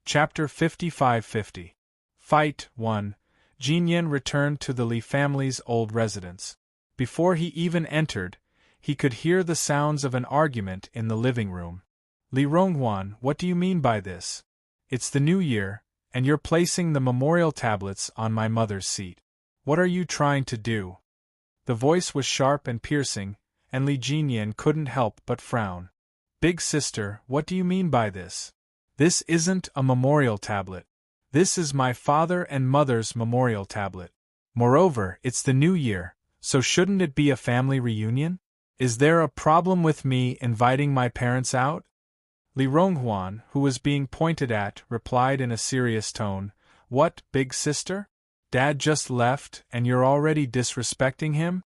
Chapter 55-50. Fight 1. Jinyan returned to the Li family's old residence. Before he even entered, he could hear the sounds of an argument in the living room. Li Ronghuan, what do you mean by this? It's the new year, and you're placing the memorial tablets on my mother's seat. What are you trying to do? The voice was sharp and piercing, and Li Jinyan couldn't help but frown. Big sister, what do you mean by this? This isn't a memorial tablet. This is my father and mother's memorial tablet. Moreover, it's the new year, so shouldn't it be a family reunion? Is there a problem with me inviting my parents out? Li Ronghuan, who was being pointed at, replied in a serious tone, What, big sister? Dad just left and you're already disrespecting him?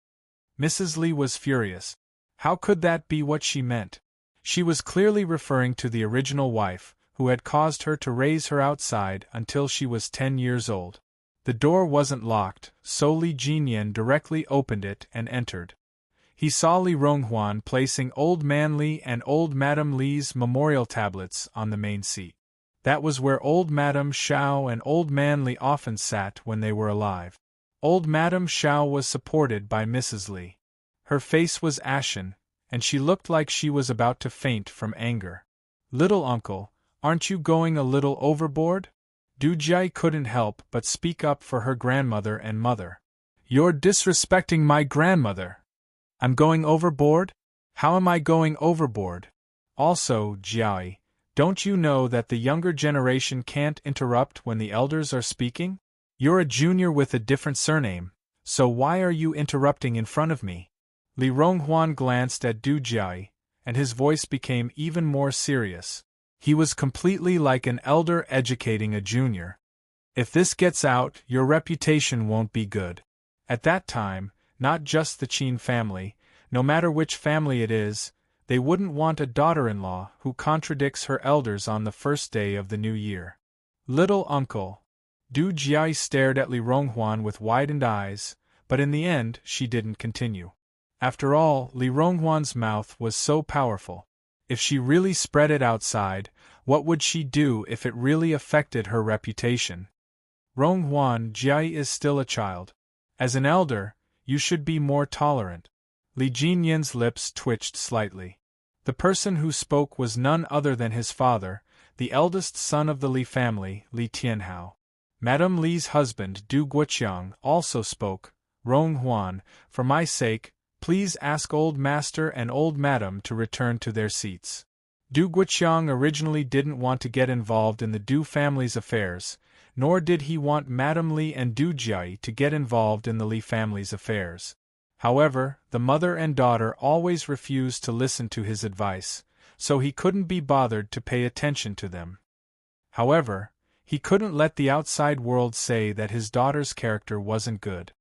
Mrs. Li was furious. How could that be what she meant? She was clearly referring to the original wife, who had caused her to raise her outside until she was 10 years old. The door wasn't locked, so Li Jinyan directly opened it and entered. He saw Li Ronghuan placing Old Man Li and Old Madam Li's memorial tablets on the main seat. That was where Old Madam Xiao and Old Man Li often sat when they were alive. Old Madam Xiao was supported by Mrs. Li. Her face was ashen, and she looked like she was about to faint from anger. Little uncle, aren't you going a little overboard? Du Jie couldn't help but speak up for her grandmother and mother. You're disrespecting my grandmother. I'm going overboard? How am I going overboard? Also, Jiai, don't you know that the younger generation can't interrupt when the elders are speaking? You're a junior with a different surname, so why are you interrupting in front of me? Li Ronghuan glanced at Du Jie, and his voice became even more serious. He was completely like an elder educating a junior. If this gets out, your reputation won't be good. At that time, not just the Qin family, no matter which family it is, they wouldn't want a daughter-in-law who contradicts her elders on the first day of the new year. Little uncle. Du Jie stared at Li Ronghuan with widened eyes, but in the end she didn't continue. After all, Li Ronghuan's mouth was so powerful. If she really spread it outside, what would she do if it really affected her reputation? Ronghuan, Jie is still a child. As an elder, you should be more tolerant. Li Jinyan's lips twitched slightly. The person who spoke was none other than his father, the eldest son of the Li family, Li Tianhao. Madame Li's husband, Du Guoqiang, also spoke. Ronghuan, for my sake, please ask Old Master and Old Madam to return to their seats. Du Guoqiang originally didn't want to get involved in the Du family's affairs, nor did he want Madame Li and Du Jie to get involved in the Li family's affairs. However, the mother and daughter always refused to listen to his advice, so he couldn't be bothered to pay attention to them. However, he couldn't let the outside world say that his daughter's character wasn't good.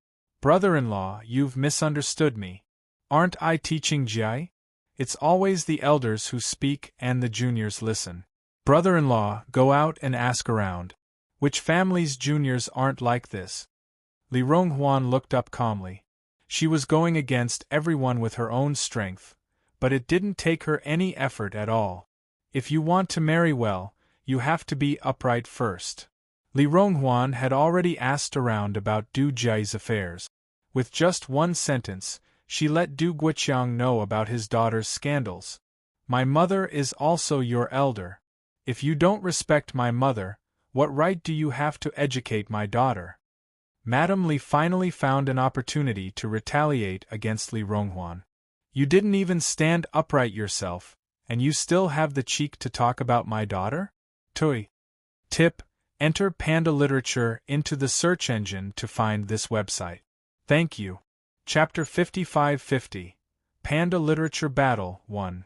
Brother-in-law, you've misunderstood me. Aren't I teaching Jie? It's always the elders who speak and the juniors listen. Brother-in-law, go out and ask around. Which family's juniors aren't like this? Li Ronghuan looked up calmly. She was going against everyone with her own strength, but it didn't take her any effort at all. If you want to marry well, you have to be upright first. Li Ronghuan had already asked around about Du Jie's affairs. With just one sentence, she let Du Guoqiang know about his daughter's scandals. My mother is also your elder. If you don't respect my mother, what right do you have to educate my daughter? Madame Li finally found an opportunity to retaliate against Li Ronghuan. You didn't even stand upright yourself, and you still have the cheek to talk about my daughter? Tui. Tip: enter Panda Literature into the search engine to find this website. Thank you. Chapter 55-50. Panda Literature Battle 1.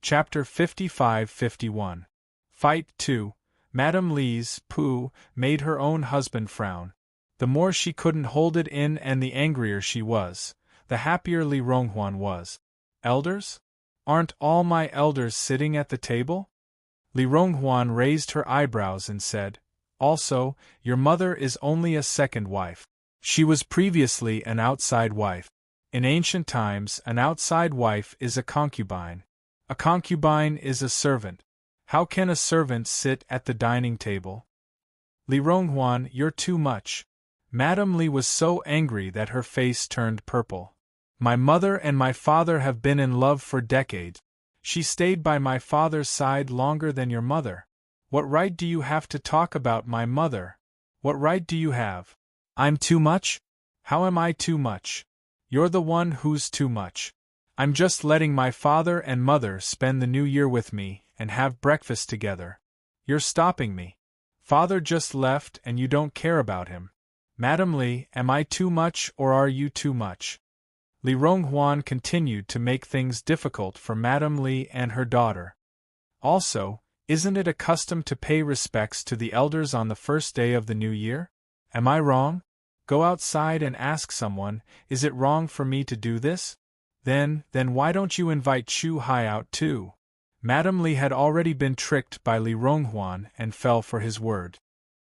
Chapter 55-51. Fight 2. Madame Li's poo made her own husband frown. The more she couldn't hold it in and the angrier she was, the happier Li Ronghuan was. Elders? Aren't all my elders sitting at the table? Li Ronghuan raised her eyebrows and said, Also, your mother is only a second wife. She was previously an outside wife. In ancient times, an outside wife is a concubine. A concubine is a servant. How can a servant sit at the dining table? Li Ronghuan, you're too much. Madame Li was so angry that her face turned purple. My mother and my father have been in love for decades. She stayed by my father's side longer than your mother. What right do you have to talk about my mother? What right do you have? I'm too much? How am I too much? You're the one who's too much. I'm just letting my father and mother spend the new year with me and have breakfast together. You're stopping me. Father just left and you don't care about him. Madame Li, am I too much or are you too much? Li Ronghuan continued to make things difficult for Madame Li and her daughter. Also, isn't it a custom to pay respects to the elders on the first day of the new year? Am I wrong? Go outside and ask someone, is it wrong for me to do this? Then why don't you invite Chu Hai out too? Madame Li had already been tricked by Li Ronghuan and fell for his word.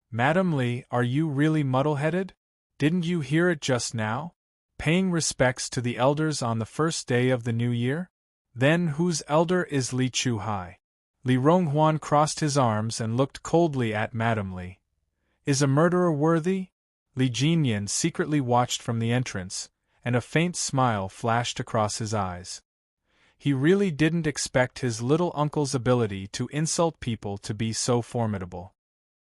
Madame Li, are you really muddle-headed? Didn't you hear it just now? Paying respects to the elders on the first day of the new year? Then whose elder is Li Chu Hai? Li Ronghuan crossed his arms and looked coldly at Madame Li. Is a murderer worthy? Li Jinyan secretly watched from the entrance, and a faint smile flashed across his eyes. He really didn't expect his little uncle's ability to insult people to be so formidable.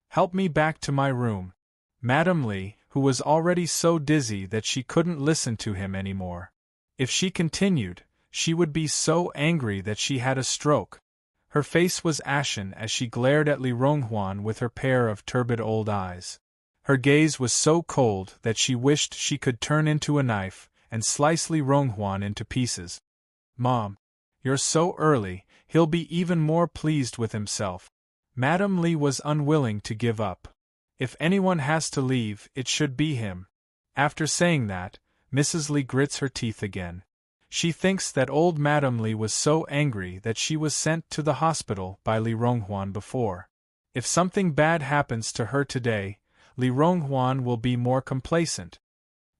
Help me back to my room. Madame Li, who was already so dizzy that she couldn't listen to him anymore. If she continued, she would be so angry that she had a stroke. Her face was ashen as she glared at Li Ronghuan with her pair of turbid old eyes. Her gaze was so cold that she wished she could turn into a knife and slice Li Ronghuan into pieces. Mom, you're so early, he'll be even more pleased with himself. Madame Li was unwilling to give up. If anyone has to leave, it should be him. After saying that, Mrs. Li grits her teeth again. She thinks that old Madame Li was so angry that she was sent to the hospital by Li Ronghuan before. If something bad happens to her today, Li Ronghuan will be more complacent.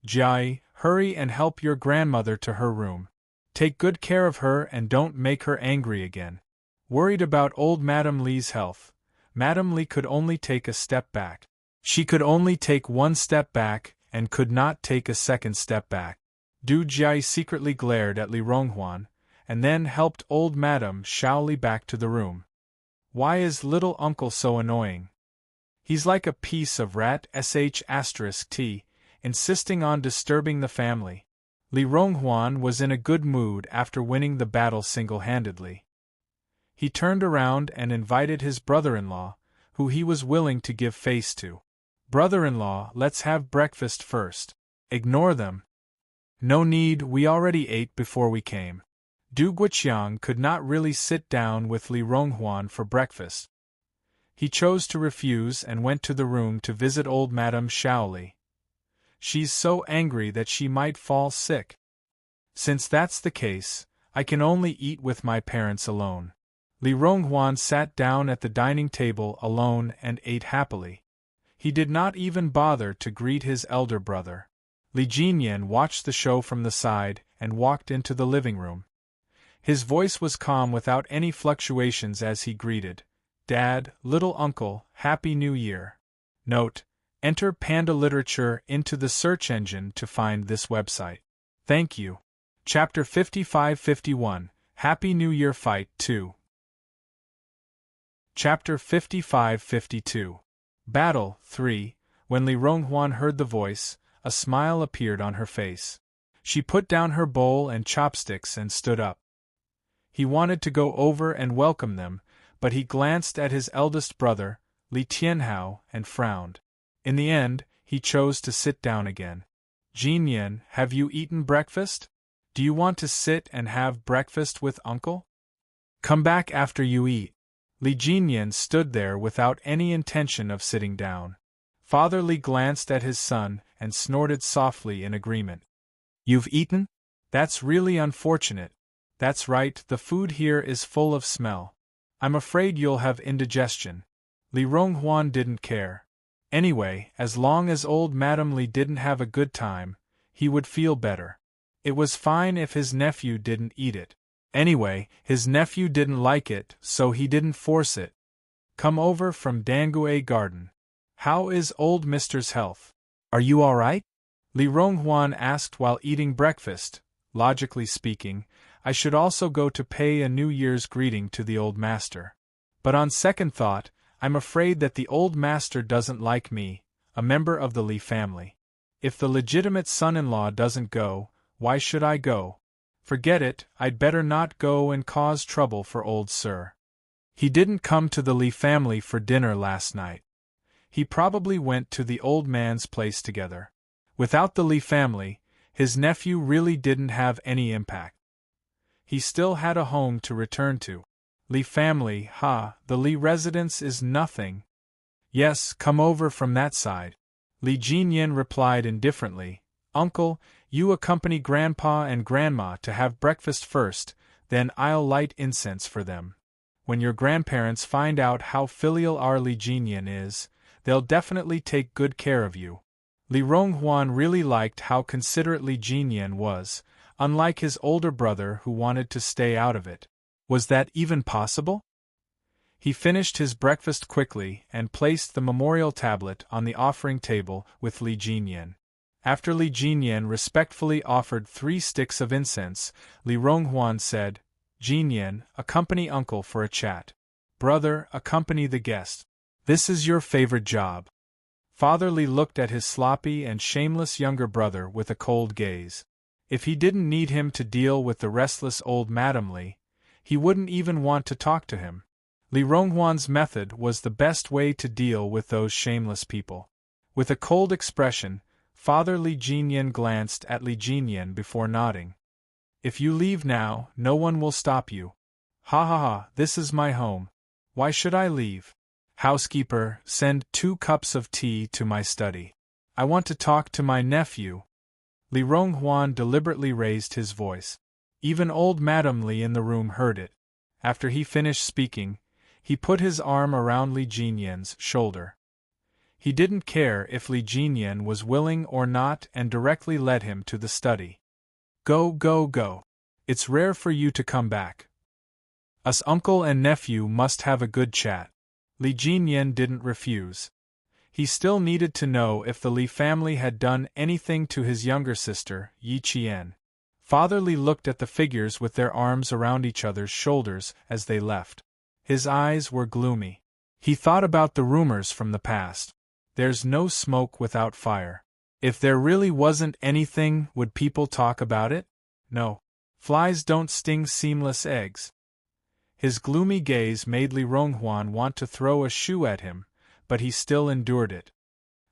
Jai, hurry and help your grandmother to her room. Take good care of her and don't make her angry again. Worried about old Madame Li's health, Madame Li could only take a step back. She could only take one step back and could not take a second step back. Du Jai secretly glared at Li Ronghuan, and then helped old Madame Shaoli back to the room. Why is little uncle so annoying? He's like a piece of rat **t, insisting on disturbing the family. Li Ronghuan was in a good mood after winning the battle single-handedly. He turned around and invited his brother-in-law, who he was willing to give face to. Brother-in-law, let's have breakfast first. Ignore them. No need, we already ate before we came. Du Guiqiang could not really sit down with Li Ronghuan for breakfast. He chose to refuse and went to the room to visit old Madame Shaoli. She's so angry that she might fall sick. Since that's the case, I can only eat with my parents alone. Li Ronghuan sat down at the dining table alone and ate happily. He did not even bother to greet his elder brother. Li Jinyan watched the show from the side and walked into the living room. His voice was calm without any fluctuations as he greeted, Dad, little uncle, Happy New Year. Note: enter Panda Literature into the search engine to find this website. Thank you. Chapter 55-51, Happy New Year Fight 2. Chapter 55-52. Battle 3. When Li Ronghuan heard the voice, a smile appeared on her face. She put down her bowl and chopsticks and stood up. He wanted to go over and welcome them, but he glanced at his eldest brother, Li Tianhao, and frowned. In the end, he chose to sit down again. Jinyan, have you eaten breakfast? Do you want to sit and have breakfast with uncle? Come back after you eat. Li Jinyan stood there without any intention of sitting down. Father Li glanced at his son and snorted softly in agreement. You've eaten? That's really unfortunate. That's right, the food here is full of smell. I'm afraid you'll have indigestion. Li Ronghuan didn't care. Anyway, as long as old Madame Li didn't have a good time, he would feel better. It was fine if his nephew didn't eat it. Anyway, his nephew didn't like it, so he didn't force it. Come over from Dangue Garden. How is old Mister's health? Are you all right? Li Ronghuan asked while eating breakfast. Logically speaking, I should also go to pay a New Year's greeting to the old master. But on second thought, I'm afraid that the old master doesn't like me, a member of the Li family. If the legitimate son-in-law doesn't go, why should I go? Forget it, I'd better not go and cause trouble for old Sir. He didn't come to the Li family for dinner last night. He probably went to the old man's place together. Without the Li family, his nephew really didn't have any impact. He still had a home to return to. Li family, the Li residence is nothing. Yes, come over from that side. Li Jinyan replied indifferently, Uncle, you accompany Grandpa and Grandma to have breakfast first, then I'll light incense for them. When your grandparents find out how filial our Li Jinyan is, they'll definitely take good care of you. Li Ronghuan really liked how considerate Li Jinyan was, unlike his older brother who wanted to stay out of it. Was that even possible? He finished his breakfast quickly and placed the memorial tablet on the offering table with Li Jinyan. After Li Jinyan respectfully offered 3 sticks of incense, Li Ronghuan said, Jinyan, accompany uncle for a chat. Brother, accompany the guest. This is your favorite job. Father Li looked at his sloppy and shameless younger brother with a cold gaze. If he didn't need him to deal with the restless old Madam Li, he wouldn't even want to talk to him. Li Ronghuan's method was the best way to deal with those shameless people. With a cold expression, Father Li Jinyan glanced at Li Jinyan before nodding. If you leave now, no one will stop you. This is my home. Why should I leave? Housekeeper, send 2 cups of tea to my study. I want to talk to my nephew. Li Ronghuan deliberately raised his voice. Even old Madam Li in the room heard it. After he finished speaking, he put his arm around Li Jinyan's shoulder. He didn't care if Li Jinyan was willing or not and directly led him to the study. Go. It's rare for you to come back. Us uncle and nephew must have a good chat. Li Jinyan didn't refuse. He still needed to know if the Li family had done anything to his younger sister, Yi Qian. Father Li looked at the figures with their arms around each other's shoulders as they left. His eyes were gloomy. He thought about the rumors from the past. There's no smoke without fire. If there really wasn't anything, would people talk about it? No. Flies don't sting seamless eggs. His gloomy gaze made Li Ronghuan want to throw a shoe at him, but he still endured it.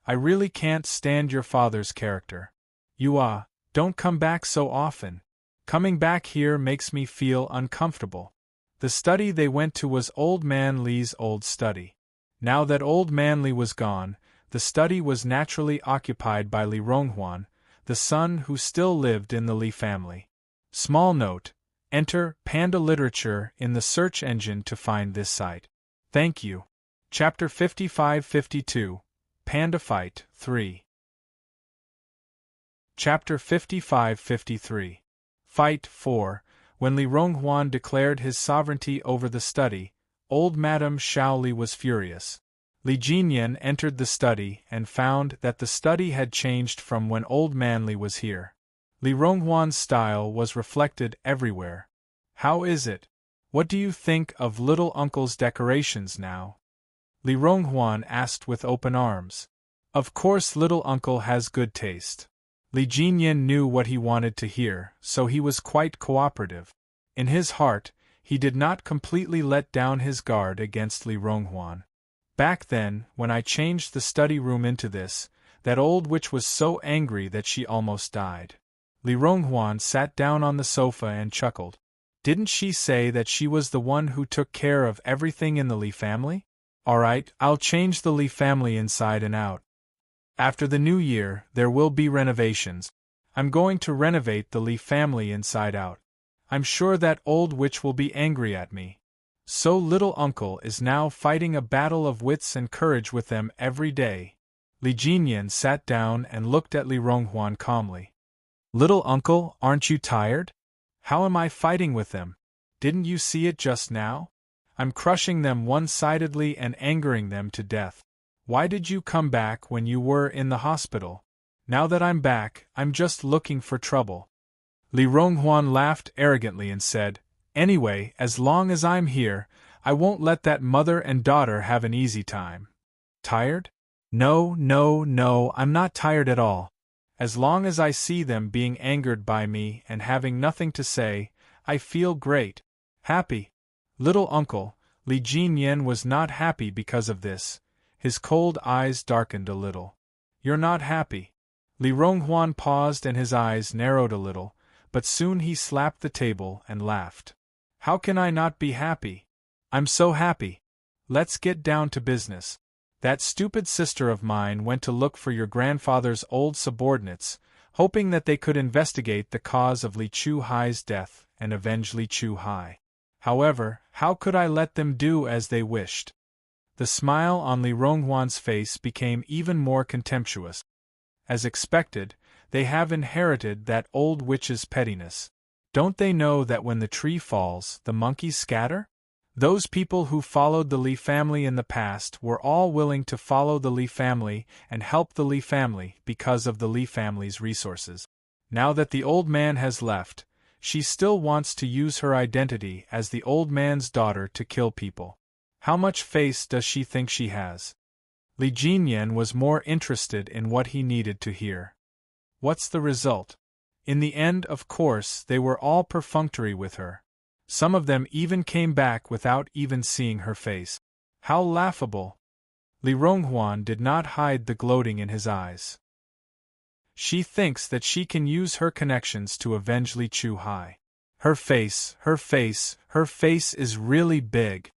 I really can't stand your father's character. Don't come back so often. Coming back here makes me feel uncomfortable. The study they went to was Old Man Li's old study. Now that Old Man Li was gone, the study was naturally occupied by Li Ronghuan, the son who still lived in the Li family. Small note: enter Panda Literature in the search engine to find this site. Thank you. Chapter 55-52, Panda Fight 3. Chapter 55-53. Fight 4. When Li Ronghuan declared his sovereignty over the study, old Madame Shaoli was furious. Li Jinyan entered the study and found that the study had changed from when old Man Li was here. Li Ronghuan's style was reflected everywhere. How is it? What do you think of little uncle's decorations now? Li Ronghuan asked with open arms. Of course little uncle has good taste. Li Jinyan knew what he wanted to hear, so he was quite cooperative. In his heart, he did not completely let down his guard against Li Ronghuan. Back then, when I changed the study room into this, that old witch was so angry that she almost died. Li Ronghuan sat down on the sofa and chuckled. Didn't she say that she was the one who took care of everything in the Li family? Alright, I'll change the Li family inside and out. After the new year, there will be renovations. I'm going to renovate the Li family inside out. I'm sure that old witch will be angry at me. So little uncle is now fighting a battle of wits and courage with them every day. Li Jinyan sat down and looked at Li Ronghuan calmly. Little uncle, aren't you tired? How am I fighting with them? Didn't you see it just now? I'm crushing them one-sidedly and angering them to death. Why did you come back when you were in the hospital? Now that I'm back, I'm just looking for trouble." Li Ronghuan laughed arrogantly and said, "Anyway, as long as I'm here, I won't let that mother and daughter have an easy time." "Tired? No, no, no, I'm not tired at all. As long as I see them being angered by me and having nothing to say, I feel great. Happy." Little uncle, Li Jinyan was not happy because of this. His cold eyes darkened a little. "You're not happy." Li Ronghuan paused and his eyes narrowed a little, but soon he slapped the table and laughed. "How can I not be happy? I'm so happy. Let's get down to business. That stupid sister of mine went to look for your grandfather's old subordinates, hoping that they could investigate the cause of Li Chu Hai's death and avenge Li Chu Hai. However, how could I let them do as they wished?" The smile on Li Ronghuan's face became even more contemptuous. As expected, they have inherited that old witch's pettiness. Don't they know that when the tree falls, the monkeys scatter? Those people who followed the Li family in the past were all willing to follow the Li family and help the Li family because of the Li family's resources. Now that the old man has left, she still wants to use her identity as the old man's daughter to kill people. How much face does she think she has? Li Jinyan was more interested in what he needed to hear. What's the result? In the end, of course, they were all perfunctory with her. Some of them even came back without even seeing her face. How laughable! Li Ronghuan did not hide the gloating in his eyes. She thinks that she can use her connections to avenge Li Chu Hai. Her face is really big.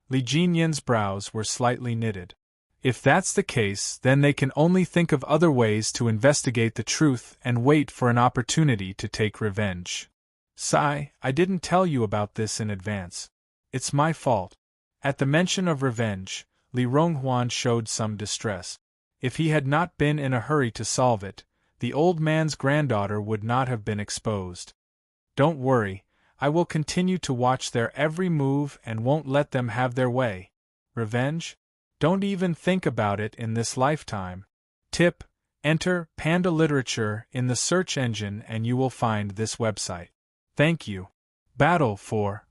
Li Jinyan's brows were slightly knitted. If that's the case, then they can only think of other ways to investigate the truth and wait for an opportunity to take revenge. "Sigh, I didn't tell you about this in advance. It's my fault." At the mention of revenge, Li Ronghuan showed some distress. If he had not been in a hurry to solve it, the old man's granddaughter would not have been exposed. "Don't worry, I will continue to watch their every move and won't let them have their way. Revenge? Don't even think about it in this lifetime. Tip: enter Panda Literature in the search engine and you will find this website. Thank you. Battle for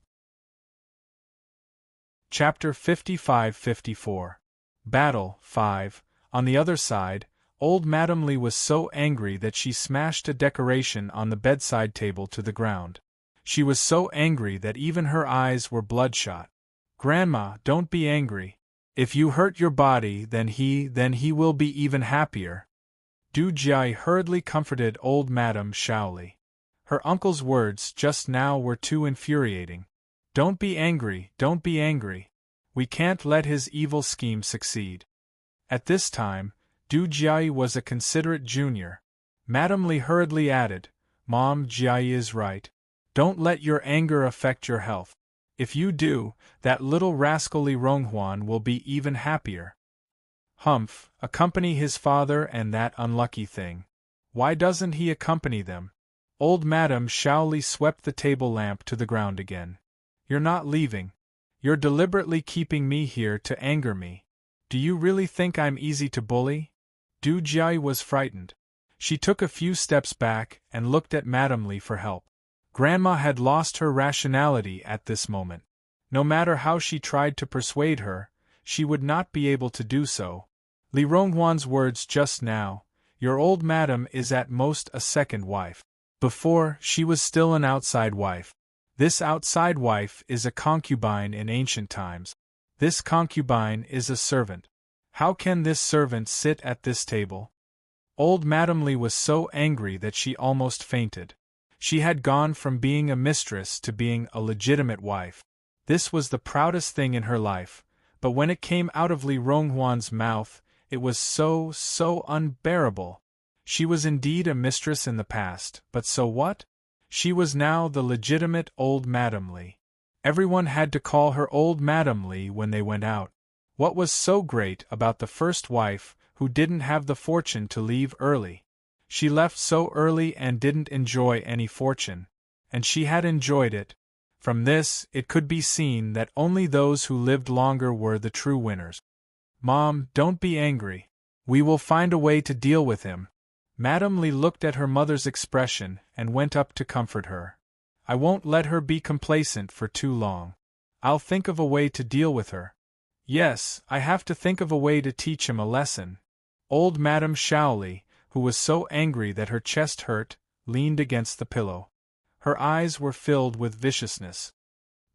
Chapter 55-54. Battle 5. On the other side, old Madame Li was so angry that she smashed a decoration on the bedside table to the ground. She was so angry that even her eyes were bloodshot. "Grandma, don't be angry. If you hurt your body, then he will be even happier." Du Jiai hurriedly comforted old Madame Shaoli. Her uncle's words just now were too infuriating. Don't be angry, don't be angry. We can't let his evil scheme succeed." At this time, Du Jiai was a considerate junior. Madame Li hurriedly added, "Mom, Jiai is right. Don't let your anger affect your health. If you do, that little rascal Li Ronghuan will be even happier. Humph, accompany his father and that unlucky thing. Why doesn't he accompany them?" Old Madame Shaoli swept the table lamp to the ground again. "You're not leaving. You're deliberately keeping me here to anger me. Do you really think I'm easy to bully?" Du Jiai was frightened. She took a few steps back and looked at Madame Li for help. Grandma had lost her rationality at this moment. No matter how she tried to persuade her, she would not be able to do so. Li Ronghuan's words just now, "Your old madam is at most a second wife. Before, she was still an outside wife. This outside wife is a concubine in ancient times. This concubine is a servant. How can this servant sit at this table?" Old Madame Li was so angry that she almost fainted. She had gone from being a mistress to being a legitimate wife. This was the proudest thing in her life, but when it came out of Li Ronghuan's mouth, it was so unbearable. She was indeed a mistress in the past, but so what? She was now the legitimate old Madame Li. Everyone had to call her old Madame Li when they went out. What was so great about the first wife, who didn't have the fortune to leave early? She left so early and didn't enjoy any fortune. And she had enjoyed it. From this, it could be seen that only those who lived longer were the true winners. Mom, don't be angry. We will find a way to deal with him. Madame Li looked at her mother's expression and went up to comfort her. I won't let her be complacent for too long. I'll think of a way to deal with her. Yes, I have to think of a way to teach him a lesson. Old Madame Shaoli, who was so angry that her chest hurt, leaned against the pillow. Her eyes were filled with viciousness.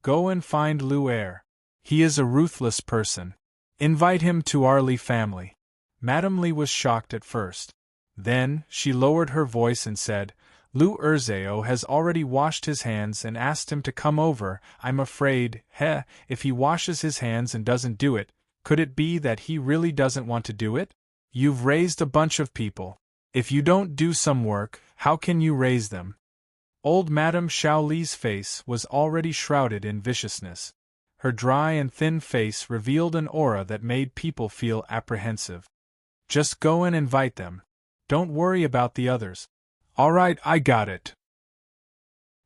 Go and find Lu Er. He is a ruthless person. Invite him to our Li family. Madame Li was shocked at first. Then, she lowered her voice and said, Lu Erzao has already washed his hands and asked him to come over. I'm afraid, if he washes his hands and doesn't do it, could it be that he really doesn't want to do it? You've raised a bunch of people. If you don't do some work, how can you raise them? Old Madame Shaoli's face was already shrouded in viciousness. Her dry and thin face revealed an aura that made people feel apprehensive. Just go and invite them. Don't worry about the others. All right, I got it.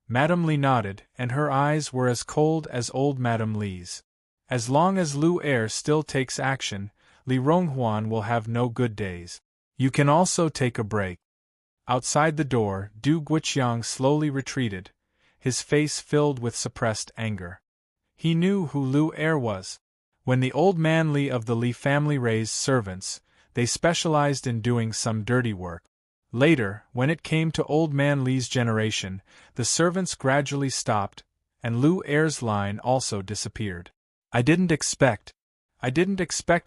Madame Li nodded, and her eyes were as cold as old Madame Li's. As long as Lu Er still takes action, Li Ronghuan will have no good days. You can also take a break. Outside the door, Du Guiqiang slowly retreated, his face filled with suppressed anger. He knew who Lu Er was. When the old man Li of the Li family raised servants, they specialized in doing some dirty work. Later, when it came to old man Li's generation, the servants gradually stopped, and Lu Er's line also disappeared. I didn't expect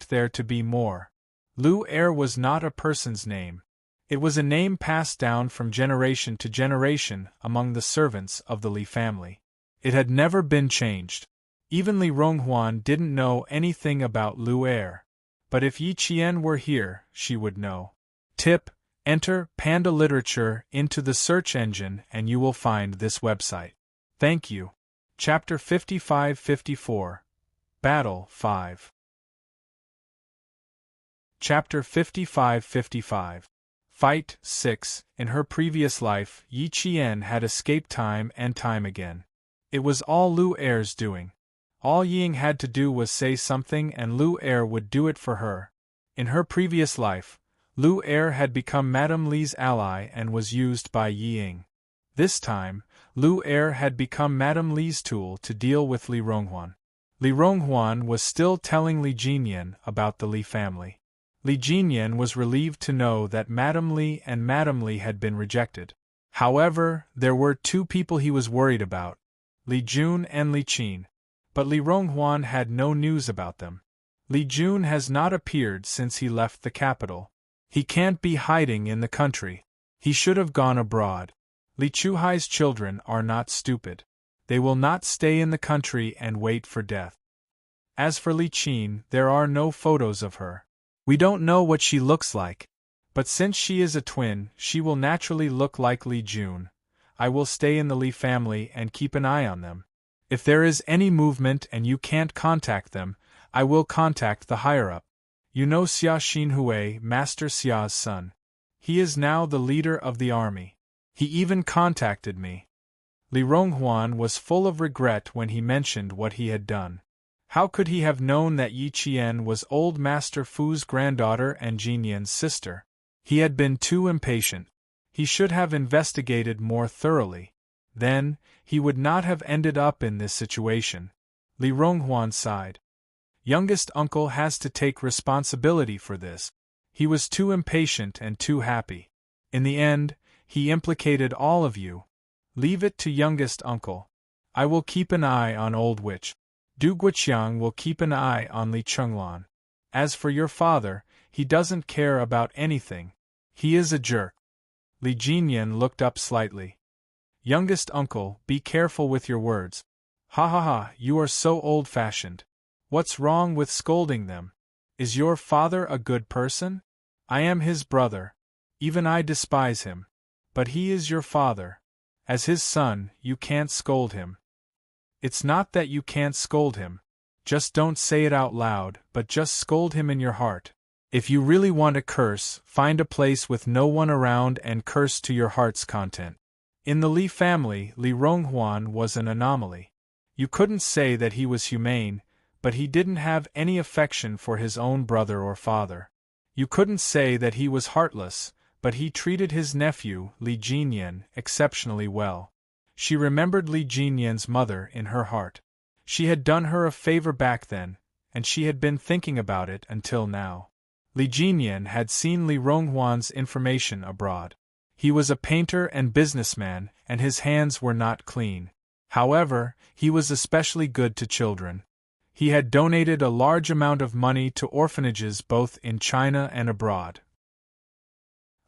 there to be more. Lu Er was not a person's name. It was a name passed down from generation to generation among the servants of the Li family. It had never been changed. Even Li Ronghuan didn't know anything about Lu Er. But if Yi Qian were here, she would know. Tip: enter Panda Literature into the search engine and you will find this website. Thank you. Chapter 55-54. Battle 5. Chapter 55-55. Fight 6. In her previous life, Yi Qian had escaped time and time again. It was all Lu Er's doing. All Ying had to do was say something and Lu Er would do it for her. In her previous life, Lu Er had become Madame Li's ally and was used by Ying. This time, Lu Er had become Madame Li's tool to deal with Li Ronghuan. Li Ronghuan was still telling Li Jinyan about the Li family. Li Jinyan was relieved to know that Madame Li and Madame Li had been rejected. However, there were two people he was worried about, Li Jun and Li Qin. But Li Ronghuan had no news about them. Li Jun has not appeared since he left the capital. He can't be hiding in the country. He should have gone abroad. Li Chuhai's children are not stupid. They will not stay in the country and wait for death. As for Li Qin, there are no photos of her. We don't know what she looks like. But since she is a twin, she will naturally look like Li Jun. I will stay in the Li family and keep an eye on them. If there is any movement and you can't contact them, I will contact the higher-up. You know Xia Xinhui, Master Xia's son. He is now the leader of the army. He even contacted me. Li Ronghuan was full of regret when he mentioned what he had done. How could he have known that Yi Qian was old Master Fu's granddaughter and Jinyan's sister? He had been too impatient. He should have investigated more thoroughly. Then, he would not have ended up in this situation. Li Ronghuan sighed. Youngest uncle has to take responsibility for this. He was too impatient and too happy. In the end, he implicated all of you. Leave it to youngest uncle. I will keep an eye on old witch. Du Guiqiang will keep an eye on Li Chenglan. As for your father, he doesn't care about anything. He is a jerk. Li Jinyan looked up slightly. Youngest uncle, be careful with your words. Ha ha ha, you are so old-fashioned. What's wrong with scolding them? Is your father a good person? I am his brother. Even I despise him. But he is your father. As his son, you can't scold him. It's not that you can't scold him. Just don't say it out loud, but just scold him in your heart. If you really want to curse, find a place with no one around and curse to your heart's content. In the Li family, Li Ronghuan was an anomaly. You couldn't say that he was humane, but he didn't have any affection for his own brother or father. You couldn't say that he was heartless, but he treated his nephew, Li Jinyan, exceptionally well. She remembered Li Jinyan's mother in her heart. She had done her a favor back then, and she had been thinking about it until now. Li Jinyan had seen Li Ronghuan's information abroad. He was a painter and businessman, and his hands were not clean. However, he was especially good to children. He had donated a large amount of money to orphanages both in China and abroad.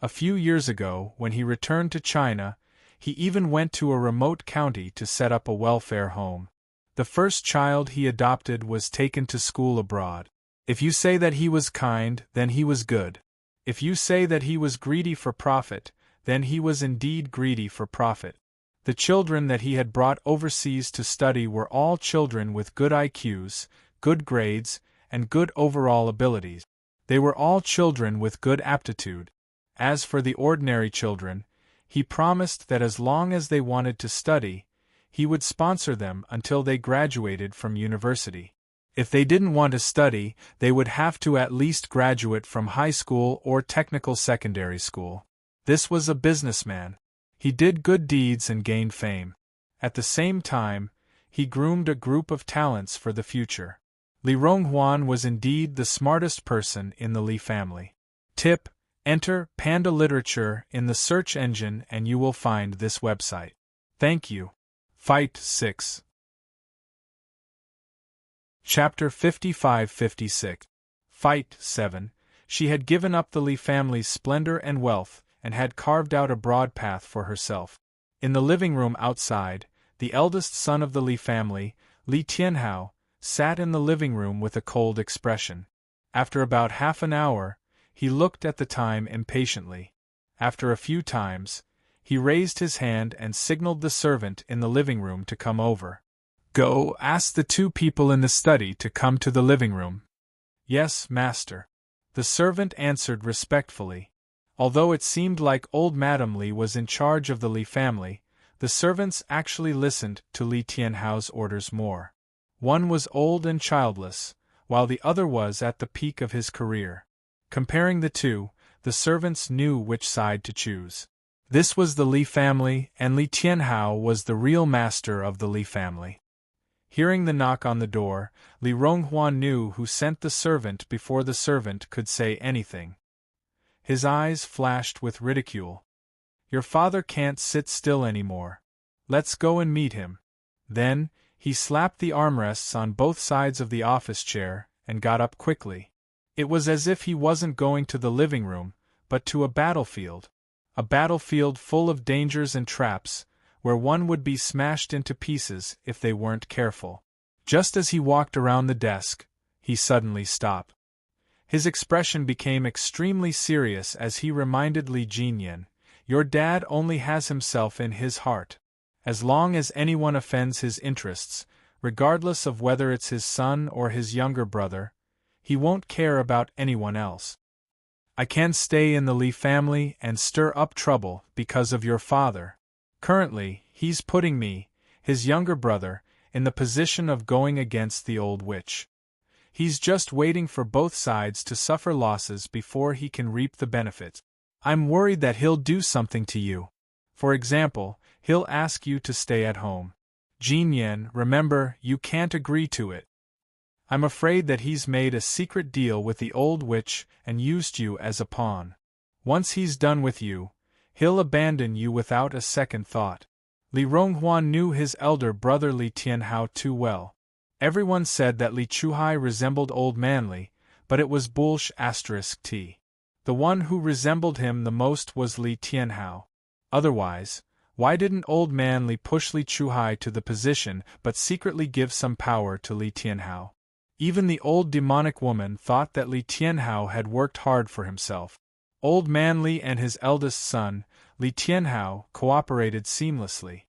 A few years ago, when he returned to China, he even went to a remote county to set up a welfare home. The first child he adopted was taken to school abroad. If you say that he was kind, then he was good. If you say that he was greedy for profit, then he was indeed greedy for profit. The children that he had brought overseas to study were all children with good IQs, good grades, and good overall abilities. They were all children with good aptitude. As for the ordinary children, he promised that as long as they wanted to study, he would sponsor them until they graduated from university. If they didn't want to study, they would have to at least graduate from high school or technical secondary school. This was a businessman. He did good deeds and gained fame. At the same time, he groomed a group of talents for the future. Li Ronghuan was indeed the smartest person in the Li family. Tip: enter Panda Literature in the search engine and you will find this website. Thank you. Fight 6. Chapter 55-56. Fight 7. She had given up the Li family's splendor and wealth, and had carved out a broad path for herself. In the living room outside, the eldest son of the Li family, Li Tianhao, sat in the living room with a cold expression. After about half an hour, he looked at the time impatiently. After a few times, he raised his hand and signaled the servant in the living room to come over. Go, ask the two people in the study to come to the living room. Yes, master. The servant answered respectfully. Although it seemed like old Madame Li was in charge of the Li family, the servants actually listened to Li Tianhao's orders more. One was old and childless, while the other was at the peak of his career. Comparing the two, the servants knew which side to choose. This was the Li family, and Li Tianhao was the real master of the Li family. Hearing the knock on the door, Li Ronghuan knew who sent the servant before the servant could say anything. His eyes flashed with ridicule. Your father can't sit still anymore. Let's go and meet him. Then, he slapped the armrests on both sides of the office chair and got up quickly. It was as if he wasn't going to the living room, but to a battlefield full of dangers and traps, where one would be smashed into pieces if they weren't careful. Just as he walked around the desk, he suddenly stopped. His expression became extremely serious as he reminded Li Jinyan, your dad only has himself in his heart. As long as anyone offends his interests, regardless of whether it's his son or his younger brother, he won't care about anyone else. I can't stay in the Li family and stir up trouble because of your father. Currently, he's putting me, his younger brother, in the position of going against the old witch. He's just waiting for both sides to suffer losses before he can reap the benefits. I'm worried that he'll do something to you. For example, he'll ask you to stay at home. Jinyan, remember, you can't agree to it. I'm afraid that he's made a secret deal with the old witch and used you as a pawn. Once he's done with you, he'll abandon you without a second thought. Li Ronghuan knew his elder brother Li Tianhao too well. Everyone said that Li Chuhai resembled Old Man Li, but it was bullsh*t. The one who resembled him the most was Li Tianhao. Otherwise, why didn't Old Man Li push Li Chuhai to the position but secretly give some power to Li Tianhao? Even the old demonic woman thought that Li Tianhao had worked hard for himself. Old Man Li and his eldest son, Li Tianhao, cooperated seamlessly.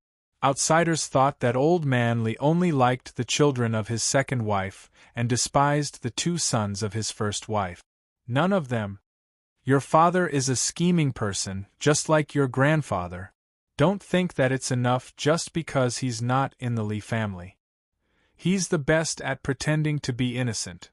Outsiders thought that Old Man Li only liked the children of his second wife and despised the two sons of his first wife. None of them. Your father is a scheming person, just like your grandfather. Don't think that it's enough just because he's not in the Li family. He's the best at pretending to be innocent.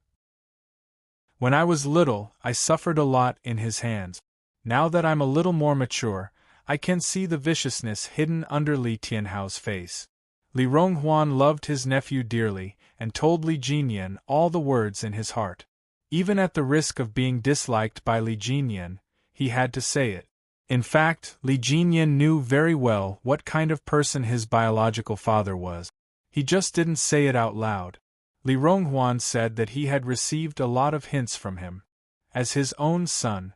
When I was little, I suffered a lot in his hands. Now that I'm a little more mature, I can see the viciousness hidden under Li Tianhao's face. Li Ronghuan loved his nephew dearly, and told Li Jinyan all the words in his heart. Even at the risk of being disliked by Li Jinyan, he had to say it. In fact, Li Jinyan knew very well what kind of person his biological father was. He just didn't say it out loud. Li Ronghuan said that he had received a lot of hints from him. As his own son,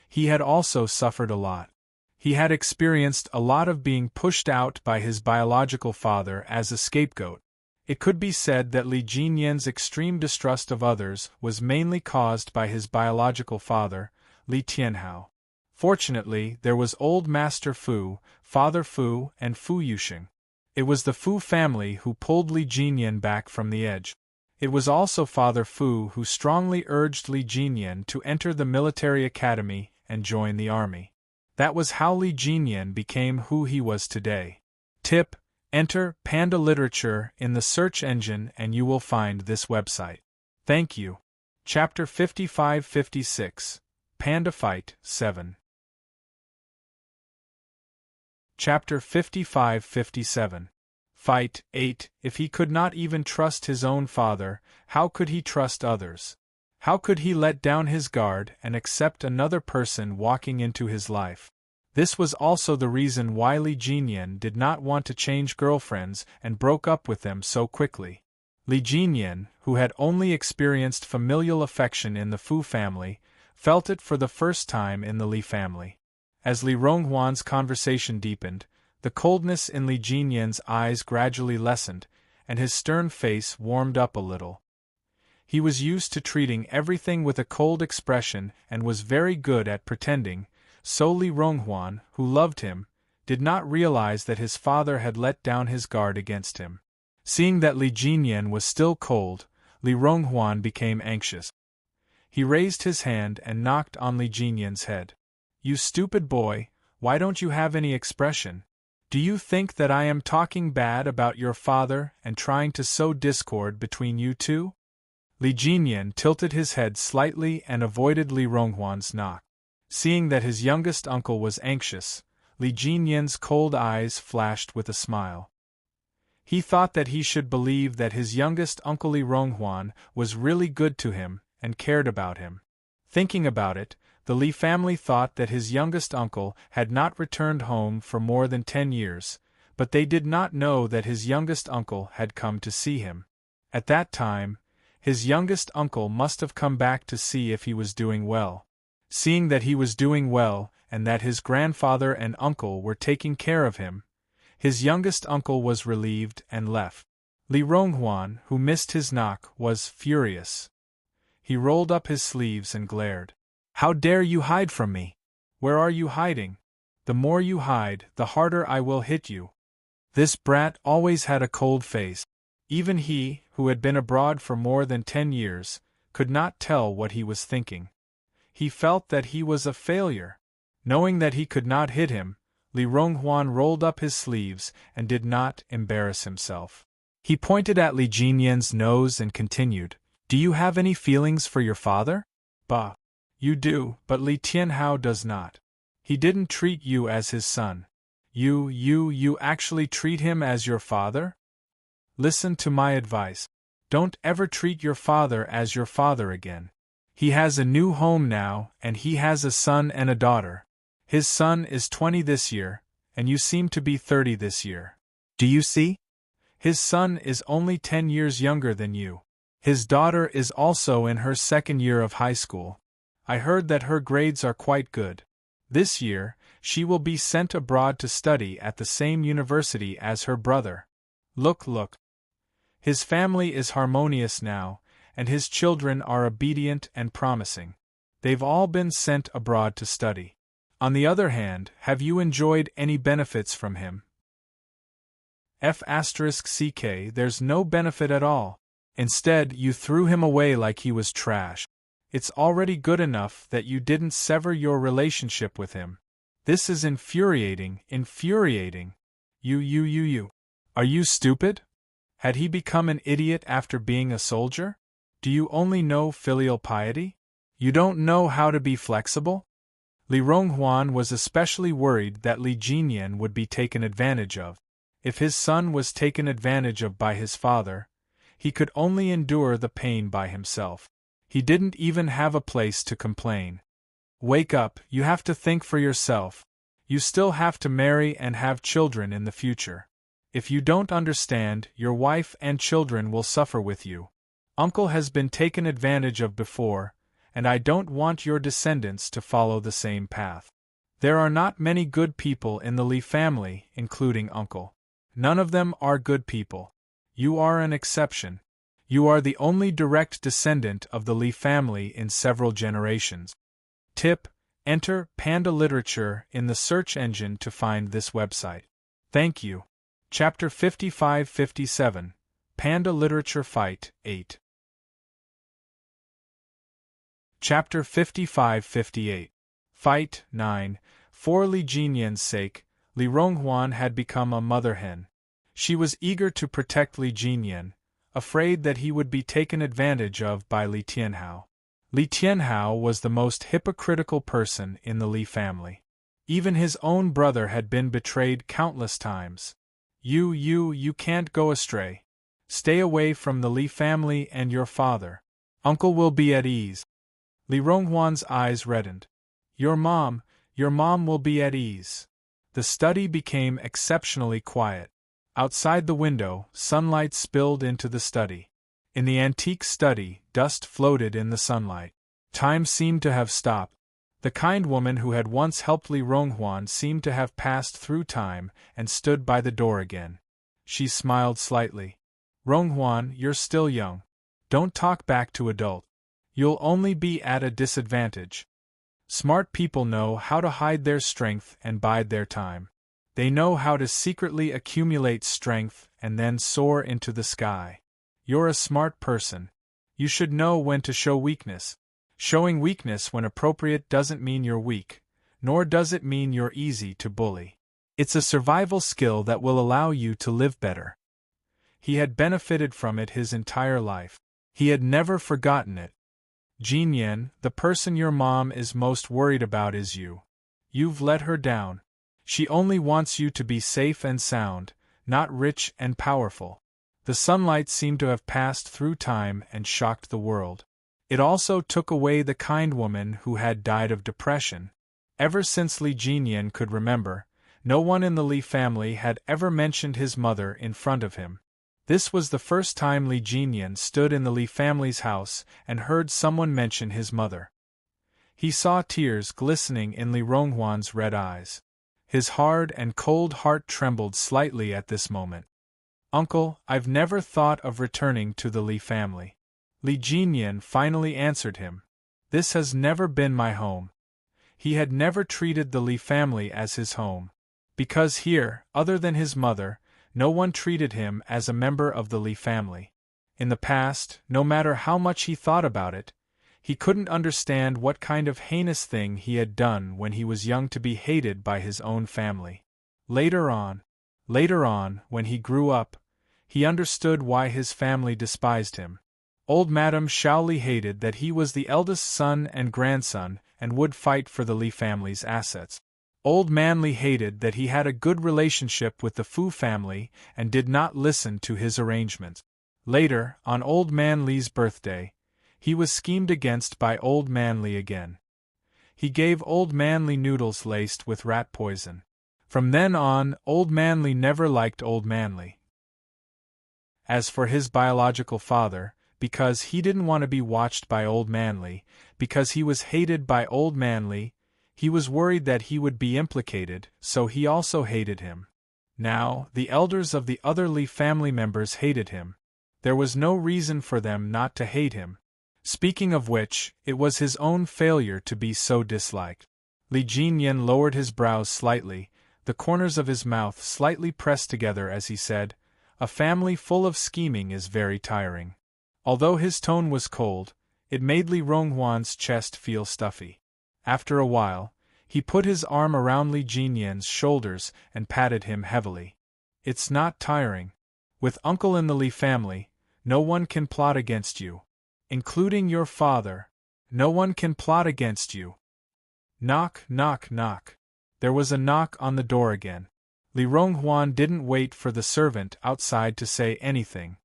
he had also suffered a lot. He had experienced a lot of being pushed out by his biological father as a scapegoat. It could be said that Li Jinyan's extreme distrust of others was mainly caused by his biological father, Li Tianhao. Fortunately, there was old Master Fu, Father Fu, and Fu Yuxing. It was the Fu family who pulled Li Jinyan back from the edge. It was also Father Fu who strongly urged Li Jinyan to enter the military academy and join the army. That was how Li Jinyan became who he was today. Tip: enter Panda Literature in the search engine and you will find this website. Thank you. Chapter 55-56 Panda Fight 7. Chapter 55-57 Fight 8. If he could not even trust his own father, how could he trust others? How could he let down his guard and accept another person walking into his life? This was also the reason why Li Jinyan did not want to change girlfriends and broke up with them so quickly. Li Jinyan, who had only experienced familial affection in the Fu family, felt it for the first time in the Li family. As Li Ronghuan's conversation deepened, the coldness in Li Jinyan's eyes gradually lessened, and his stern face warmed up a little. He was used to treating everything with a cold expression and was very good at pretending, so Li Ronghuan, who loved him, did not realize that his father had let down his guard against him. Seeing that Li Jinyan was still cold, Li Ronghuan became anxious. He raised his hand and knocked on Li Jinyan's head. "You stupid boy, why don't you have any expression? Do you think that I am talking bad about your father and trying to sow discord between you two?" Li Jinyan tilted his head slightly and avoided Li Ronghuan's knock. Seeing that his youngest uncle was anxious, Li Jinyan's cold eyes flashed with a smile. He thought that he should believe that his youngest uncle Li Ronghuan was really good to him and cared about him. Thinking about it, the Li family thought that his youngest uncle had not returned home for more than 10 years, but they did not know that his youngest uncle had come to see him. At that time, his youngest uncle must have come back to see if he was doing well. Seeing that he was doing well and that his grandfather and uncle were taking care of him, his youngest uncle was relieved and left. Li Ronghuan, who missed his knock, was furious. He rolled up his sleeves and glared. "How dare you hide from me? Where are you hiding? The more you hide, the harder I will hit you." This brat always had a cold face. Even he, who had been abroad for more than 10 years, could not tell what he was thinking. He felt that he was a failure. Knowing that he could not hit him, Li Ronghuan rolled up his sleeves and did not embarrass himself. He pointed at Li Jinyan's nose and continued, "Do you have any feelings for your father?" "Bah. You do, but Li Tianhao does not. He didn't treat you as his son. You actually treat him as your father? Listen to my advice. Don't ever treat your father as your father again. He has a new home now, and he has a son and a daughter. His son is 20 this year, and you seem to be 30 this year. Do you see? His son is only 10 years younger than you. His daughter is also in her second year of high school. I heard that her grades are quite good. This year, she will be sent abroad to study at the same university as her brother. Look. His family is harmonious now, and his children are obedient and promising. They've all been sent abroad to study. On the other hand, have you enjoyed any benefits from him? F***ck, there's no benefit at all. Instead, you threw him away like he was trash. It's already good enough that you didn't sever your relationship with him. This is infuriating. You. Are you stupid? Had he become an idiot after being a soldier? Do you only know filial piety? You don't know how to be flexible? Li Ronghuan was especially worried that Li Jinyan would be taken advantage of. If his son was taken advantage of by his father, he could only endure the pain by himself. He didn't even have a place to complain. Wake up, you have to think for yourself. You still have to marry and have children in the future. If you don't understand, your wife and children will suffer with you. Uncle has been taken advantage of before, and I don't want your descendants to follow the same path. There are not many good people in the Li family, including Uncle. None of them are good people. You are an exception. You are the only direct descendant of the Li family in several generations. Tip: enter Panda Literature in the search engine to find this website. Thank you. Chapter 55-57, Panda Literature Fight 8. Chapter 55-58. Fight 9. For Li Jinyan's sake, Li Ronghuan had become a mother hen. She was eager to protect Li Jinyan, afraid that he would be taken advantage of by Li Tianhao. Li Tianhao was the most hypocritical person in the Li family. Even his own brother had been betrayed countless times. You can't go astray. Stay away from the Li family and your father. Uncle will be at ease. Li Ronghuan's eyes reddened. Your mom will be at ease. The study became exceptionally quiet. Outside the window, sunlight spilled into the study. In the antique study, dust floated in the sunlight. Time seemed to have stopped. The kind woman who had once helped Li Ronghuan seemed to have passed through time and stood by the door again. She smiled slightly. Ronghuan, you're still young. Don't talk back to adult. You'll only be at a disadvantage. Smart people know how to hide their strength and bide their time. They know how to secretly accumulate strength and then soar into the sky. You're a smart person. You should know when to show weakness. Showing weakness when appropriate doesn't mean you're weak, nor does it mean you're easy to bully. It's a survival skill that will allow you to live better. He had benefited from it his entire life. He had never forgotten it. Jinyan, the person your mom is most worried about is you. You've let her down. She only wants you to be safe and sound, not rich and powerful. The sunlight seemed to have passed through time and shocked the world. It also took away the kind woman who had died of depression. Ever since Li Jinyan could remember, no one in the Li family had ever mentioned his mother in front of him. This was the first time Li Jinyan stood in the Li family's house and heard someone mention his mother. He saw tears glistening in Li Ronghuan's red eyes. His hard and cold heart trembled slightly at this moment. Uncle, I've never thought of returning to the Li family. Li Jinyan finally answered him. This has never been my home. He had never treated the Li family as his home. Because here, other than his mother, no one treated him as a member of the Li family. In the past, no matter how much he thought about it, he couldn't understand what kind of heinous thing he had done when he was young to be hated by his own family. Later on, when he grew up, he understood why his family despised him. Old Madame Shaoli hated that he was the eldest son and grandson and would fight for the Li family's assets. Old Man Li hated that he had a good relationship with the Fu family and did not listen to his arrangements. Later, on Old Man Li's birthday, he was schemed against by Old Man Li again. He gave Old Man Li noodles laced with rat poison. From then on, Old Man Li never liked Old Man Li. As for his biological father, because he didn't want to be watched by Old Man Li, because he was hated by Old Man Li, he was worried that he would be implicated, so he also hated him. Now, the elders of the other Li family members hated him. There was no reason for them not to hate him. Speaking of which, it was his own failure to be so disliked. Li Jinyan lowered his brows slightly, the corners of his mouth slightly pressed together as he said, "A family full of scheming is very tiring." Although his tone was cold, it made Li Ronghuan's chest feel stuffy. After a while, he put his arm around Li Jinyan's shoulders and patted him heavily. "It's not tiring. With uncle in the Li family, no one can plot against you. Including your father. No one can plot against you. Knock, knock, knock. There was a knock on the door again. Li Ronghuan didn't wait for the servant outside to say anything.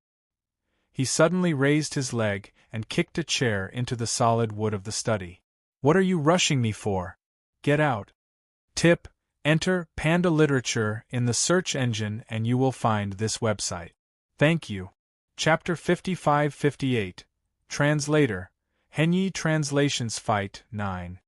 He suddenly raised his leg and kicked a chair into the solid wood of the study. What are you rushing me for? Get out. Tip, enter Panda Literature in the search engine and you will find this website. Thank you. Chapter 55-58. Translator. Henyi Translations Fight 9.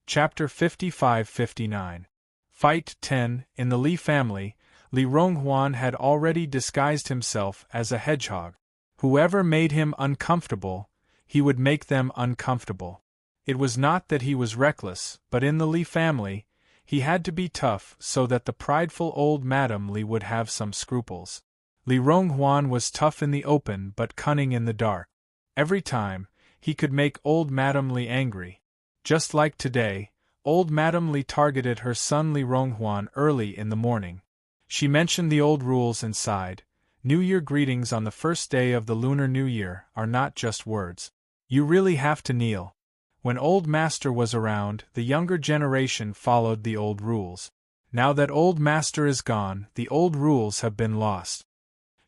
Chapter 55-59. Fight 10. In the Li family, Li Ronghuan had already disguised himself as a hedgehog. Whoever made him uncomfortable, he would make them uncomfortable. It was not that he was reckless, but in the Li family, he had to be tough so that the prideful old Madame Li would have some scruples. Li Ronghuan was tough in the open but cunning in the dark. Every time, he could make old Madame Li angry. Just like today, old Madame Li targeted her son Li Ronghuan early in the morning. She mentioned the old rules and sighed. New Year greetings on the first day of the Lunar New Year are not just words. You really have to kneel. When old master was around, the younger generation followed the old rules. Now that old master is gone, the old rules have been lost.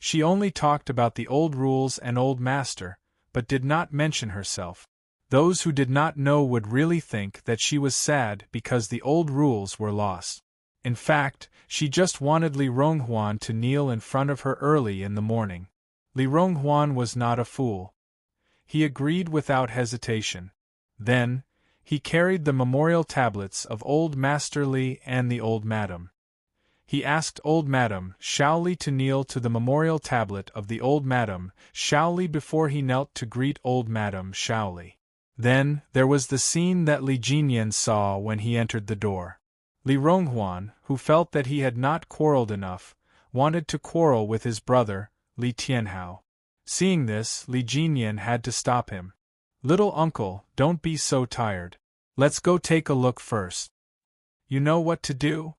She only talked about the old rules and old master, but did not mention herself. Those who did not know would really think that she was sad because the old rules were lost. In fact, she just wanted Li Ronghuan to kneel in front of her early in the morning. Li Ronghuan was not a fool. He agreed without hesitation. Then, he carried the memorial tablets of old Master Li and the old Madam. He asked old Madam Shao Li to kneel to the memorial tablet of the old Madam Shao Li before he knelt to greet old Madam Shao Li. Then, there was the scene that Li Jinyan saw when he entered the door. Li Ronghuan, who felt that he had not quarreled enough, wanted to quarrel with his brother, Li Tianhao. Seeing this, Li Jinyan had to stop him. Little uncle, don't be so tired. Let's go take a look first. You know what to do?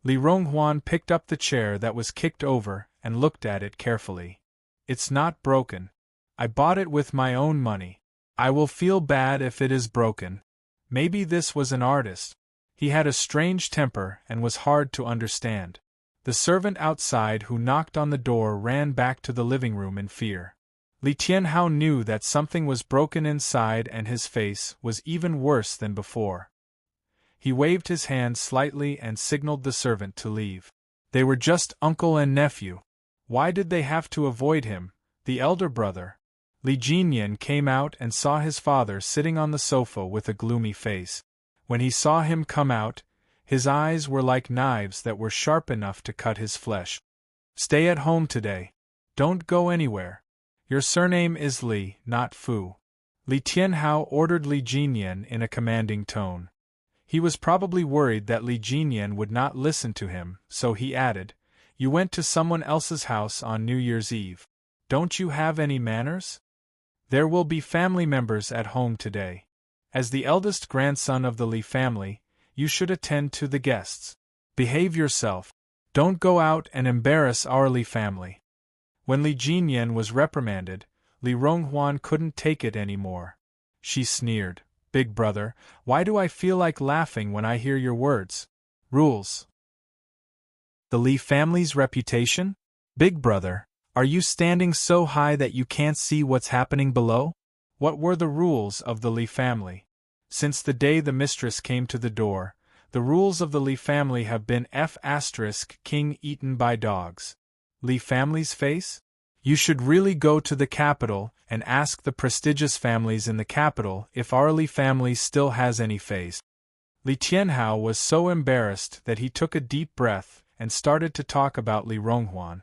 Li Ronghuan picked up the chair that was kicked over and looked at it carefully. It's not broken. I bought it with my own money. I will feel bad if it is broken. Maybe this was an artist. He had a strange temper and was hard to understand. The servant outside who knocked on the door ran back to the living room in fear. Li Tianhao knew that something was broken inside and his face was even worse than before. He waved his hand slightly and signaled the servant to leave. They were just uncle and nephew. Why did they have to avoid him, the elder brother? Li Jinyan came out and saw his father sitting on the sofa with a gloomy face. When he saw him come out, his eyes were like knives that were sharp enough to cut his flesh. Stay at home today. Don't go anywhere. Your surname is Li, not Fu. Li Tianhao ordered Li Jinyan in a commanding tone. He was probably worried that Li Jinyan would not listen to him, so he added, You went to someone else's house on New Year's Eve. Don't you have any manners? There will be family members at home today. As the eldest grandson of the Li family, you should attend to the guests. Behave yourself. Don't go out and embarrass our Li family. When Li Jinyan was reprimanded, Li Ronghuan couldn't take it anymore. She sneered, Big brother, why do I feel like laughing when I hear your words? Rules. The Li family's reputation? Big brother, are you standing so high that you can't see what's happening below? What were the rules of the Li family? Since the day the mistress came to the door, the rules of the Li family have been King eaten by dogs. Li family's face? You should really go to the capital and ask the prestigious families in the capital if our Li family still has any face. Li Tianhao was so embarrassed that he took a deep breath and started to talk about Li Ronghuan.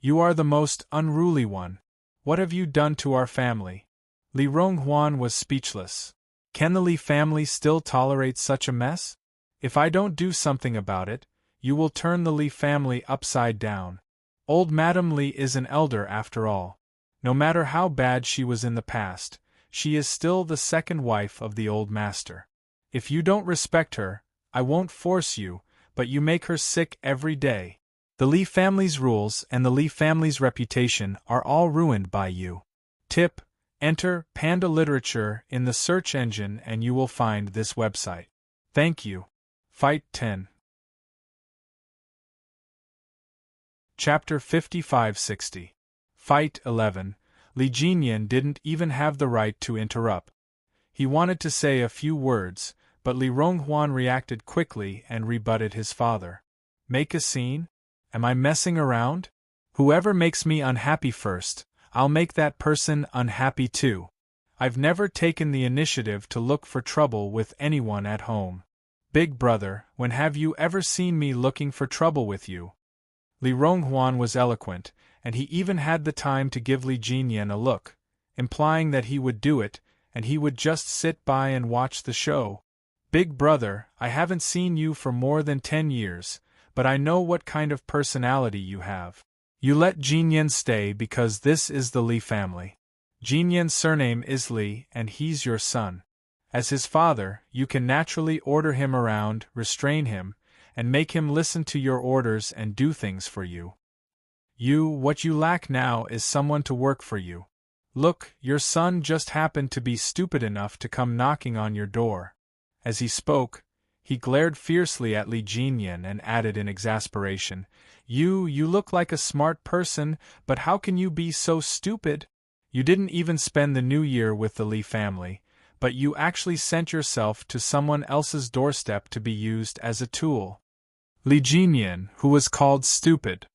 You are the most unruly one. What have you done to our family? Li Ronghuan was speechless. Can the Li family still tolerate such a mess? If I don't do something about it, you will turn the Li family upside down. Old Madame Li is an elder after all. No matter how bad she was in the past, she is still the second wife of the old master. If you don't respect her, I won't force you, but you make her sick every day. The Li family's rules and the Li family's reputation are all ruined by you. Tip: enter Panda Literature in the search engine and you will find this website. Thank you. Fight 10. Chapter 5560. Fight 11. Li Jinyan didn't even have the right to interrupt. He wanted to say a few words, but Li Ronghuan reacted quickly and rebutted his father. Make a scene? Am I messing around? Whoever makes me unhappy first, I'll make that person unhappy too. I've never taken the initiative to look for trouble with anyone at home. Big brother, when have you ever seen me looking for trouble with you? Li Ronghuan was eloquent, and he even had the time to give Li Jinyan a look, implying that he would do it, and he would just sit by and watch the show. Big brother, I haven't seen you for more than 10 years, but I know what kind of personality you have. You let Jinyan stay because this is the Li family. Jinyan's surname is Li, and he's your son. As his father, you can naturally order him around, restrain him, and make him listen to your orders and do things for you. What you lack now is someone to work for you. Look, your son just happened to be stupid enough to come knocking on your door. As he spoke, he glared fiercely at Li Jinyan and added in exasperation, You look like a smart person, but how can you be so stupid? You didn't even spend the new year with the Li family, but you actually sent yourself to someone else's doorstep to be used as a tool. Li Jinyan, who was called stupid.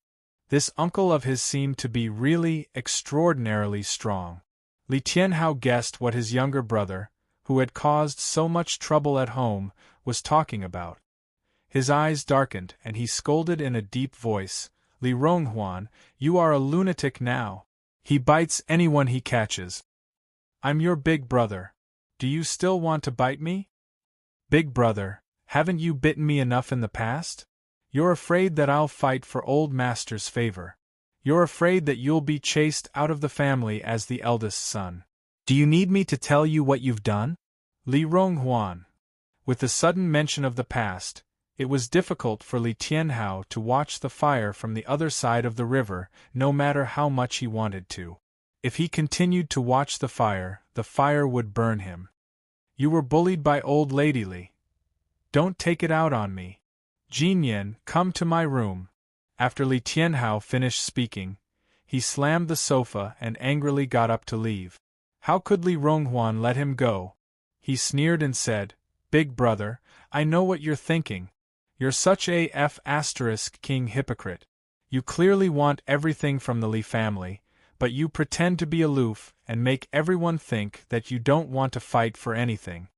This uncle of his seemed to be really extraordinarily strong. Li Tianhao guessed what his younger brother, who had caused so much trouble at home, was talking about. His eyes darkened and he scolded in a deep voice, Li Ronghuan, you are a lunatic now. He bites anyone he catches. I'm your big brother. Do you still want to bite me? Big brother, haven't you bitten me enough in the past? You're afraid that I'll fight for old master's favor. You're afraid that you'll be chased out of the family as the eldest son. Do you need me to tell you what you've done? Li Ronghuan. With the sudden mention of the past, it was difficult for Li Tianhao to watch the fire from the other side of the river, no matter how much he wanted to. If he continued to watch the fire would burn him. You were bullied by old Lady Li. Don't take it out on me. Jinyan, come to my room. After Li Tianhao finished speaking, he slammed the sofa and angrily got up to leave. How could Li Ronghuan let him go? He sneered and said, Big brother, I know what you're thinking. You're such a king hypocrite. You clearly want everything from the Li family, but you pretend to be aloof and make everyone think that you don't want to fight for anything.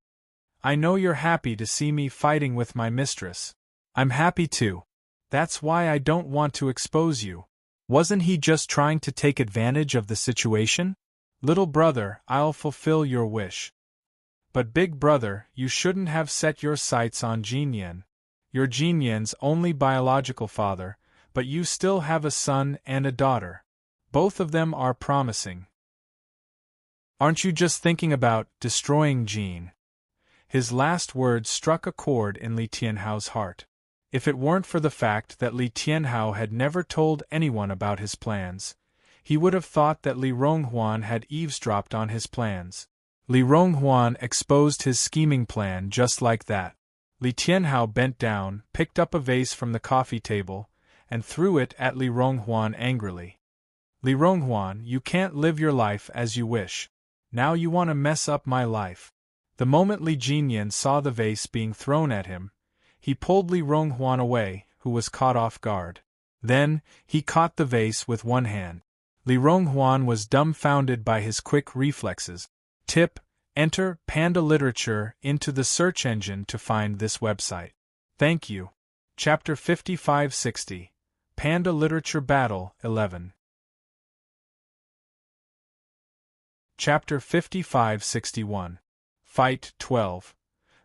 I know you're happy to see me fighting with my mistress. I'm happy too. That's why I don't want to expose you. Wasn't he just trying to take advantage of the situation? Little brother, I'll fulfill your wish. But big brother, you shouldn't have set your sights on Jinyan. You're Jinyan's only biological father, but you still have a son and a daughter. Both of them are promising. Aren't you just thinking about destroying Jin? His last words struck a chord in Li Tianhao's heart. If it weren't for the fact that Li Tianhao had never told anyone about his plans, he would have thought that Li Ronghuan had eavesdropped on his plans. Li Ronghuan exposed his scheming plan just like that. Li Tianhao bent down, picked up a vase from the coffee table, and threw it at Li Ronghuan angrily. Li Ronghuan, you can't live your life as you wish. Now you want to mess up my life. The moment Li Jinyan saw the vase being thrown at him, he pulled Li Ronghuan away, who was caught off guard. Then, he caught the vase with one hand. Li Ronghuan was dumbfounded by his quick reflexes. Tip: enter Panda Literature into the search engine to find this website. Thank you. Chapter 5560. Panda Literature Battle 11. Chapter 5561. Fight 12.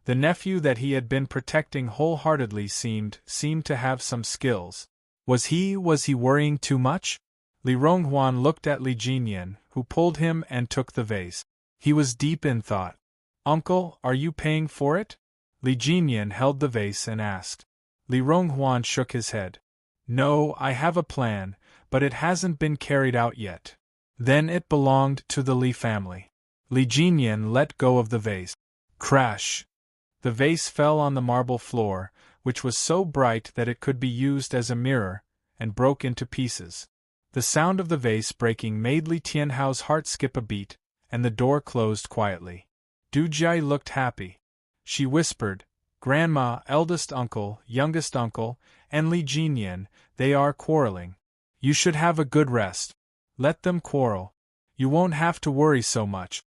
The nephew that he had been protecting wholeheartedly seemed to have some skills. Was he worrying too much? Li Ronghuan looked at Li Jinyan, who pulled him and took the vase. He was deep in thought. Uncle, are you paying for it? Li Jinyan held the vase and asked. Li Ronghuan shook his head. No, I have a plan, but it hasn't been carried out yet. Then it belonged to the Li family. Li Jinyan let go of the vase. Crash! The vase fell on the marble floor, which was so bright that it could be used as a mirror, and broke into pieces. The sound of the vase breaking made Li Tianhao's heart skip a beat, and the door closed quietly. Du Jie looked happy. She whispered, "Grandma, eldest uncle, youngest uncle, and Li Jinyan, they are quarreling. You should have a good rest. Let them quarrel. You won't have to worry so much."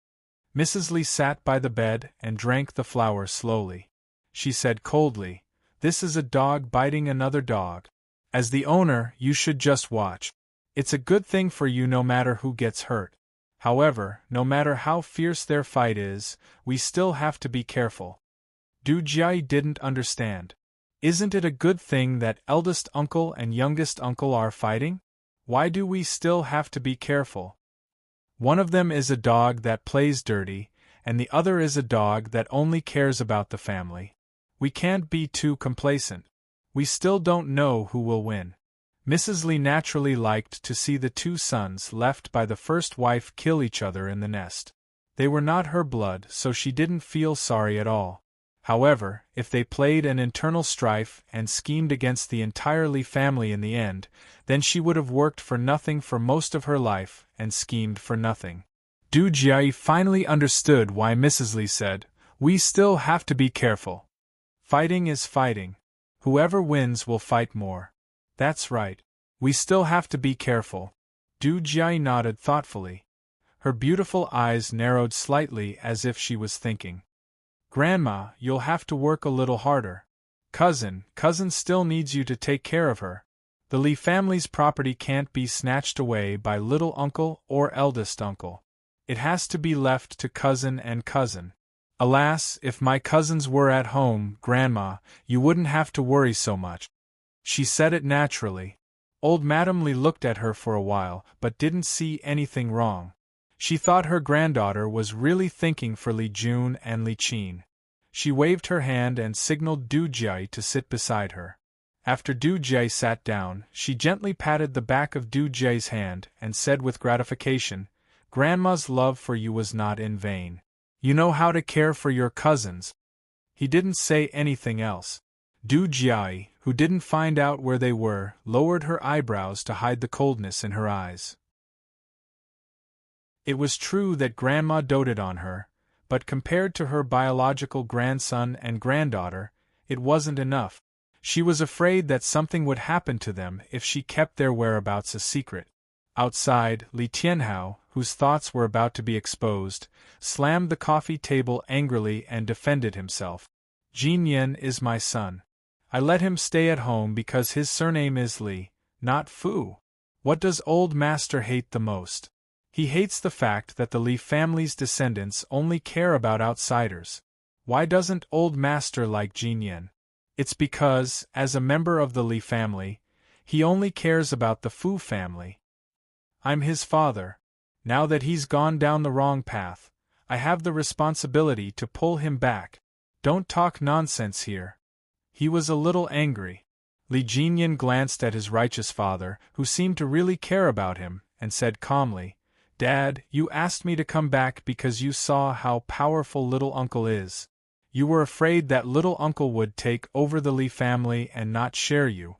Mrs. Li sat by the bed and drank the flour slowly. She said coldly, "This is a dog biting another dog. As the owner, you should just watch. It's a good thing for you no matter who gets hurt. However, no matter how fierce their fight is, we still have to be careful." Du Jie didn't understand. Isn't it a good thing that eldest uncle and youngest uncle are fighting? Why do we still have to be careful? One of them is a dog that plays dirty, and the other is a dog that only cares about the family. We can't be too complacent. We still don't know who will win. Mrs. Li naturally liked to see the two sons left by the first wife kill each other in the nest. They were not her blood, so she didn't feel sorry at all. However, if they played an internal strife and schemed against the entire Li family in the end, then she would have worked for nothing for most of her life and schemed for nothing. Du Jie finally understood why Mrs. Li said, "We still have to be careful. Fighting is fighting. Whoever wins will fight more." That's right. We still have to be careful. Du Jie nodded thoughtfully. Her beautiful eyes narrowed slightly as if she was thinking. "Grandma, you'll have to work a little harder. Cousin still needs you to take care of her. The Li family's property can't be snatched away by little uncle or eldest uncle. It has to be left to cousin and cousin. Alas, if my cousins were at home, Grandma, you wouldn't have to worry so much." She said it naturally. Old Madame Li looked at her for a while, but didn't see anything wrong. She thought her granddaughter was really thinking for Li Jun and Li Qin. She waved her hand and signaled Du Jie to sit beside her. After Du Jie sat down, she gently patted the back of Du Jie's hand and said with gratification, "Grandma's love for you was not in vain. You know how to care for your cousins." He didn't say anything else. Du Jie, who didn't find out where they were, lowered her eyebrows to hide the coldness in her eyes. It was true that Grandma doted on her, but compared to her biological grandson and granddaughter, it wasn't enough. She was afraid that something would happen to them if she kept their whereabouts a secret. Outside, Li Tianhao, whose thoughts were about to be exposed, slammed the coffee table angrily and defended himself. "Jinyan is my son. I let him stay at home because his surname is Li, not Fu. What does old master hate the most? He hates the fact that the Li family's descendants only care about outsiders. Why doesn't old master like Jinyan? It's because, as a member of the Li family, he only cares about the Fu family. I'm his father. Now that he's gone down the wrong path, I have the responsibility to pull him back. Don't talk nonsense here." He was a little angry. Li Jinyan glanced at his righteous father, who seemed to really care about him, and said calmly, "Dad, you asked me to come back because you saw how powerful little uncle is. You were afraid that little uncle would take over the Li family and not share you."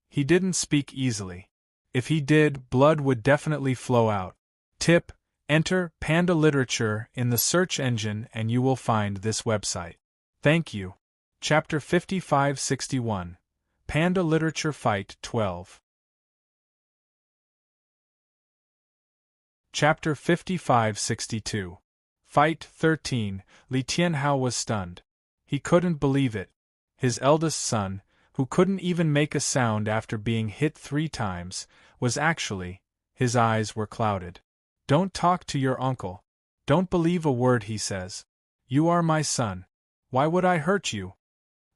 He didn't speak easily. If he did, blood would definitely flow out. Tip: enter Panda Literature in the search engine and you will find this website. Thank you. Chapter 5561. Panda Literature Fight 12. Chapter 5562. Fight 13. Li Tianhao was stunned. He couldn't believe it. His eldest son, who couldn't even make a sound after being hit 3 times, was actually, his eyes were clouded. "Don't talk to your uncle. Don't believe a word he says. You are my son. Why would I hurt you?"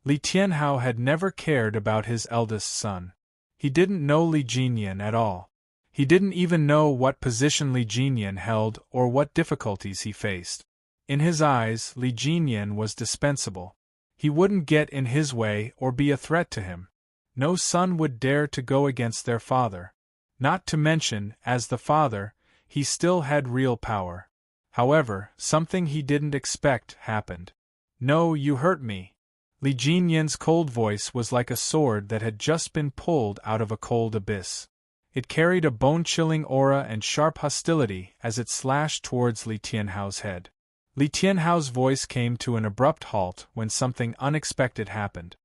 Li Tianhao had never cared about his eldest son. He didn't know Li Jinyan at all. He didn't even know what position Li Jinyan held or what difficulties he faced. In his eyes, Li Jinyan was dispensable. He wouldn't get in his way or be a threat to him. No son would dare to go against their father. Not to mention, as the father, he still had real power. However, something he didn't expect happened. No, you hurt me. Li Jinyan's cold voice was like a sword that had just been pulled out of a cold abyss. It carried a bone-chilling aura and sharp hostility as it slashed towards Li Tianhao's head. Li Tianhao's voice came to an abrupt halt when something unexpected happened.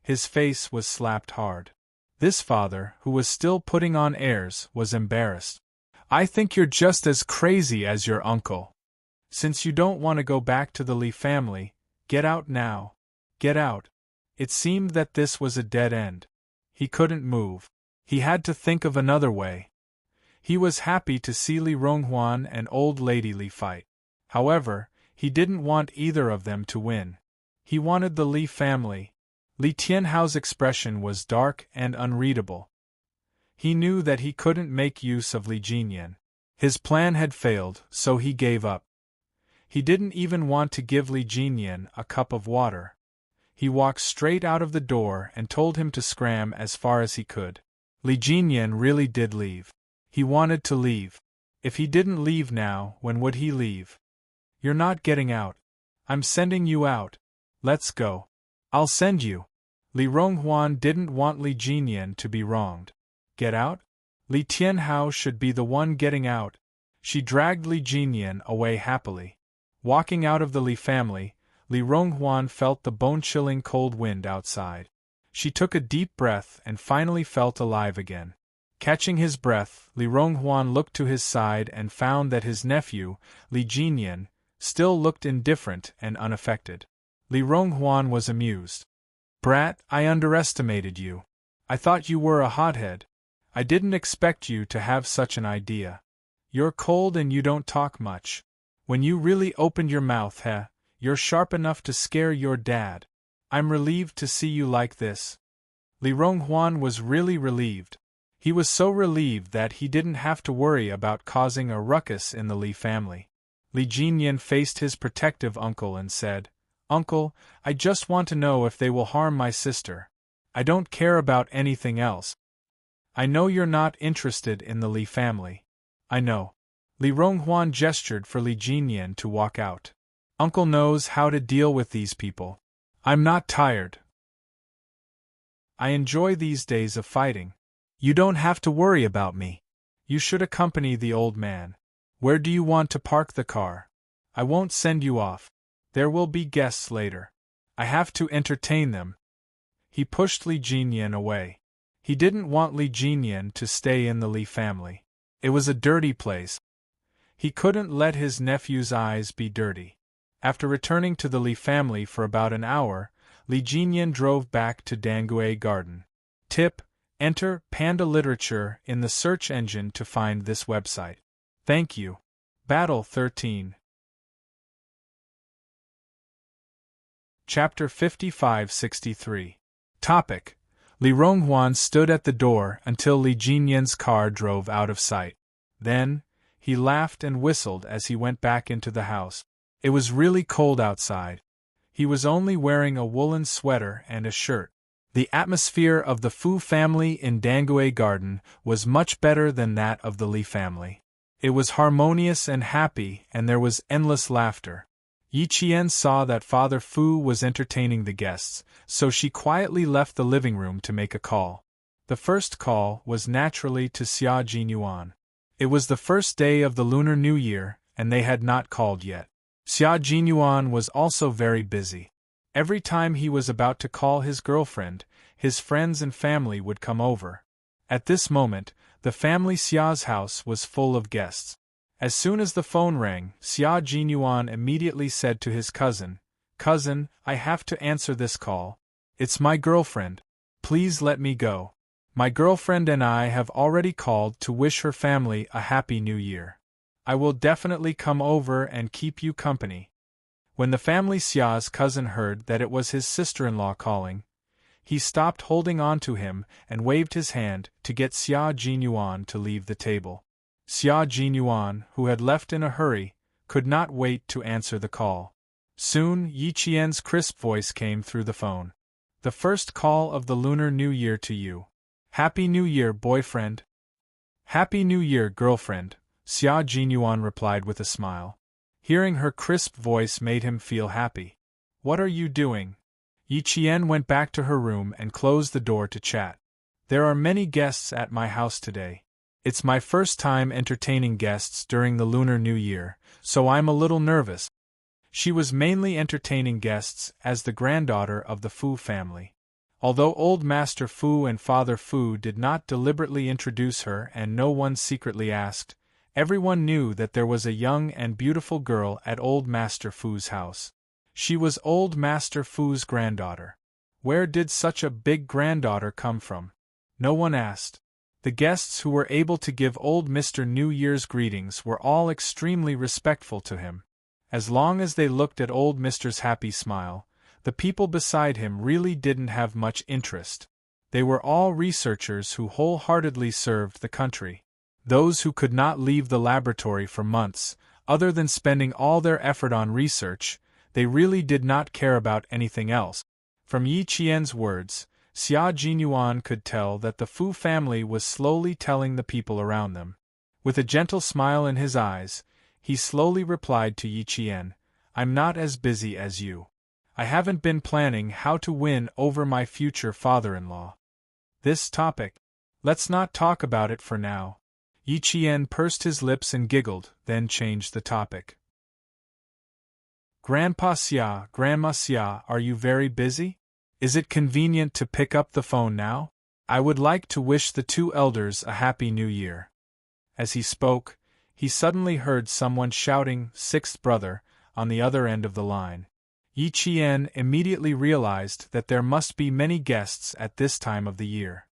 His face was slapped hard. This father, who was still putting on airs, was embarrassed. I think you're just as crazy as your uncle. Since you don't want to go back to the Li family, get out now. Get out. It seemed that this was a dead end. He couldn't move. He had to think of another way. He was happy to see Li Ronghuan and old lady Li fight. However, he didn't want either of them to win. He wanted the Li family. Li Tianhao's expression was dark and unreadable. He knew that he couldn't make use of Li Jinyan. His plan had failed, so he gave up. He didn't even want to give Li Jinyan a cup of water. He walked straight out of the door and told him to scram as far as he could. Li Jinyan really did leave. He wanted to leave. If he didn't leave now, when would he leave? You're not getting out. I'm sending you out. Let's go. I'll send you. Li Ronghuan didn't want Li Jinyan to be wronged. Get out? Li Tianhao should be the one getting out. She dragged Li Jinyan away happily. Walking out of the Li family, Li Ronghuan felt the bone-chilling cold wind outside. She took a deep breath and finally felt alive again. Catching his breath, Li Ronghuan looked to his side and found that his nephew, Li Jinyan, still looked indifferent and unaffected. Li Ronghuan was amused. Brat, I underestimated you. I thought you were a hothead. I didn't expect you to have such an idea. You're cold and you don't talk much. When you really opened your mouth, you're sharp enough to scare your dad. I'm relieved to see you like this. Li Ronghuan was really relieved. He was so relieved that he didn't have to worry about causing a ruckus in the Li family. Li Jinyan faced his protective uncle and said, Uncle, I just want to know if they will harm my sister. I don't care about anything else. I know you're not interested in the Li family. I know. Li Ronghuan gestured for Li Jinyan to walk out. Uncle knows how to deal with these people. I'm not tired. I enjoy these days of fighting. You don't have to worry about me. You should accompany the old man. Where do you want to park the car? I won't send you off. There will be guests later. I have to entertain them. He pushed Li Jinyan away. He didn't want Li Jinyan to stay in the Li family. It was a dirty place. He couldn't let his nephew's eyes be dirty. After returning to the Li family for about an hour, Li Jinyan drove back to Dangue Garden. Tip: enter Panda Literature in the search engine to find this website. Thank you. Battle 13. Chapter 55-63. Topic: Li Ronghuan stood at the door until Li Jinyan's car drove out of sight. Then, he laughed and whistled as he went back into the house. It was really cold outside. He was only wearing a woolen sweater and a shirt. The atmosphere of the Fu family in Dangue Garden was much better than that of the Li family. It was harmonious and happy, and there was endless laughter. Yi Qian saw that Father Fu was entertaining the guests, so she quietly left the living room to make a call. The first call was naturally to Xia Jinyuan. It was the first day of the Lunar New Year, and they had not called yet. Xia Jinyuan was also very busy. Every time he was about to call his girlfriend, his friends and family would come over. At this moment, the family Xia's house was full of guests. As soon as the phone rang, Xia Jinyuan immediately said to his cousin, "Cousin, I have to answer this call. It's my girlfriend. Please let me go. My girlfriend and I have already called to wish her family a happy new year. I will definitely come over and keep you company." When the family Xia's cousin heard that it was his sister-in-law calling, he stopped holding on to him and waved his hand to get Xia Jinyuan to leave the table. Xia Jinyuan, who had left in a hurry, could not wait to answer the call. Soon Yi Qian's crisp voice came through the phone. The first call of the Lunar New Year to you. Happy New Year, boyfriend. Happy New Year, girlfriend, Xia Jinyuan replied with a smile. Hearing her crisp voice made him feel happy. What are you doing? Yi Qian went back to her room and closed the door to chat. There are many guests at my house today. It's my first time entertaining guests during the Lunar New Year, so I'm a little nervous. She was mainly entertaining guests as the granddaughter of the Fu family. Although Old Master Fu and Father Fu did not deliberately introduce her and no one secretly asked, everyone knew that there was a young and beautiful girl at Old Master Fu's house. She was Old Master Fu's granddaughter. Where did such a big granddaughter come from? No one asked. The guests who were able to give old Mr. New Year's greetings were all extremely respectful to him. As long as they looked at old Mr.'s happy smile, the people beside him really didn't have much interest. They were all researchers who wholeheartedly served the country. Those who could not leave the laboratory for months, other than spending all their effort on research, they really did not care about anything else. From Yi Qian's words, Xia Jinyuan could tell that the Fu family was slowly telling the people around them. With a gentle smile in his eyes, he slowly replied to Yi Qian, I'm not as busy as you. I haven't been planning how to win over my future father-in-law. This topic. Let's not talk about it for now. Yi Qian pursed his lips and giggled, then changed the topic. Grandpa Xia, Grandma Xia, are you very busy? Is it convenient to pick up the phone now? I would like to wish the two elders a happy new year. As he spoke, he suddenly heard someone shouting, sixth brother, on the other end of the line. Yi Qian immediately realized that there must be many guests at this time of the year.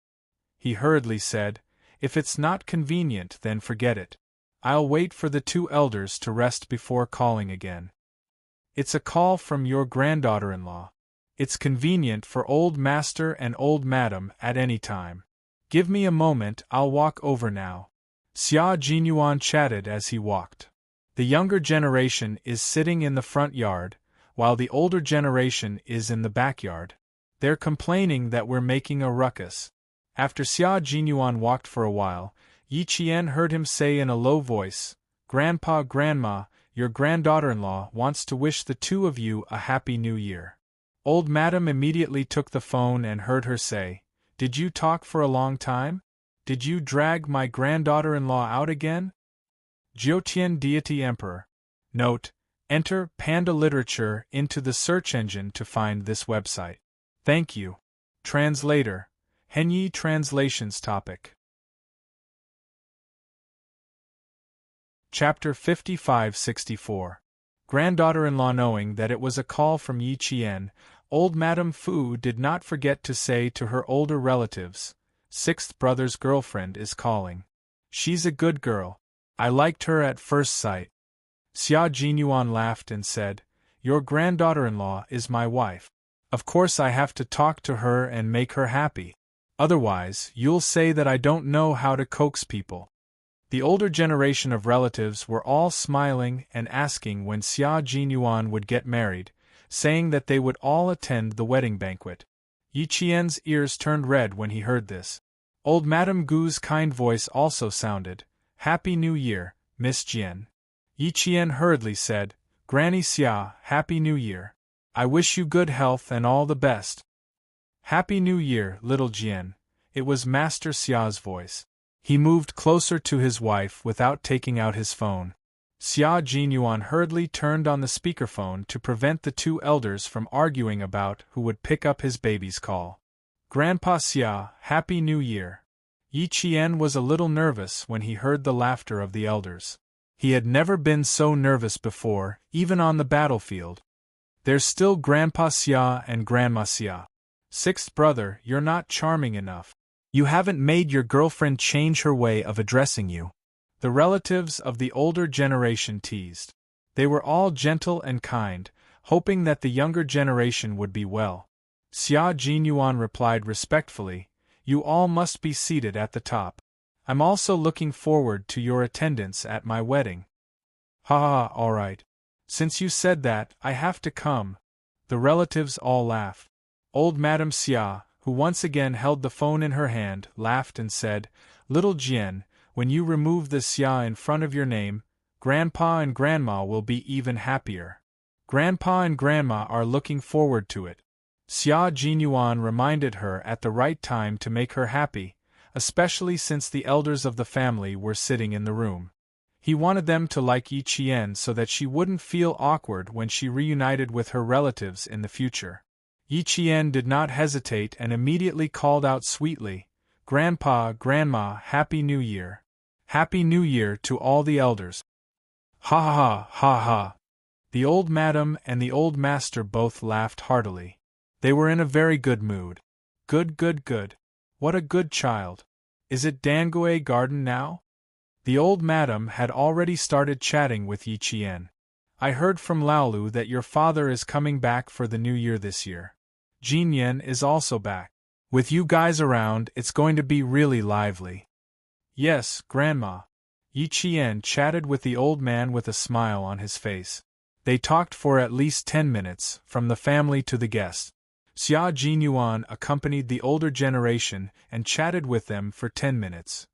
He hurriedly said, if it's not convenient, then forget it. I'll wait for the two elders to rest before calling again. It's a call from your granddaughter-in-law. It's convenient for old master and old madam at any time. Give me a moment, I'll walk over now. Xia Jinyuan chatted as he walked. The younger generation is sitting in the front yard, while the older generation is in the backyard. They're complaining that we're making a ruckus. After Xia Jinyuan walked for a while, Yi Qian heard him say in a low voice, Grandpa, Grandma, your granddaughter-in-law wants to wish the two of you a happy new year. Old Madam immediately took the phone and heard her say, Did you talk for a long time? Did you drag my granddaughter-in-law out again? Jiutian Deity Emperor. Note: enter Panda Literature into the search engine to find this website. Thank you. Translator. Henyi Translations Topic. Chapter 55-64. Granddaughter-in-law. Knowing that it was a call from Yi Qian, old Madame Fu did not forget to say to her older relatives, sixth brother's girlfriend is calling. She's a good girl. I liked her at first sight. Xia Jinyuan laughed and said, Your granddaughter-in-law is my wife. Of course I have to talk to her and make her happy. Otherwise, you'll say that I don't know how to coax people. The older generation of relatives were all smiling and asking when Xia Jinyuan would get married, saying that they would all attend the wedding banquet. Yi Qian's ears turned red when he heard this. Old Madame Gu's kind voice also sounded, Happy New Year, Miss Jian. Yi Qian hurriedly said, Granny Xia, Happy New Year. I wish you good health and all the best. Happy New Year, little Jian. It was Master Xia's voice. He moved closer to his wife without taking out his phone. Xia Jinyuan hurriedly turned on the speakerphone to prevent the two elders from arguing about who would pick up his baby's call. Grandpa Xia, Happy New Year. Yi Qian was a little nervous when he heard the laughter of the elders. He had never been so nervous before, even on the battlefield. There's still Grandpa Xia and Grandma Xia. Sixth brother, you're not charming enough. You haven't made your girlfriend change her way of addressing you. The relatives of the older generation teased. They were all gentle and kind, hoping that the younger generation would be well. Xia Jinyuan replied respectfully, You all must be seated at the top. I'm also looking forward to your attendance at my wedding. Ha ha, all right. Since you said that, I have to come. The relatives all laughed. Old Madame Xia, who once again held the phone in her hand, laughed and said, "Little Jian, when you remove the Xia in front of your name, Grandpa and Grandma will be even happier. Grandpa and Grandma are looking forward to it." Xia Jinyuan reminded her at the right time to make her happy, especially since the elders of the family were sitting in the room. He wanted them to like Yi Qian so that she wouldn't feel awkward when she reunited with her relatives in the future. Yi Qian did not hesitate and immediately called out sweetly, "Grandpa, Grandma, Happy New Year! Happy New Year to all the elders!" Ha ha ha ha! The old madam and the old master both laughed heartily. They were in a very good mood. Good, good, good. What a good child. Is it Dangue Garden now? The old madam had already started chatting with Yi Qian. "I heard from Laolu that your father is coming back for the new year this year. Jinyan is also back. With you guys around, it's going to be really lively." "Yes, Grandma." Yi Qian chatted with the old man with a smile on his face. They talked for at least 10 minutes, from the family to the guests. Xia Jinyuan accompanied the older generation and chatted with them for 10 minutes.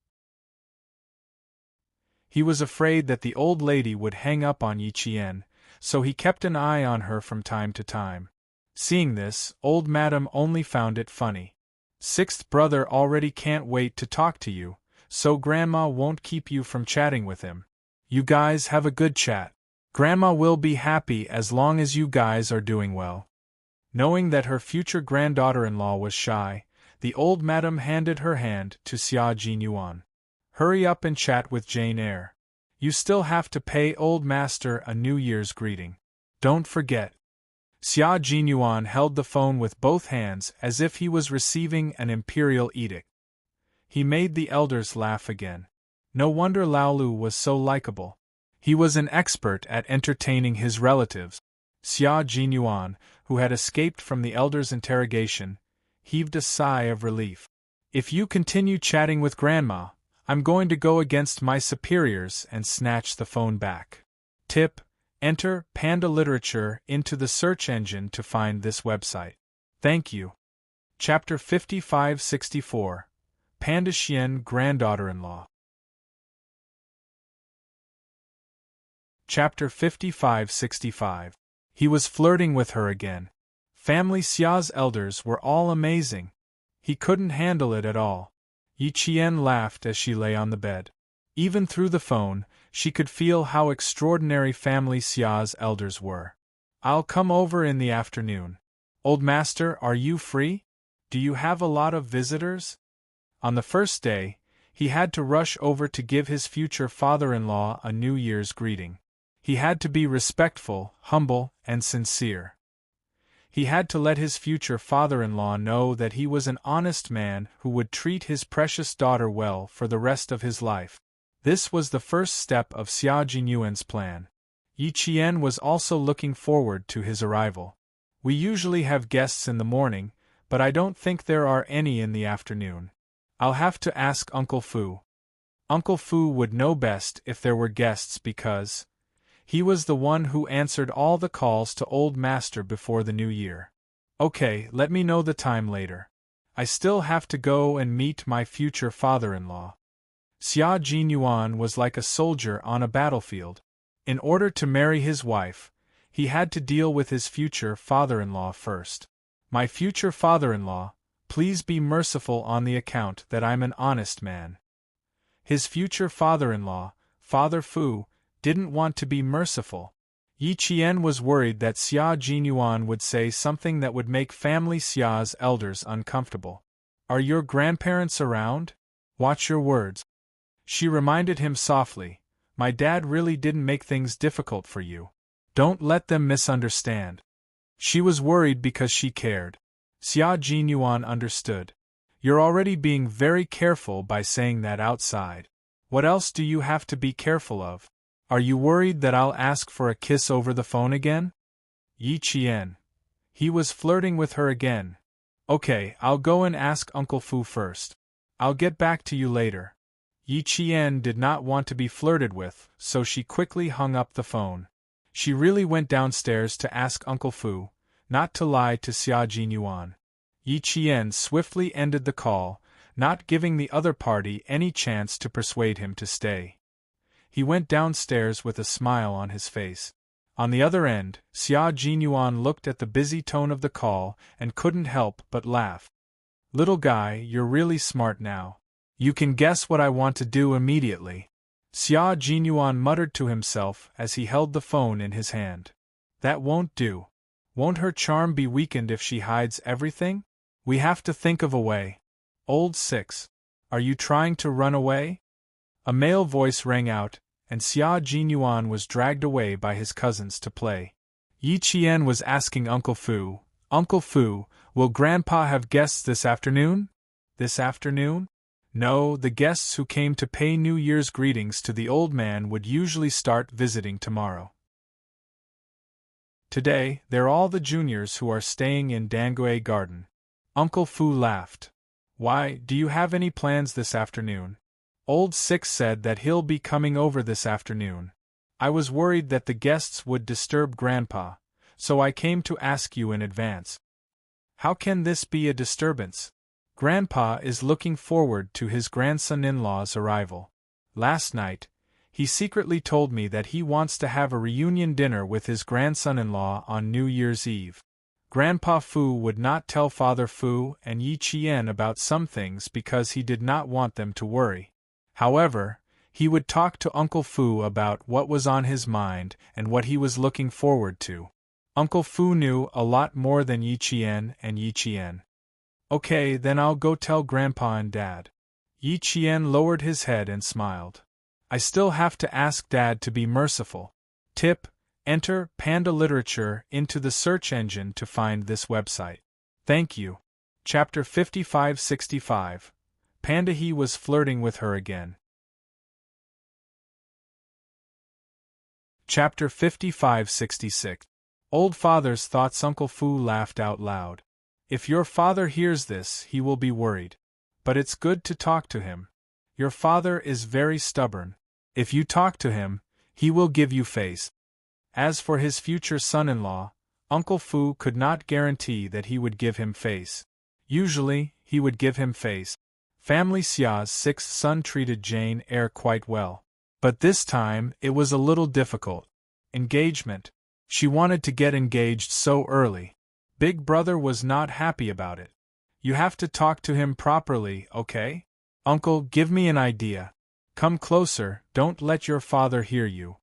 He was afraid that the old lady would hang up on Yi Qian, so he kept an eye on her from time to time. Seeing this, old madam only found it funny. "Sixth brother already can't wait to talk to you, so Grandma won't keep you from chatting with him. You guys have a good chat. Grandma will be happy as long as you guys are doing well." Knowing that her future granddaughter-in-law was shy, the old madam handed her hand to Xia Jinyuan. "Hurry up and chat with Jane Eyre. You still have to pay old master a New Year's greeting. Don't forget." Xia Jinyuan held the phone with both hands as if he was receiving an imperial edict. He made the elders laugh again. No wonder Laolu was so likable. He was an expert at entertaining his relatives. Xia Jinyuan, who had escaped from the elders' interrogation, heaved a sigh of relief. "If you continue chatting with Grandma, I'm going to go against my superiors and snatch the phone back." Tip: enter Panda Literature into the search engine to find this website. Thank you. Chapter 5564. Panda Xian Granddaughter-in-Law. Chapter 5565. He was flirting with her again. Family Xia's elders were all amazing. He couldn't handle it at all. Yi Qian laughed as she lay on the bed. Even through the phone, she could feel how extraordinary Family Xia's elders were. "I'll come over in the afternoon. Old master, are you free? Do you have a lot of visitors?" On the first day, he had to rush over to give his future father-in-law a New Year's greeting. He had to be respectful, humble, and sincere. He had to let his future father-in-law know that he was an honest man who would treat his precious daughter well for the rest of his life. This was the first step of Xia Jinyuan's plan. Yi Qian was also looking forward to his arrival. "We usually have guests in the morning, but I don't think there are any in the afternoon. I'll have to ask Uncle Fu. Uncle Fu would know best if there were guests because he was the one who answered all the calls to Old Master before the new year. Okay, let me know the time later. I still have to go and meet my future father-in-law." Xia Jinyuan was like a soldier on a battlefield. In order to marry his wife, he had to deal with his future father-in-law first. "My future father-in-law, please be merciful on the account that I'm an honest man." His future father-in-law, Father Fu, didn't want to be merciful. Yi Qian was worried that Xia Jinyuan would say something that would make Family Xia's elders uncomfortable. "Are your grandparents around? Watch your words." She reminded him softly, "My dad really didn't make things difficult for you. Don't let them misunderstand." She was worried because she cared. Xia Jinyuan understood. "You're already being very careful by saying that outside. What else do you have to be careful of? Are you worried that I'll ask for a kiss over the phone again?" Yi Qian. He was flirting with her again. "Okay, I'll go and ask Uncle Fu first. I'll get back to you later." Yi Qian did not want to be flirted with, so she quickly hung up the phone. She really went downstairs to ask Uncle Fu, not to lie to Xia Jinyuan. Yi Qian swiftly ended the call, not giving the other party any chance to persuade him to stay. He went downstairs with a smile on his face. On the other end, Xia Jinyuan looked at the busy tone of the call and couldn't help but laugh. Little guy, you're really smart now. You can guess what I want to do immediately. Xia Jinyuan muttered to himself as he held the phone in his hand. That won't do. Won't her charm be weakened if she hides everything? We have to think of a way. Old Six, are you trying to run away? A male voice rang out, and Xia Jinyuan was dragged away by his cousins to play. Yi Qian was asking Uncle Fu, Uncle Fu, will Grandpa have guests this afternoon? This afternoon? No, the guests who came to pay New Year's greetings to the old man would usually start visiting tomorrow. Today, they're all the juniors who are staying in Dangue Garden. Uncle Fu laughed. Why, do you have any plans this afternoon? Old Six said that he'll be coming over this afternoon. I was worried that the guests would disturb Grandpa, so I came to ask you in advance. How can this be a disturbance? Grandpa is looking forward to his grandson-in-law's arrival. Last night, he secretly told me that he wants to have a reunion dinner with his grandson-in-law on New Year's Eve. Grandpa Fu would not tell Father Fu and Yi Qian about some things because he did not want them to worry. However, he would talk to Uncle Fu about what was on his mind and what he was looking forward to. Uncle Fu knew a lot more than Yi Qian and Yi Qian. Okay, then I'll go tell Grandpa and Dad. Yi Qian lowered his head and smiled. I still have to ask Dad to be merciful. Tip: enter Panda Literature into the search engine to find this website. Thank you. Chapter 5565. Panda He was flirting with her again. Chapter 5566. Old Father's Thoughts. Uncle Fu laughed out loud. If your father hears this, he will be worried. But it's good to talk to him. Your father is very stubborn. If you talk to him, he will give you face. As for his future son-in-law, Uncle Fu could not guarantee that he would give him face. Usually, he would give him face. Family Xia's sixth son treated Jane Eyre quite well. But this time, it was a little difficult. Engagement. She wanted to get engaged so early. Big Brother was not happy about it. You have to talk to him properly, okay? Uncle, give me an idea. Come closer, don't let your father hear you.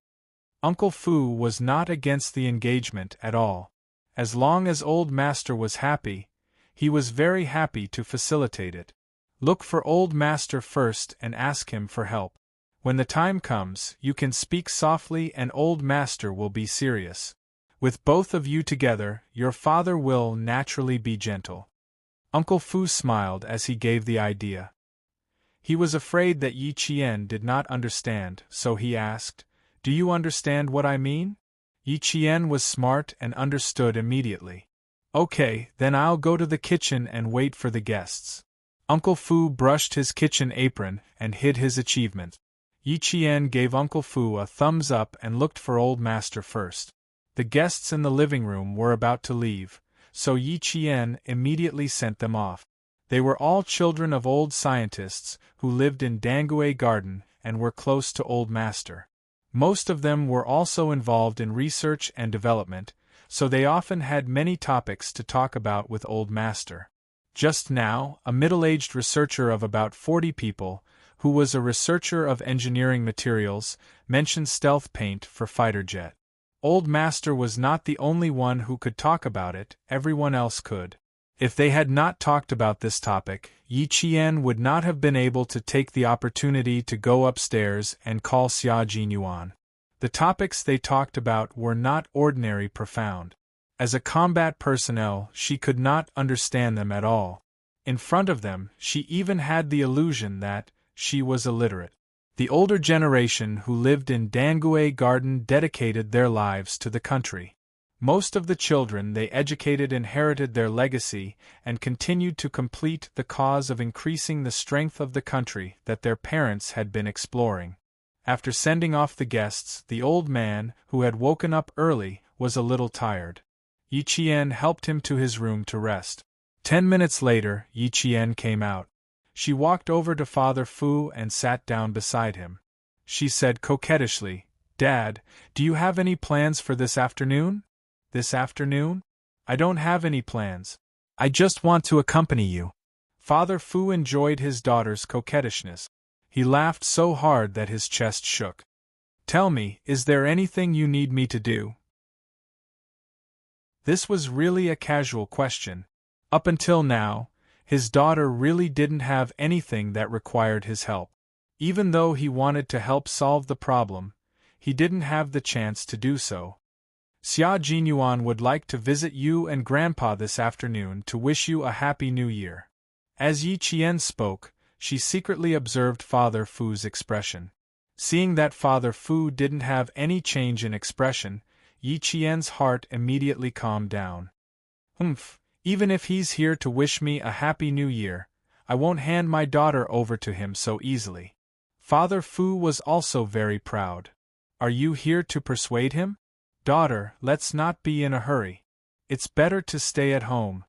Uncle Fu was not against the engagement at all. As long as Old Master was happy, he was very happy to facilitate it. Look for Old Master first and ask him for help. When the time comes, you can speak softly and Old Master will be serious. With both of you together, your father will naturally be gentle. Uncle Fu smiled as he gave the idea. He was afraid that Yi Qian did not understand, so he asked, Do you understand what I mean? Yi Qian was smart and understood immediately. Okay, then I'll go to the kitchen and wait for the guests. Uncle Fu brushed his kitchen apron and hid his achievement. Yi Qian gave Uncle Fu a thumbs up and looked for Old Master first. The guests in the living room were about to leave, so Yi Qian immediately sent them off. They were all children of old scientists who lived in Dangue Garden and were close to Old Master. Most of them were also involved in research and development, so they often had many topics to talk about with Old Master. Just now, a middle-aged researcher of about 40 people, who was a researcher of engineering materials, mentioned stealth paint for fighter jet. Old Master was not the only one who could talk about it, everyone else could. If they had not talked about this topic, Yi Qian would not have been able to take the opportunity to go upstairs and call Xia Jinyuan. The topics they talked about were not ordinary profound. As a combat personnel, she could not understand them at all. In front of them, she even had the illusion that she was illiterate. The older generation who lived in Dangue Garden dedicated their lives to the country. Most of the children they educated inherited their legacy and continued to complete the cause of increasing the strength of the country that their parents had been exploring. After sending off the guests, the old man, who had woken up early, was a little tired. Yi Qian helped him to his room to rest. 10 minutes later, Yi Qian came out. She walked over to Father Fu and sat down beside him. She said coquettishly, "Dad, do you have any plans for this afternoon?" "This afternoon? I don't have any plans. I just want to accompany you." Father Fu enjoyed his daughter's coquettishness. He laughed so hard that his chest shook. "Tell me, is there anything you need me to do?" This was really a casual question. Up until now, his daughter really didn't have anything that required his help. Even though he wanted to help solve the problem, he didn't have the chance to do so. "Xia Jinyuan would like to visit you and Grandpa this afternoon to wish you a Happy New Year." As Yi Qian spoke, she secretly observed Father Fu's expression. Seeing that Father Fu didn't have any change in expression, Yi Qian's heart immediately calmed down. Even if he's here to wish me a Happy New Year, I won't hand my daughter over to him so easily. Father Fu was also very proud. "Are you here to persuade him?" "Daughter, let's not be in a hurry. It's better to stay at home."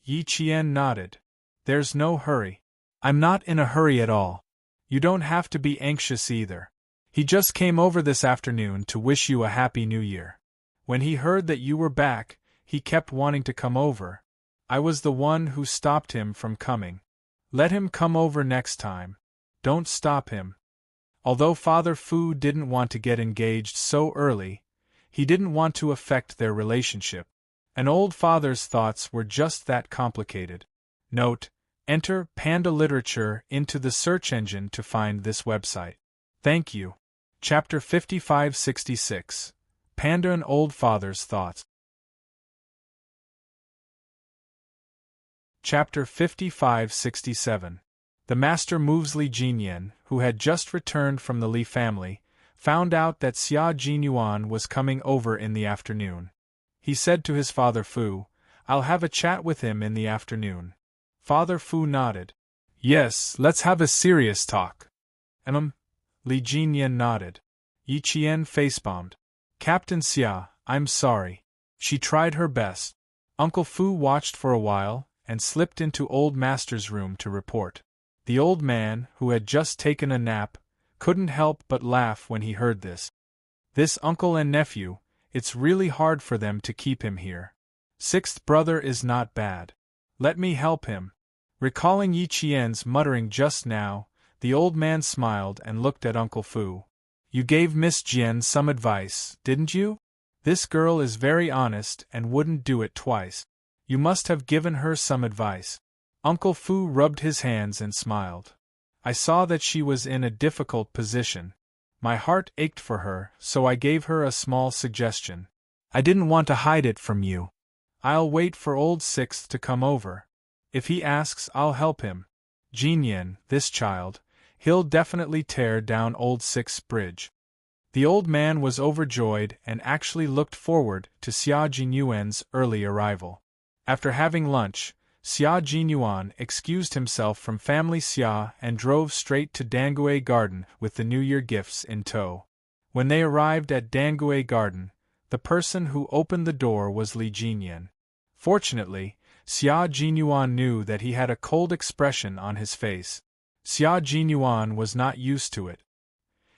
Yi Qian nodded. "There's no hurry. I'm not in a hurry at all. You don't have to be anxious either. He just came over this afternoon to wish you a Happy New Year. When he heard that you were back, he kept wanting to come over. I was the one who stopped him from coming. Let him come over next time. Don't stop him." Although Father Fu didn't want to get engaged so early, he didn't want to affect their relationship. An old father's thoughts were just that complicated. Note: enter Panda Literature into the search engine to find this website. Thank you. Chapter 5566. Panda and Old Father's Thoughts. Chapter 5567. The master moves Li Jinyan, who had just returned from the Li family, found out that Xia Jinyuan was coming over in the afternoon. He said to his Father Fu, "I'll have a chat with him in the afternoon." Father Fu nodded. "Yes, let's have a serious talk." Li Jinyan nodded. Yi Qian facepalmed. "Captain Xia, I'm sorry." She tried her best. Uncle Fu watched for a while, and slipped into Old Master's room to report. The old man, who had just taken a nap, couldn't help but laugh when he heard this. "This uncle and nephew, it's really hard for them to keep him here. Sixth brother is not bad. Let me help him." Recalling Yi Qian's muttering just now, the old man smiled and looked at Uncle Fu. "You gave Miss Jian some advice, didn't you? This girl is very honest and wouldn't do it twice. You must have given her some advice." Uncle Fu rubbed his hands and smiled. "I saw that she was in a difficult position. My heart ached for her, so I gave her a small suggestion. I didn't want to hide it from you. I'll wait for old Sixth to come over. If he asks, I'll help him. Jinyan, this child, he'll definitely tear down old Sixth's bridge." The old man was overjoyed and actually looked forward to Xia Jinyuan's early arrival. After having lunch, Xia Jinyuan excused himself from family Xia and drove straight to Dangue Garden with the New Year gifts in tow. When they arrived at Dangue Garden, the person who opened the door was Li Jinyan. Fortunately, Xia Jinyuan knew that he had a cold expression on his face. Xia Jinyuan was not used to it.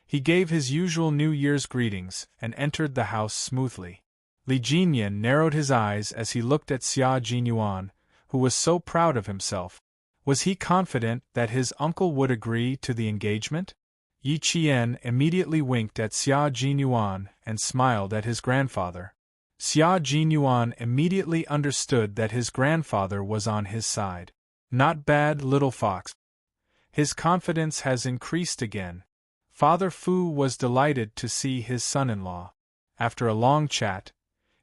He gave his usual New Year's greetings and entered the house smoothly. Li Jinyan narrowed his eyes as he looked at Xia Jinyuan, who was so proud of himself. Was he confident that his uncle would agree to the engagement? Yi Qian immediately winked at Xia Jinyuan and smiled at his grandfather. Xia Jinyuan immediately understood that his grandfather was on his side. "Not bad, little fox. His confidence has increased again." Father Fu was delighted to see his son-in-law. After a long chat,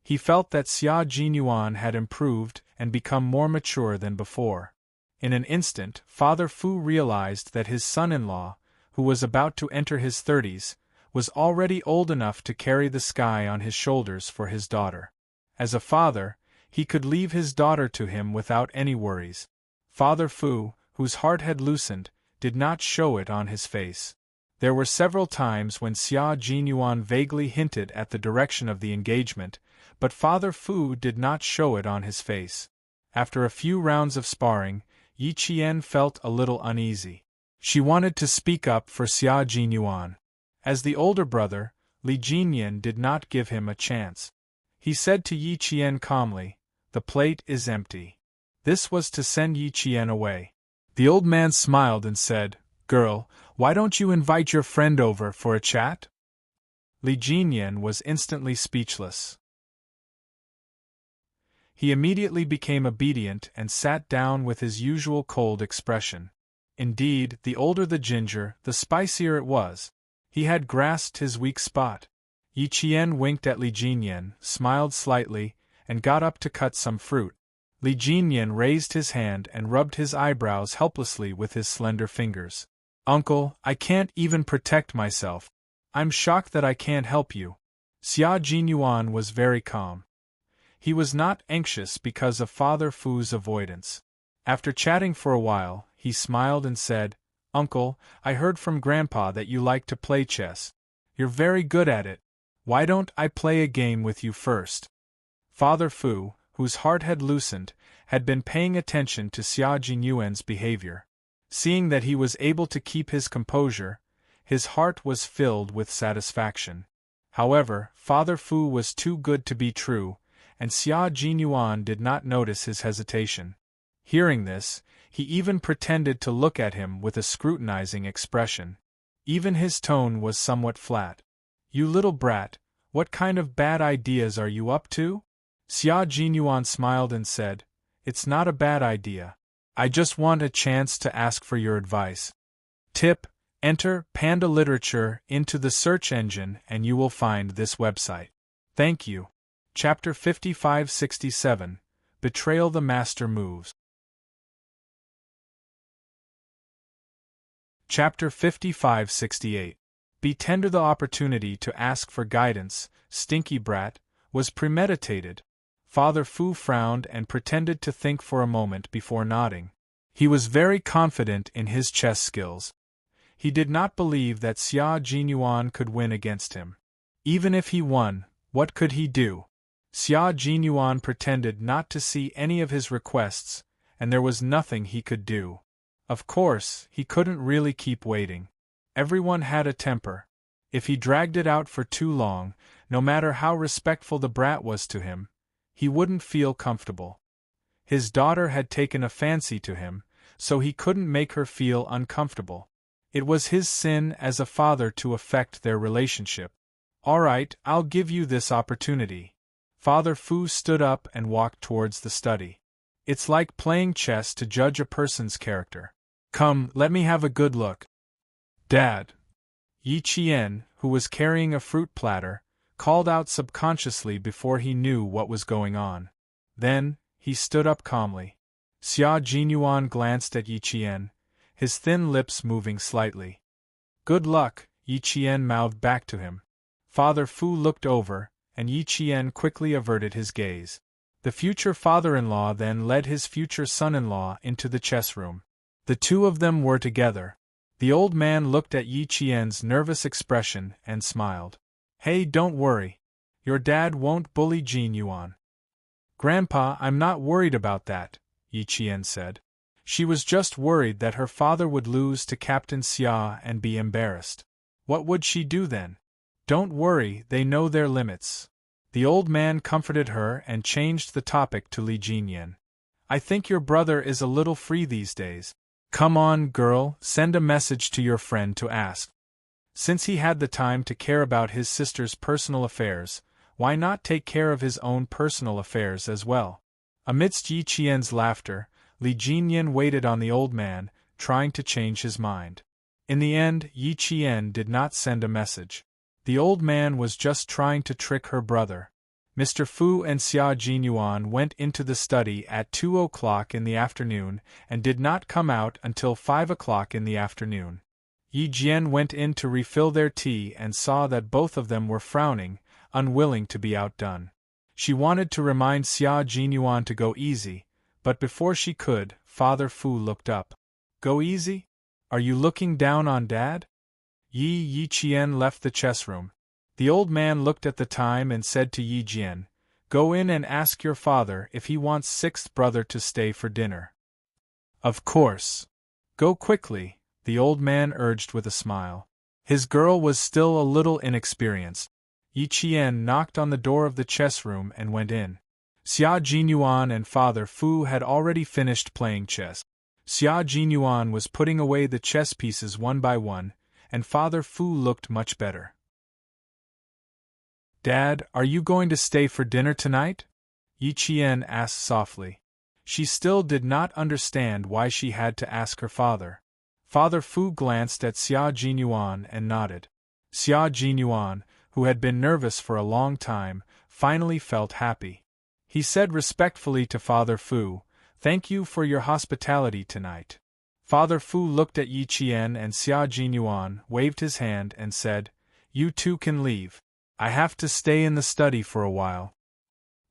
he felt that Xia Jinyuan had improved and become more mature than before. In an instant, Father Fu realized that his son-in-law, who was about to enter his 30s, was already old enough to carry the sky on his shoulders for his daughter. As a father, he could leave his daughter to him without any worries. Father Fu, whose heart had loosened, did not show it on his face. There were several times when Xia Jinyuan vaguely hinted at the direction of the engagement, but Father Fu did not show it on his face. After a few rounds of sparring, Yi Qian felt a little uneasy. She wanted to speak up for Xia Jinyuan. As the older brother, Li Jinyan did not give him a chance. He said to Yi Qian calmly, "The plate is empty." This was to send Yi Qian away. The old man smiled and said, "Girl, why don't you invite your friend over for a chat?" Li Jinyan was instantly speechless. He immediately became obedient and sat down with his usual cold expression. Indeed, the older the ginger, the spicier it was. He had grasped his weak spot. Yi Qian winked at Li Jinyan, smiled slightly, and got up to cut some fruit. Li Jinyan raised his hand and rubbed his eyebrows helplessly with his slender fingers. "Uncle, I can't even protect myself. I'm shocked that I can't help you." Xia Jinyuan was very calm. He was not anxious because of Father Fu's avoidance. After chatting for a while, he smiled and said, "Uncle, I heard from Grandpa that you like to play chess. You're very good at it. Why don't I play a game with you first?" Father Fu, whose heart had loosened, had been paying attention to Xia Jinyuan's behavior. Seeing that he was able to keep his composure, his heart was filled with satisfaction. However, Father Fu was too good to be true, and Xia Jinyuan did not notice his hesitation. Hearing this, he even pretended to look at him with a scrutinizing expression. Even his tone was somewhat flat. "You little brat, what kind of bad ideas are you up to?" Xia Jinyuan smiled and said, "It's not a bad idea. I just want a chance to ask for your advice." Tip: enter Panda Literature into the search engine and you will find this website. Thank you. Chapter 5567, Betrayal. The Master Moves. Chapter 5568. Be tender. The opportunity to ask for guidance, stinky brat, was premeditated. Father Fu frowned and pretended to think for a moment before nodding. He was very confident in his chess skills. He did not believe that Xia Jinyuan could win against him. Even if he won, what could he do? Xia Jinyuan pretended not to see any of his requests, and there was nothing he could do. Of course, he couldn't really keep waiting. Everyone had a temper. If he dragged it out for too long, no matter how respectful the brat was to him, he wouldn't feel comfortable. His daughter had taken a fancy to him, so he couldn't make her feel uncomfortable. It was his sin as a father to affect their relationship. "All right, I'll give you this opportunity." Father Fu stood up and walked towards the study. "It's like playing chess to judge a person's character. Come, let me have a good look." "Dad." Yi Qian, who was carrying a fruit platter, called out subconsciously before he knew what was going on. Then, he stood up calmly. Xia Jinyuan glanced at Yi Qian, his thin lips moving slightly. "Good luck," Yi Qian mouthed back to him. Father Fu looked over, and Yi Qian quickly averted his gaze. The future father-in-law then led his future son-in-law into the chess room. The two of them were together. The old man looked at Yi Qian's nervous expression and smiled. "Hey, don't worry. Your dad won't bully Jinyuan." "Grandpa, I'm not worried about that," Yi Qian said. She was just worried that her father would lose to Captain Xia and be embarrassed. What would she do then? "Don't worry, they know their limits." The old man comforted her and changed the topic to Li Jinyan. "I think your brother is a little free these days. Come on, girl, send a message to your friend to ask." Since he had the time to care about his sister's personal affairs, why not take care of his own personal affairs as well? Amidst Yi Qian's laughter, Li Jinyan waited on the old man, trying to change his mind. In the end, Yi Qian did not send a message. The old man was just trying to trick her brother. Mr. Fu and Xia Jinyuan went into the study at 2 o'clock in the afternoon and did not come out until 5 o'clock in the afternoon. Yi Jian went in to refill their tea and saw that both of them were frowning, unwilling to be outdone. She wanted to remind Xia Jinyuan to go easy, but before she could, Father Fu looked up. "Go easy? Are you looking down on Dad?" Yi Qian left the chess room. The old man looked at the time and said to Yi Jian, Go in and ask your father if he wants sixth brother to stay for dinner. Of course. Go quickly, the old man urged with a smile. His girl was still a little inexperienced. Yi Qian knocked on the door of the chess room and went in. Xia Jinyuan and Father Fu had already finished playing chess. Xia Jinyuan was putting away the chess pieces one by one, and Father Fu looked much better. Dad, are you going to stay for dinner tonight? Yi Qian asked softly. She still did not understand why she had to ask her father. Father Fu glanced at Xia Jinyuan and nodded. Xia Jinyuan, who had been nervous for a long time, finally felt happy. He said respectfully to Father Fu, "Thank you for your hospitality tonight." Father Fu looked at Yi Qian and Xia Jinyuan, waved his hand and said, "You two can leave. I have to stay in the study for a while."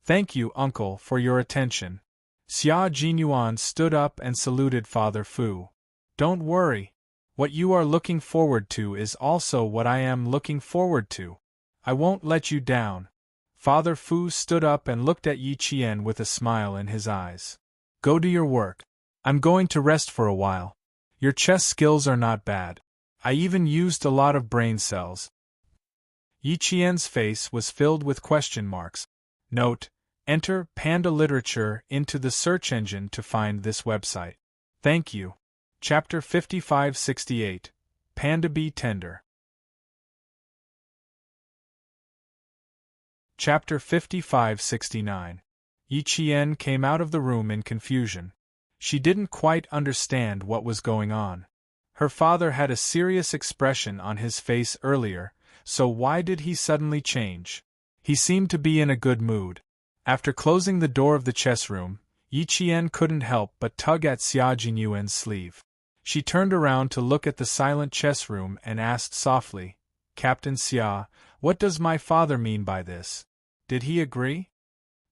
"Thank you, uncle, for your attention." Xia Jinyuan stood up and saluted Father Fu. "Don't worry. What you are looking forward to is also what I am looking forward to. I won't let you down." Father Fu stood up and looked at Yi Qian with a smile in his eyes. "Go to your work. I'm going to rest for a while. Your chess skills are not bad. I even used a lot of brain cells." Yi Qian's face was filled with question marks. Note: enter Panda Literature into the search engine to find this website. Thank you. Chapter 5568. Panda Be Tender. Chapter 5569. Yi Qian came out of the room in confusion. She didn't quite understand what was going on. Her father had a serious expression on his face earlier, so why did he suddenly change? He seemed to be in a good mood. After closing the door of the chess room, Yi Qian couldn't help but tug at Xia Jinyuan's sleeve. She turned around to look at the silent chess room and asked softly, "Captain Xia, what does my father mean by this? Did he agree?"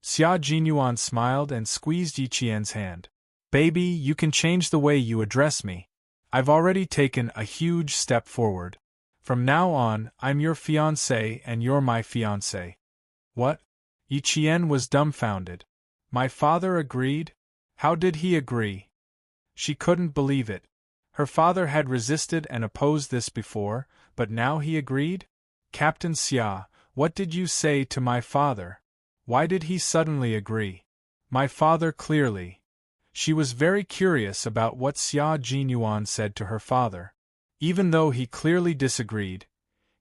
Xia Jinyuan smiled and squeezed Yi Qian's hand. "Baby, you can change the way you address me. I've already taken a huge step forward. From now on, I'm your fiancé and you're my fiancé." "What?" Yi Qian was dumbfounded. "My father agreed? How did he agree?" She couldn't believe it. Her father had resisted and opposed this before, but now he agreed? "Captain Xia, what did you say to my father? Why did he suddenly agree?" "My father clearly." She was very curious about what Xia Jinyuan said to her father. Even though he clearly disagreed,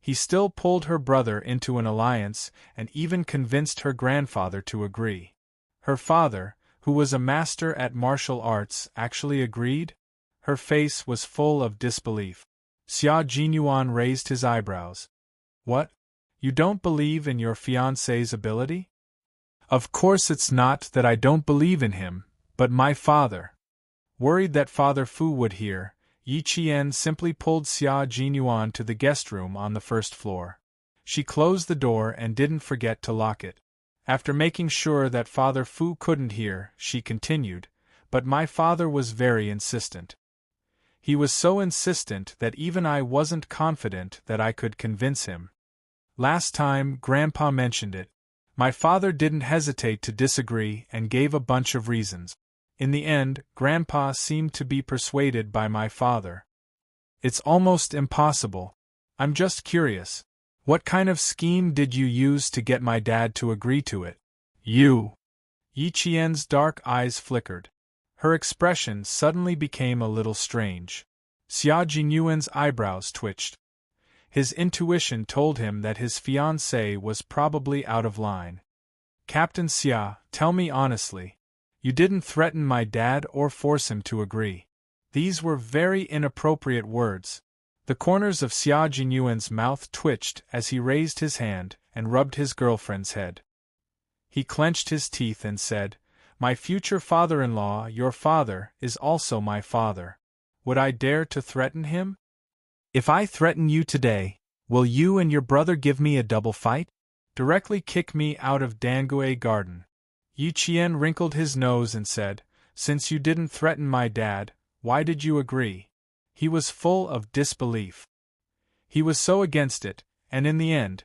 he still pulled her brother into an alliance and even convinced her grandfather to agree. Her father, who was a master at martial arts, actually agreed? Her face was full of disbelief. Xia Jinyuan raised his eyebrows. "What? You don't believe in your fiancé's ability?" "Of course it's not that I don't believe in him, but my father." Worried that Father Fu would hear, Yi Qian simply pulled Xia Jinyuan to the guest room on the first floor. She closed the door and didn't forget to lock it. After making sure that Father Fu couldn't hear, she continued, "But my father was very insistent. He was so insistent that even I wasn't confident that I could convince him. Last time Grandpa mentioned it, my father didn't hesitate to disagree and gave a bunch of reasons. In the end, Grandpa seemed to be persuaded by my father. It's almost impossible. I'm just curious. What kind of scheme did you use to get my dad to agree to it?" "You." Yi Qian's dark eyes flickered. Her expression suddenly became a little strange. Xia Jinyuan's eyebrows twitched. His intuition told him that his fiancée was probably out of line. "Captain Xia, tell me honestly. You didn't threaten my dad or force him to agree." These were very inappropriate words. The corners of Xia Jinyuan's mouth twitched as he raised his hand and rubbed his girlfriend's head. He clenched his teeth and said, "My future father-in-law, your father, is also my father. Would I dare to threaten him? If I threaten you today, will you and your brother give me a double fight? Directly kick me out of Dangue Garden?" Yi Qian wrinkled his nose and said, "Since you didn't threaten my dad, why did you agree?" He was full of disbelief. He was so against it, and in the end,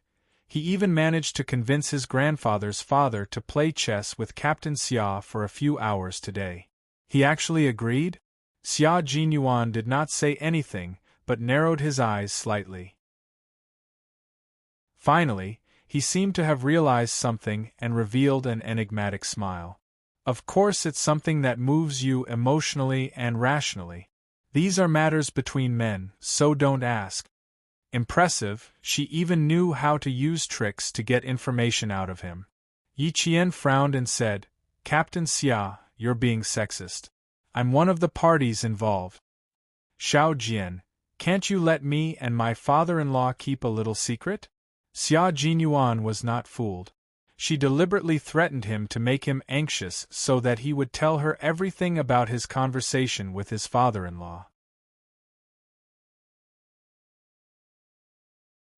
He even managed to convince his grandfather's father to play chess with Captain Xia for a few hours today. He actually agreed? Xia Jinyuan did not say anything, but narrowed his eyes slightly. Finally, he seemed to have realized something and revealed an enigmatic smile. Of course, it's something that moves you emotionally and rationally. These are matters between men, so don't ask. Impressive, she even knew how to use tricks to get information out of him. Yi Qian frowned and said, Captain Xia, you're being sexist. I'm one of the parties involved. Xiao Jian, can't you let me and my father-in-law keep a little secret? Xia Jinyuan was not fooled. She deliberately threatened him to make him anxious so that he would tell her everything about his conversation with his father-in-law.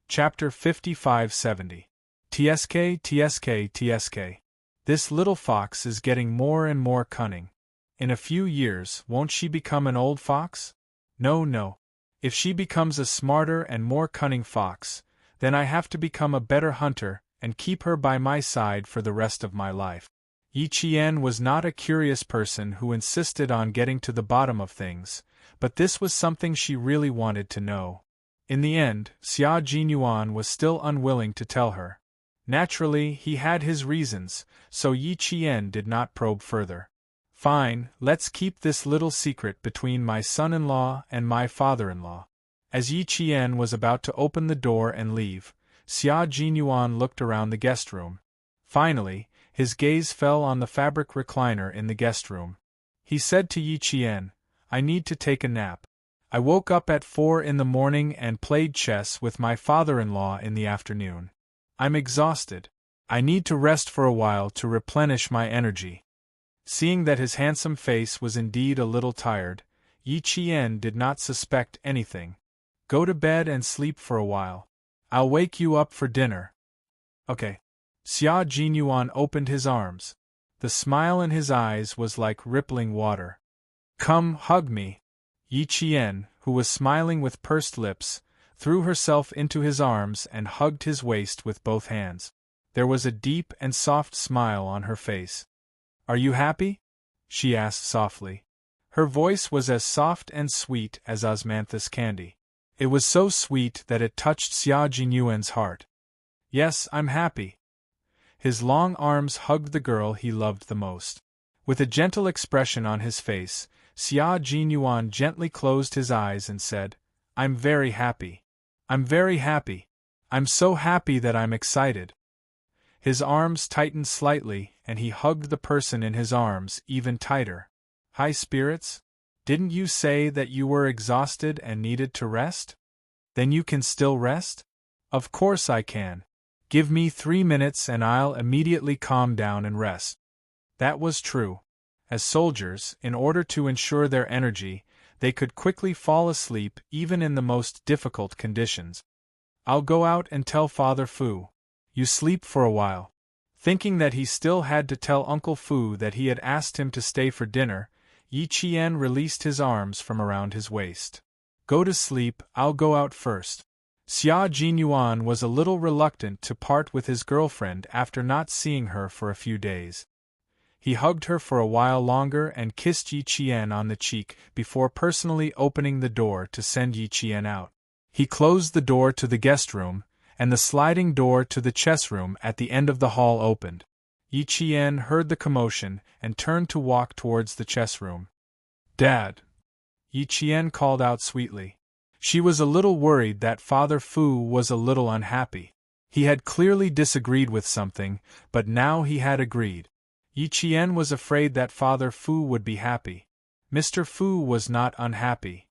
Chapter 5570. TSK. This little fox is getting more and more cunning. In a few years, won't she become an old fox? No. If she becomes a smarter and more cunning fox, then I have to become a better hunter and keep her by my side for the rest of my life. Yi Qian was not a curious person who insisted on getting to the bottom of things, but this was something she really wanted to know. In the end, Xia Jinyuan was still unwilling to tell her. Naturally, he had his reasons, so Yi Qian did not probe further. Fine, let's keep this little secret between my son-in-law and my father-in-law. As Yi Qian was about to open the door and leave, Xia Jinyuan looked around the guest room. Finally, his gaze fell on the fabric recliner in the guest room. He said to Yi Qian, I need to take a nap. I woke up at 4 in the morning and played chess with my father-in-law in the afternoon. I'm exhausted. I need to rest for a while to replenish my energy. Seeing that his handsome face was indeed a little tired, Yi Qian did not suspect anything. Go to bed and sleep for a while. I'll wake you up for dinner. Okay. Xia Jinyuan opened his arms. The smile in his eyes was like rippling water. Come, hug me. Yi Qian, who was smiling with pursed lips, threw herself into his arms and hugged his waist with both hands. There was a deep and soft smile on her face. Are you happy? She asked softly. Her voice was as soft and sweet as osmanthus candy. It was so sweet that it touched Xia Jinyuan's heart. Yes, I'm happy. His long arms hugged the girl he loved the most. With a gentle expression on his face, Xia Jinyuan gently closed his eyes and said, I'm very happy. I'm very happy. I'm so happy that I'm excited. His arms tightened slightly and he hugged the person in his arms even tighter. High spirits? Didn't you say that you were exhausted and needed to rest? Then you can still rest? Of course I can. Give me 3 minutes and I'll immediately calm down and rest. That was true. As soldiers, in order to ensure their energy, they could quickly fall asleep even in the most difficult conditions. I'll go out and tell Father Fu. You sleep for a while. Thinking that he still had to tell Uncle Fu that he had asked him to stay for dinner, Yi Qian released his arms from around his waist. Go to sleep, I'll go out first. Xia Jinyuan was a little reluctant to part with his girlfriend after not seeing her for a few days. He hugged her for a while longer and kissed Yi Qian on the cheek before personally opening the door to send Yi Qian out. He closed the door to the guest room, and the sliding door to the chess room at the end of the hall opened. Yi Qian heard the commotion and turned to walk towards the chess room. Dad! Yi Qian called out sweetly. She was a little worried that Father Fu was a little unhappy. He had clearly disagreed with something, but now he had agreed. Yi Qian was afraid that Father Fu would be happy. Mr. Fu was not unhappy.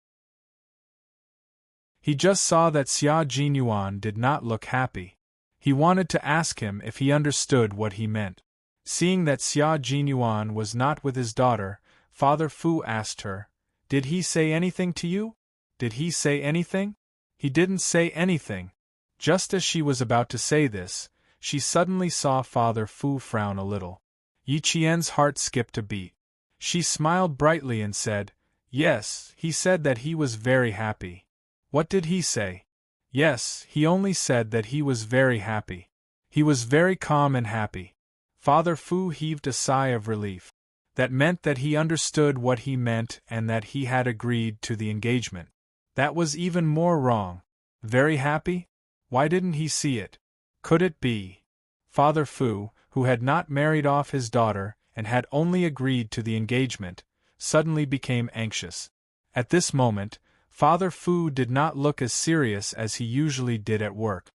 He just saw that Xia Jinyuan did not look happy. He wanted to ask him if he understood what he meant. Seeing that Xia Jinyuan was not with his daughter, Father Fu asked her, Did he say anything to you? Did he say anything? He didn't say anything. Just as she was about to say this, she suddenly saw Father Fu frown a little. Yi Qian's heart skipped a beat. She smiled brightly and said, Yes, he said that he was very happy. What did he say? Yes, he only said that he was very happy. He was very calm and happy. Father Fu heaved a sigh of relief. That meant that he understood what he meant and that he had agreed to the engagement. That was even more wrong. Very happy? Why didn't he see it? Could it be? Father Fu, who had not married off his daughter and had only agreed to the engagement, suddenly became anxious. At this moment, Father Fu did not look as serious as he usually did at work.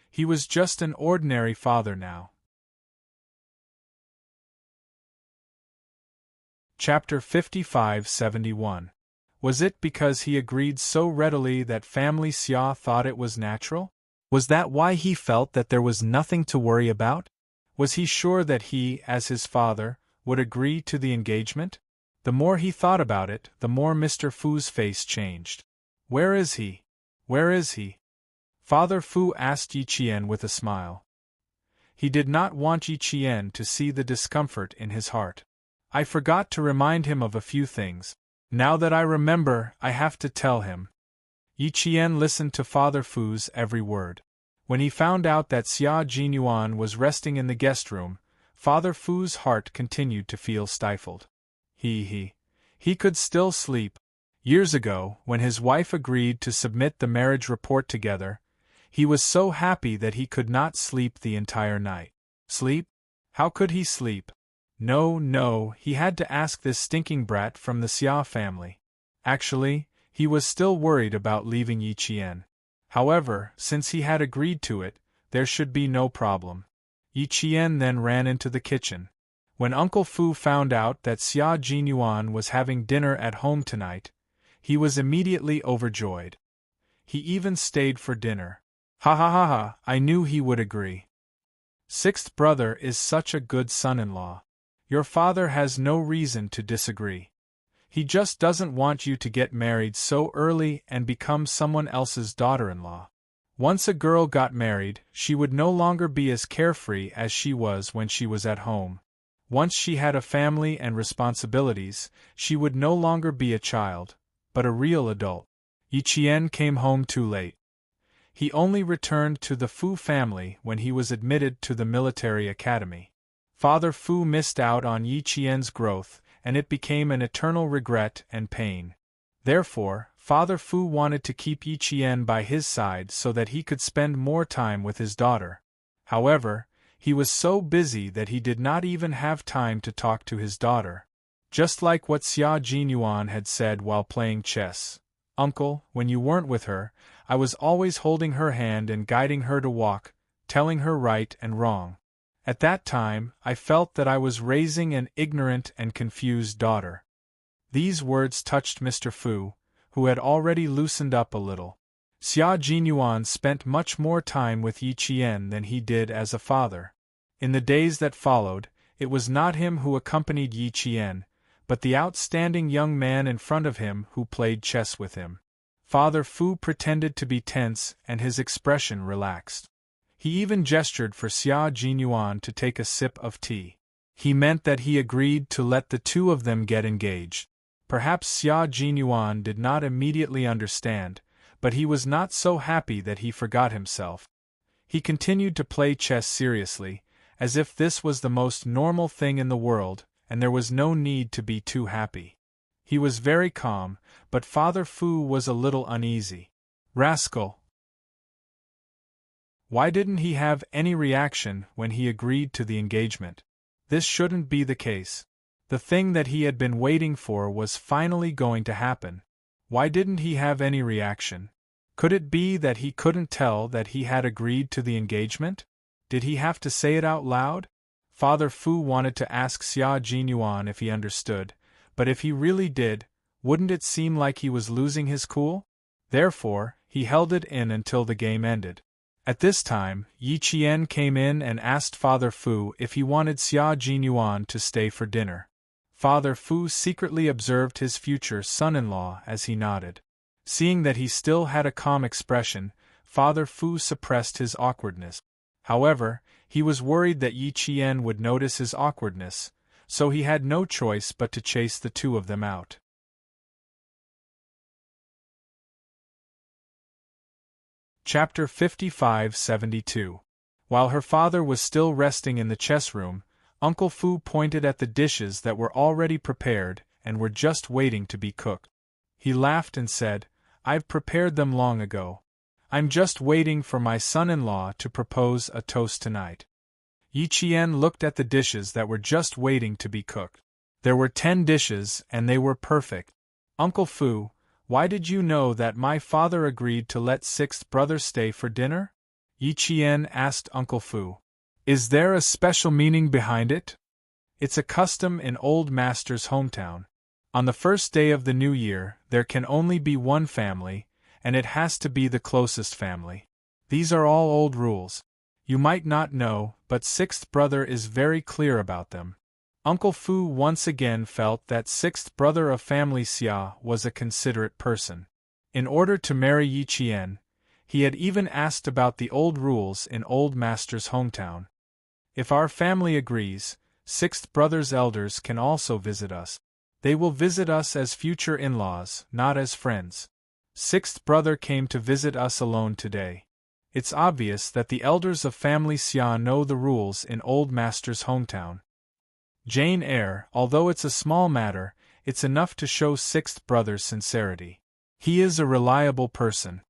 He was just an ordinary father now. Chapter 55-71. Was it because he agreed so readily that family Xia thought it was natural? Was that why he felt that there was nothing to worry about? Was he sure that he, as his father, would agree to the engagement? The more he thought about it, the more Mr. Fu's face changed. Where is he? Where is he? Father Fu asked Yi Qian with a smile. He did not want Yi Qian to see the discomfort in his heart. I forgot to remind him of a few things. Now that I remember, I have to tell him. Yi Qian listened to Father Fu's every word. When he found out that Xia Jinyuan was resting in the guest room, Father Fu's heart continued to feel stifled. He could still sleep. Years ago, when his wife agreed to submit the marriage report together, he was so happy that he could not sleep the entire night. Sleep? How could he sleep? No, he had to ask this stinking brat from the Xia family. Actually, he was still worried about leaving Yi Qian. However, since he had agreed to it, there should be no problem. Yi Qian then ran into the kitchen. When Uncle Fu found out that Xia Jinyuan was having dinner at home tonight, he was immediately overjoyed. He even stayed for dinner. Ha, I knew he would agree. Sixth brother is such a good son-in-law. Your father has no reason to disagree. He just doesn't want you to get married so early and become someone else's daughter-in-law. Once a girl got married, she would no longer be as carefree as she was when she was at home. Once she had a family and responsibilities, she would no longer be a child, but a real adult. Yi Qian came home too late. He only returned to the Fu family when he was admitted to the military academy. Father Fu missed out on Yi Qian's growth, and it became an eternal regret and pain. Therefore, Father Fu wanted to keep Yi Qian by his side so that he could spend more time with his daughter. However, he was so busy that he did not even have time to talk to his daughter. Just like what Xia Jinyuan had said while playing chess. Uncle, when you weren't with her, I was always holding her hand and guiding her to walk, telling her right and wrong. At that time, I felt that I was raising an ignorant and confused daughter. These words touched Mr. Fu, who had already loosened up a little. Xia Jinyuan spent much more time with Yi Qian than he did as a father. In the days that followed, it was not him who accompanied Yi Qian, but the outstanding young man in front of him who played chess with him. Father Fu pretended to be tense and his expression relaxed. He even gestured for Xia Jinyuan to take a sip of tea. He meant that he agreed to let the two of them get engaged. Perhaps Xia Jinyuan did not immediately understand, but he was not so happy that he forgot himself. He continued to play chess seriously, as if this was the most normal thing in the world, and there was no need to be too happy. He was very calm, but Father Fu was a little uneasy. Rascal! Why didn't he have any reaction when he agreed to the engagement? This shouldn't be the case. The thing that he had been waiting for was finally going to happen. Why didn't he have any reaction? Could it be that he couldn't tell that he had agreed to the engagement? Did he have to say it out loud? Father Fu wanted to ask Xia Jinyuan if he understood, but if he really did, wouldn't it seem like he was losing his cool? Therefore, he held it in until the game ended. At this time, Yi Qian came in and asked Father Fu if he wanted Xia Jinyuan to stay for dinner. Father Fu secretly observed his future son-in-law as he nodded. Seeing that he still had a calm expression, Father Fu suppressed his awkwardness. However, he was worried that Yi Qian would notice his awkwardness, so he had no choice but to chase the two of them out. Chapter 55-72. While her father was still resting in the chess room, Uncle Fu pointed at the dishes that were already prepared and were just waiting to be cooked. He laughed and said, "I've prepared them long ago. I'm just waiting for my son-in-law to propose a toast tonight." Yi Qian looked at the dishes that were just waiting to be cooked. There were 10 dishes, and they were perfect. "Uncle Fu, why did you know that my father agreed to let 6th brother stay for dinner?" Yi Qian asked Uncle Fu. "Is there a special meaning behind it?" "It's a custom in Old Master's hometown. On the first day of the new year, there can only be one family, and it has to be the closest family. These are all old rules. You might not know, but 6th brother is very clear about them." Uncle Fu once again felt that 6th brother of family Xia was a considerate person. In order to marry Yi Qian, he had even asked about the old rules in Old Master's hometown. "If our family agrees, 6th brother's elders can also visit us. They will visit us as future in-laws, not as friends. 6th brother came to visit us alone today. It's obvious that the elders of family Xia know the rules in Old Master's hometown." Jane Eyre, although it's a small matter, it's enough to show 6th brother's sincerity. He is a reliable person.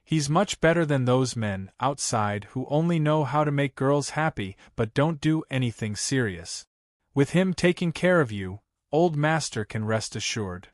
He's much better than those men outside who only know how to make girls happy but don't do anything serious. With him taking care of you, Old Master can rest assured.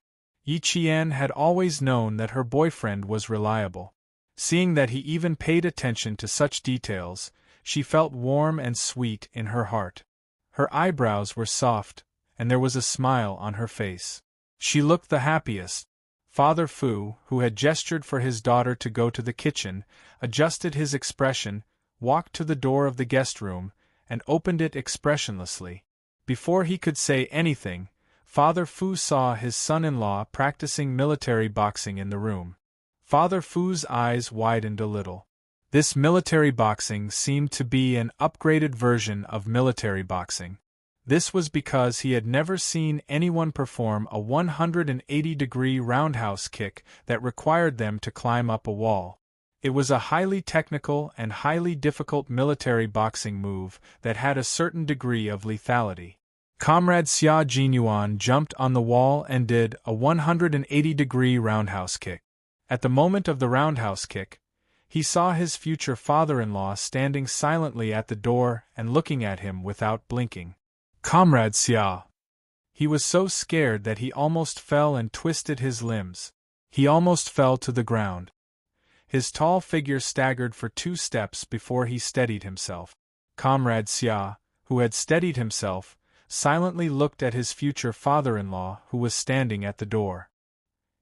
Yi Qian had always known that her boyfriend was reliable. Seeing that he even paid attention to such details, she felt warm and sweet in her heart. Her eyebrows were soft, and there was a smile on her face. She looked the happiest. Father Fu, who had gestured for his daughter to go to the kitchen, adjusted his expression, walked to the door of the guest room, and opened it expressionlessly. Before he could say anything, Father Fu saw his son-in-law practicing military boxing in the room. Father Fu's eyes widened a little. This military boxing seemed to be an upgraded version of military boxing. This was because he had never seen anyone perform a 180-degree roundhouse kick that required them to climb up a wall. It was a highly technical and highly difficult military boxing move that had a certain degree of lethality. Comrade Xia Jinyuan jumped on the wall and did a 180-degree roundhouse kick. At the moment of the roundhouse kick, he saw his future father-in-law standing silently at the door and looking at him without blinking. "Comrade Xia!" He was so scared that he almost fell and twisted his limbs. He almost fell to the ground. His tall figure staggered for 2 steps before he steadied himself. Comrade Xia, who had steadied himself, silently looked at his future father-in-law who was standing at the door.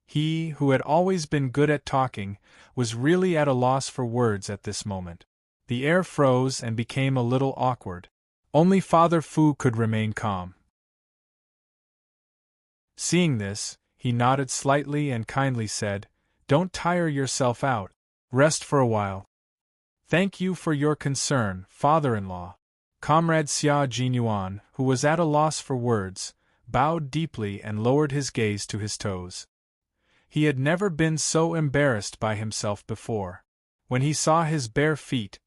He, who had always been good at talking, was really at a loss for words at this moment. The air froze and became a little awkward. Only Father Fu could remain calm. Seeing this, he nodded slightly and kindly said, "Don't tire yourself out. Rest for a while." "Thank you for your concern, father-in-law." Comrade Xia Jinyuan, who was at a loss for words, bowed deeply and lowered his gaze to his toes. He had never been so embarrassed by himself before. When he saw his bare feet,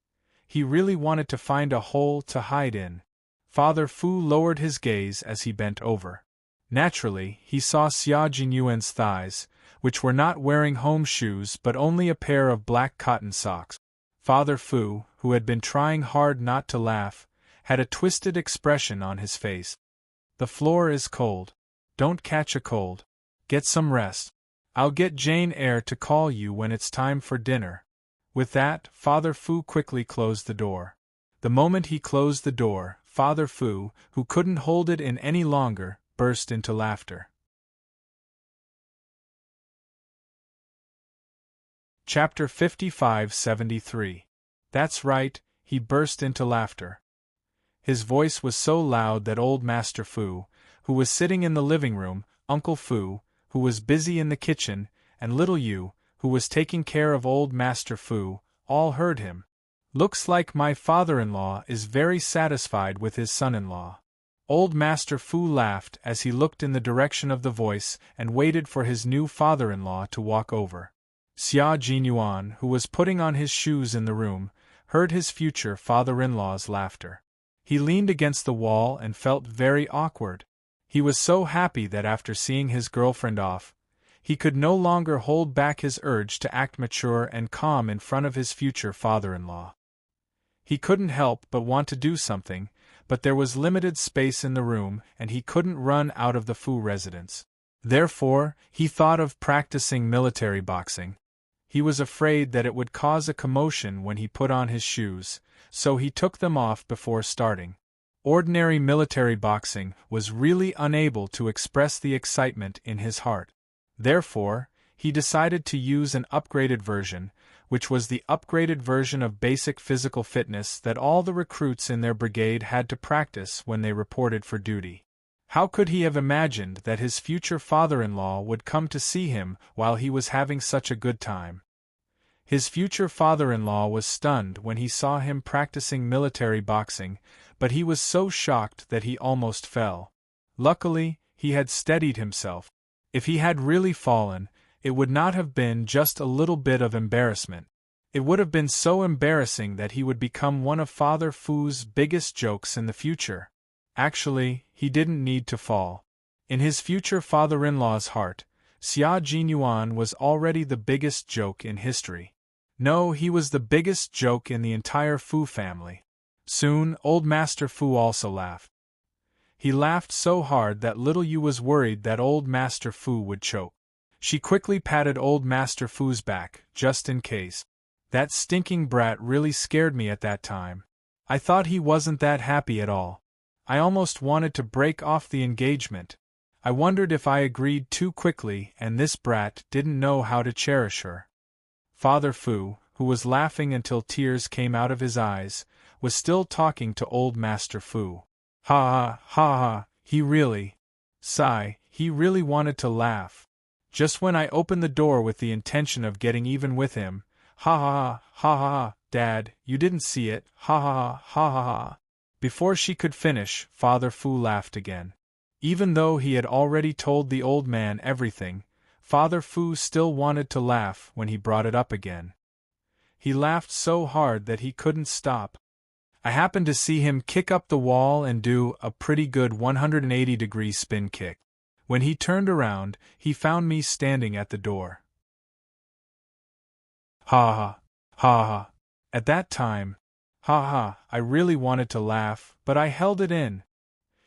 he really wanted to find a hole to hide in. Father Fu lowered his gaze as he bent over. Naturally, he saw Xia Jinyuan's thighs, which were not wearing home shoes but only a pair of black cotton socks. Father Fu, who had been trying hard not to laugh, had a twisted expression on his face. "The floor is cold. Don't catch a cold. Get some rest. I'll get Jane Eyre to call you when it's time for dinner." With that, Father Fu quickly closed the door. The moment he closed the door, Father Fu, who couldn't hold it in any longer, burst into laughter. Chapter 55-73. That's right, he burst into laughter. His voice was so loud that old Master Fu, who was sitting in the living room, Uncle Fu, who was busy in the kitchen, and little Yu, who was taking care of old Master Fu, all heard him. "Looks like my father-in-law is very satisfied with his son-in-law." Old Master Fu laughed as he looked in the direction of the voice and waited for his new father-in-law to walk over. Xia Jinyuan, who was putting on his shoes in the room, heard his future father-in-law's laughter. He leaned against the wall and felt very awkward. He was so happy that after seeing his girlfriend off, he could no longer hold back his urge to act mature and calm in front of his future father-in-law. He couldn't help but want to do something, but there was limited space in the room and he couldn't run out of the Fu residence. Therefore, he thought of practicing military boxing. He was afraid that it would cause a commotion when he put on his shoes, so he took them off before starting. Ordinary military boxing was really unable to express the excitement in his heart. Therefore, he decided to use an upgraded version, which was the upgraded version of basic physical fitness that all the recruits in their brigade had to practice when they reported for duty. How could he have imagined that his future father-in-law would come to see him while he was having such a good time? His future father-in-law was stunned when he saw him practicing military boxing, but he was so shocked that he almost fell. Luckily, he had steadied himself. If he had really fallen, it would not have been just a little bit of embarrassment. It would have been so embarrassing that he would become one of Father Fu's biggest jokes in the future. Actually, he didn't need to fall. In his future father-in-law's heart, Xia Jinyuan was already the biggest joke in history. No, he was the biggest joke in the entire Fu family. Soon, old Master Fu also laughed. He laughed so hard that little Yu was worried that old Master Fu would choke. She quickly patted old Master Fu's back, just in case. That stinking brat really scared me at that time. I thought he wasn't that happy at all. I almost wanted to break off the engagement. I wondered if I agreed too quickly and this brat didn't know how to cherish her. Father Fu, who was laughing until tears came out of his eyes, was still talking to old Master Fu. Ha ha, he really wanted to laugh. Just when I opened the door with the intention of getting even with him, ha, Dad, you didn't see it, ha. Before she could finish, Father Fu laughed again. Even though he had already told the old man everything, Father Fu still wanted to laugh when he brought it up again. He laughed so hard that he couldn't stop. I happened to see him kick up the wall and do a pretty good 180-degree spin kick. When he turned around, he found me standing at the door. Ha. At that time, I really wanted to laugh, but I held it in.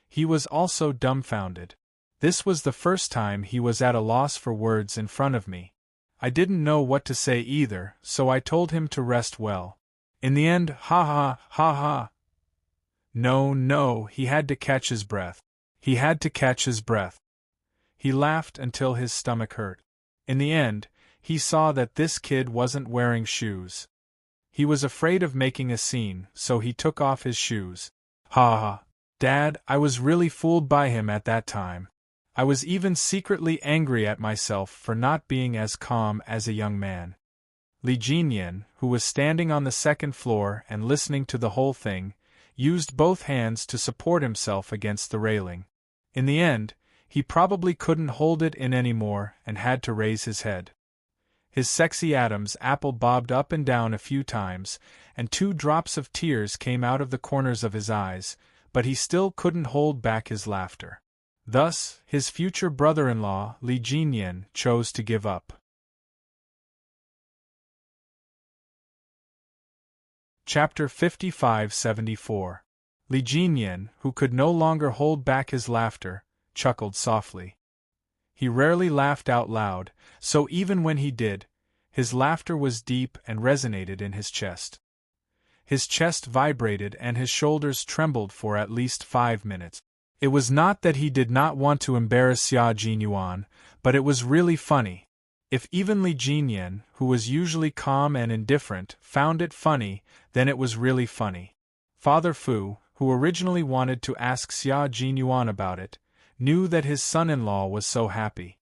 He was also dumbfounded. This was the first time he was at a loss for words in front of me. I didn't know what to say either, so I told him to rest well. In the end, ha. No, he had to catch his breath. He laughed until his stomach hurt. In the end, he saw that this kid wasn't wearing shoes. He was afraid of making a scene, so he took off his shoes. Ha. Dad, I was really fooled by him at that time. I was even secretly angry at myself for not being as calm as a young man. Li Jinyan, who was standing on the second floor and listening to the whole thing, used both hands to support himself against the railing. In the end, he probably couldn't hold it in anymore and had to raise his head. His sexy Adam's apple bobbed up and down a few times, and 2 drops of tears came out of the corners of his eyes, but he still couldn't hold back his laughter. Thus, his future brother-in-law, Li Jinyan, chose to give up. Chapter 55-74. Li Jinyan, who could no longer hold back his laughter, chuckled softly. He rarely laughed out loud, so even when he did, his laughter was deep and resonated in his chest. His chest vibrated and his shoulders trembled for at least 5 minutes. It was not that he did not want to embarrass Xia Jinyuan, but it was really funny. If even Li Jinyan, who was usually calm and indifferent, found it funny, then it was really funny. Father Fu, who originally wanted to ask Xia Jinyuan about it, knew that his son-in-law was so happy.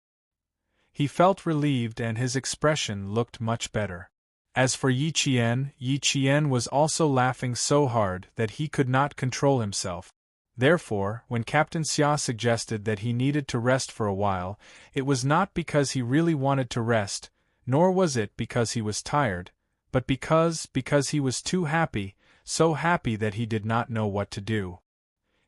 He felt relieved and his expression looked much better. As for Yi Qian was also laughing so hard that he could not control himself. Therefore, when Captain Xia suggested that he needed to rest for a while, it was not because he really wanted to rest, nor was it because he was tired, but because he was too happy, so happy that he did not know what to do.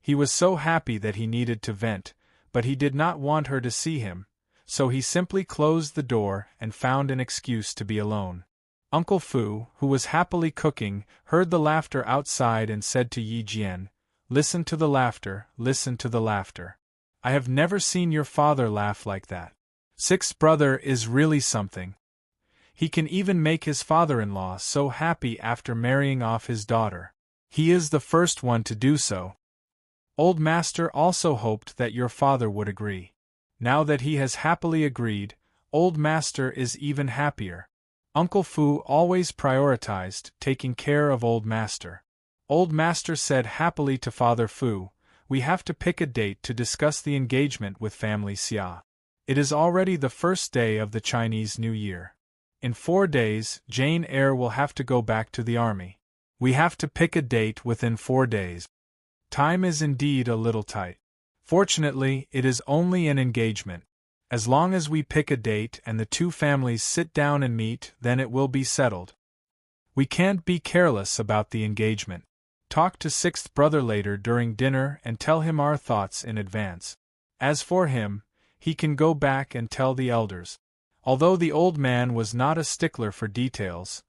He was so happy that he needed to vent, but he did not want her to see him, so he simply closed the door and found an excuse to be alone. Uncle Fu, who was happily cooking, heard the laughter outside and said to Yi Jian, "Listen to the laughter, listen to the laughter. I have never seen your father laugh like that. Sixth brother is really something. He can even make his father-in-law so happy after marrying off his daughter. He is the first one to do so. Old master also hoped that your father would agree. Now that he has happily agreed, old master is even happier." Uncle Fu always prioritized taking care of old master. Old master said happily to Father Fu, "We have to pick a date to discuss the engagement with family Xia. It is already the first day of the Chinese New Year. In 4 days, Jane Eyre will have to go back to the army. We have to pick a date within 4 days. Time is indeed a little tight. Fortunately, it is only an engagement. As long as we pick a date and the two families sit down and meet, then it will be settled. We can't be careless about the engagement. Talk to sixth brother later during dinner and tell him our thoughts in advance. As for him, he can go back and tell the elders." Although the old man was not a stickler for details,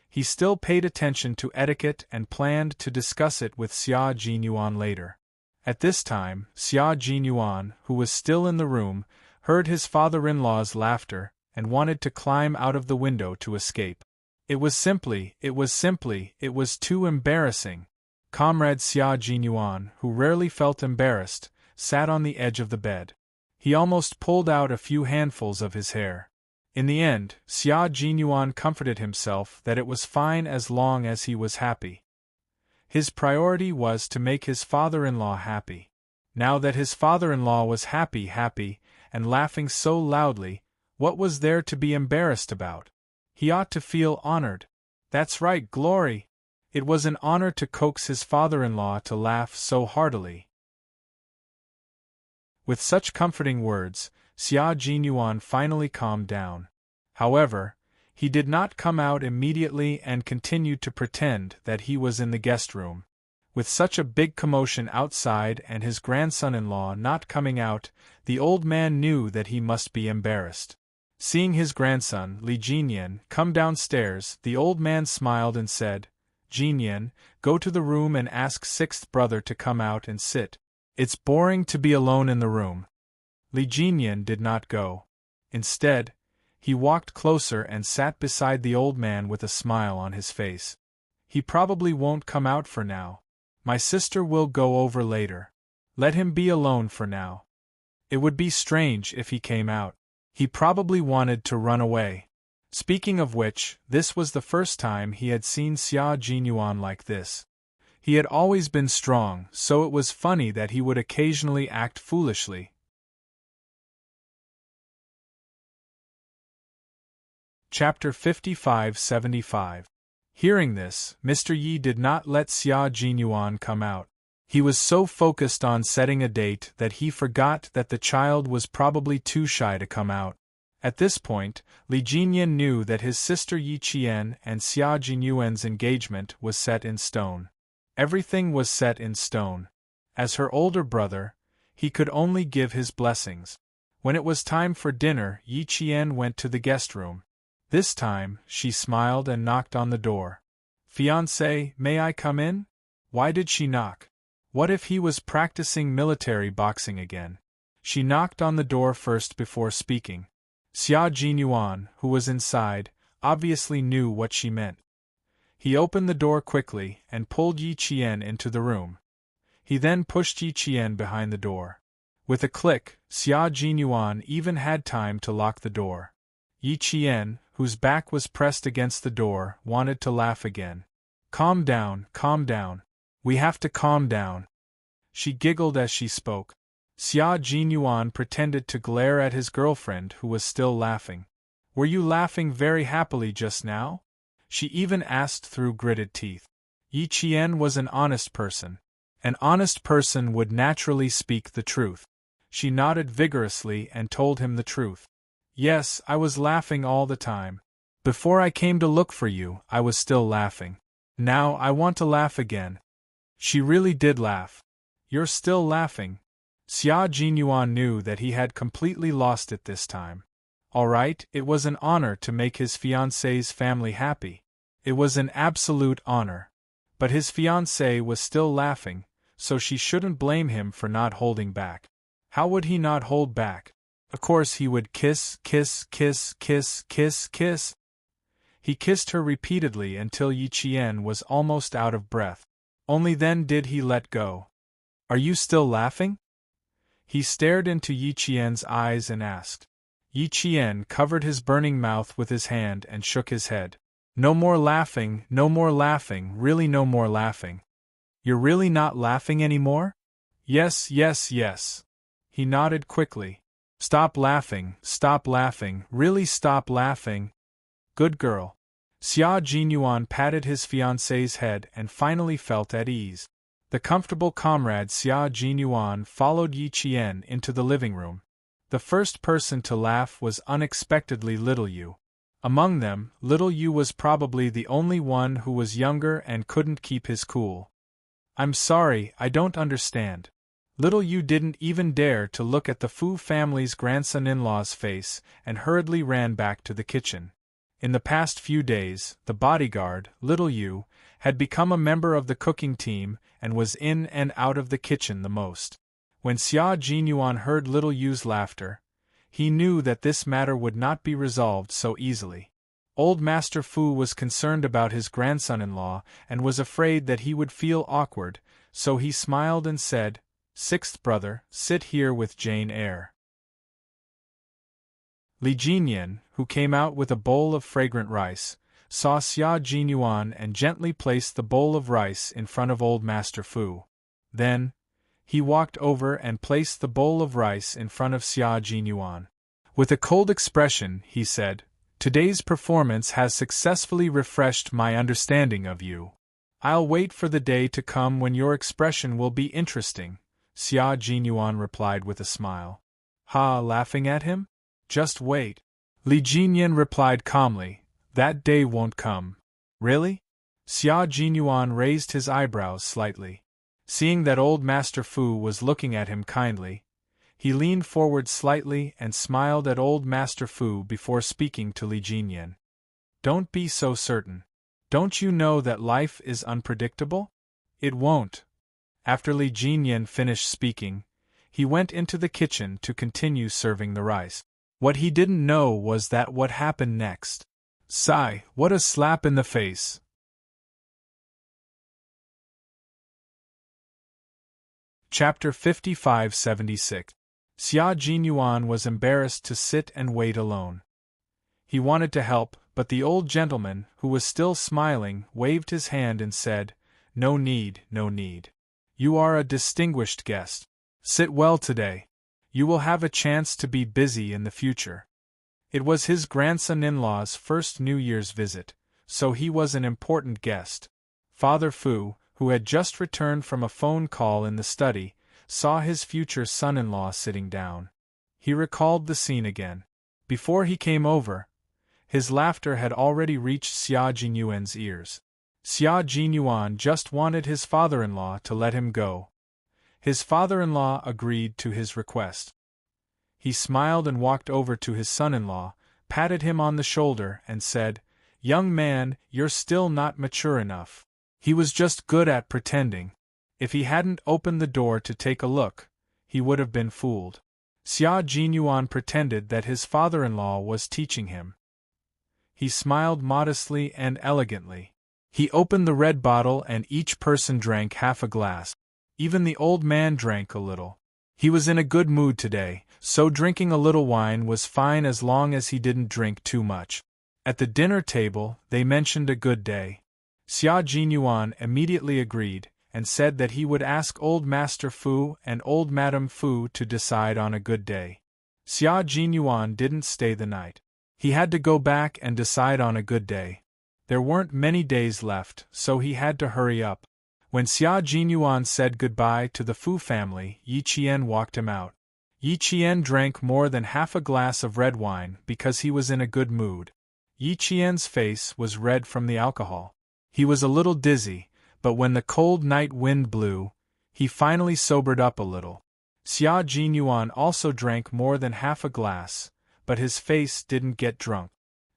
he still paid attention to etiquette and planned to discuss it with Xia Jinyuan later. At this time, Xia Jinyuan, who was still in the room, heard his father-in-law's laughter and wanted to climb out of the window to escape. It was too embarrassing. Comrade Xia Jinyuan, who rarely felt embarrassed, sat on the edge of the bed. He almost pulled out a few handfuls of his hair. In the end, Xia Jinyuan comforted himself that it was fine as long as he was happy. His priority was to make his father-in-law happy. Now that his father-in-law was happy, and laughing so loudly, what was there to be embarrassed about? He ought to feel honored. That's right, glory! It was an honor to coax his father-in-law to laugh so heartily. With such comforting words, Xia Jinyuan finally calmed down. However, he did not come out immediately and continued to pretend that he was in the guest room. With such a big commotion outside and his grandson-in-law not coming out, the old man knew that he must be embarrassed. Seeing his grandson, Li Jinyan, come downstairs, the old man smiled and said, "Jinyan, go to the room and ask sixth brother to come out and sit. It's boring to be alone in the room." Li Jinyan did not go. Instead, he walked closer and sat beside the old man with a smile on his face. "He probably won't come out for now. My sister will go over later. Let him be alone for now. It would be strange if he came out. He probably wanted to run away." Speaking of which, this was the first time he had seen Xia Jinyuan like this. He had always been strong, so it was funny that he would occasionally act foolishly. Chapter 55-75. Hearing this, Mr. Yi did not let Xia Jinyuan come out. He was so focused on setting a date that he forgot that the child was probably too shy to come out. At this point, Li Jinyan knew that his sister Yi Qian and Xia Jinyuan's engagement was set in stone. Everything was set in stone. As her older brother, he could only give his blessings. When it was time for dinner, Yi Qian went to the guest room. This time, she smiled and knocked on the door. "Fiancé, may I come in?" Why did she knock? What if he was practicing military boxing again? She knocked on the door first before speaking. Xia Jinyuan, who was inside, obviously knew what she meant. He opened the door quickly and pulled Yi Qian into the room. He then pushed Yi Qian behind the door. With a click, Xia Jinyuan even had time to lock the door. Yi Qian, whose back was pressed against the door, wanted to laugh again. Calm down, we have to calm down." She giggled as she spoke. Xia Jinyuan pretended to glare at his girlfriend who was still laughing. "Were you laughing very happily just now?" she even asked through gritted teeth. Yi Qian was an honest person. An honest person would naturally speak the truth. She nodded vigorously and told him the truth. "Yes, I was laughing all the time. Before I came to look for you, I was still laughing. Now I want to laugh again. She really did laugh. You're still laughing. Xia Jinyuan knew that he had completely lost it this time. All right, it was an honor to make his fiancée's family happy. It was an absolute honor. But his fiancée was still laughing, so she shouldn't blame him for not holding back. How would he not hold back? Of course he would kiss, kiss, kiss, kiss, kiss, kiss. He kissed her repeatedly until Yi Qian was almost out of breath. Only then did he let go. Are you still laughing? He stared into Yi Qian's eyes and asked. Yi Qian covered his burning mouth with his hand and shook his head. No more laughing, really no more laughing. You're really not laughing anymore? Yes, yes, yes. He nodded quickly. Stop laughing, really stop laughing. Good girl. Xia Jinyuan patted his fiancée's head and finally felt at ease. The comfortable comrade Xia Jinyuan followed Yi Qian into the living room. The first person to laugh was unexpectedly Little Yu. Among them, Little Yu was probably the only one who was younger and couldn't keep his cool. I'm sorry, I don't understand. Little Yu didn't even dare to look at the Fu family's grandson-in-law's face and hurriedly ran back to the kitchen. In the past few days, the bodyguard, Little Yu, had become a member of the cooking team and was in and out of the kitchen the most. When Xia Jinyuan heard Little Yu's laughter, he knew that this matter would not be resolved so easily. Old Master Fu was concerned about his grandson-in-law and was afraid that he would feel awkward, so he smiled and said, "Sixth brother, sit here with Jane Eyre." Li Jinyan, who came out with a bowl of fragrant rice, saw Xia Jinyuan and gently placed the bowl of rice in front of Old Master Fu. Then, he walked over and placed the bowl of rice in front of Xia Jinyuan. With a cold expression, he said, "Today's performance has successfully refreshed my understanding of you. I'll wait for the day to come when your expression will be interesting," Xia Jinyuan replied with a smile. Ha, laughing at him? Just wait. Li Jinyan replied calmly, "That day won't come." Really? Xia Jinyuan raised his eyebrows slightly. Seeing that Old Master Fu was looking at him kindly, he leaned forward slightly and smiled at Old Master Fu before speaking to Li Jinyan. Don't be so certain. Don't you know that life is unpredictable? It won't. After Li Jinyan finished speaking, he went into the kitchen to continue serving the rice. What he didn't know was that what happened next. Sigh, what a slap in the face. Chapter 55-76. Xia Jinyuan was embarrassed to sit and wait alone. He wanted to help, but the old gentleman, who was still smiling, waved his hand and said, "No need, no need. You are a distinguished guest. Sit well today. You will have a chance to be busy in the future." It was his grandson-in-law's first New Year's visit, so he was an important guest. Father Fu, who had just returned from a phone call in the study, saw his future son-in-law sitting down. He recalled the scene again. Before he came over, his laughter had already reached Xia Jinyuan's ears. Xia Jinyuan just wanted his father-in-law to let him go. His father-in-law agreed to his request. He smiled and walked over to his son-in-law, patted him on the shoulder and said, "Young man, you're still not mature enough." He was just good at pretending. If he hadn't opened the door to take a look, he would have been fooled. Xia Jinyuan pretended that his father-in-law was teaching him. He smiled modestly and elegantly. He opened the red bottle and each person drank half a glass. Even the old man drank a little. He was in a good mood today, so drinking a little wine was fine as long as he didn't drink too much. At the dinner table, they mentioned a good day. Xia Jinyuan immediately agreed, and said that he would ask Old Master Fu and Old Madam Fu to decide on a good day. Xia Jinyuan didn't stay the night. He had to go back and decide on a good day. There weren't many days left, so he had to hurry up. When Xia Jinyuan said goodbye to the Fu family, Yi Qian walked him out. Yi Qian drank more than half a glass of red wine because he was in a good mood. Yi Qian's face was red from the alcohol. He was a little dizzy, but when the cold night wind blew, he finally sobered up a little. Xia Jinyuan also drank more than half a glass, but his face didn't get drunk.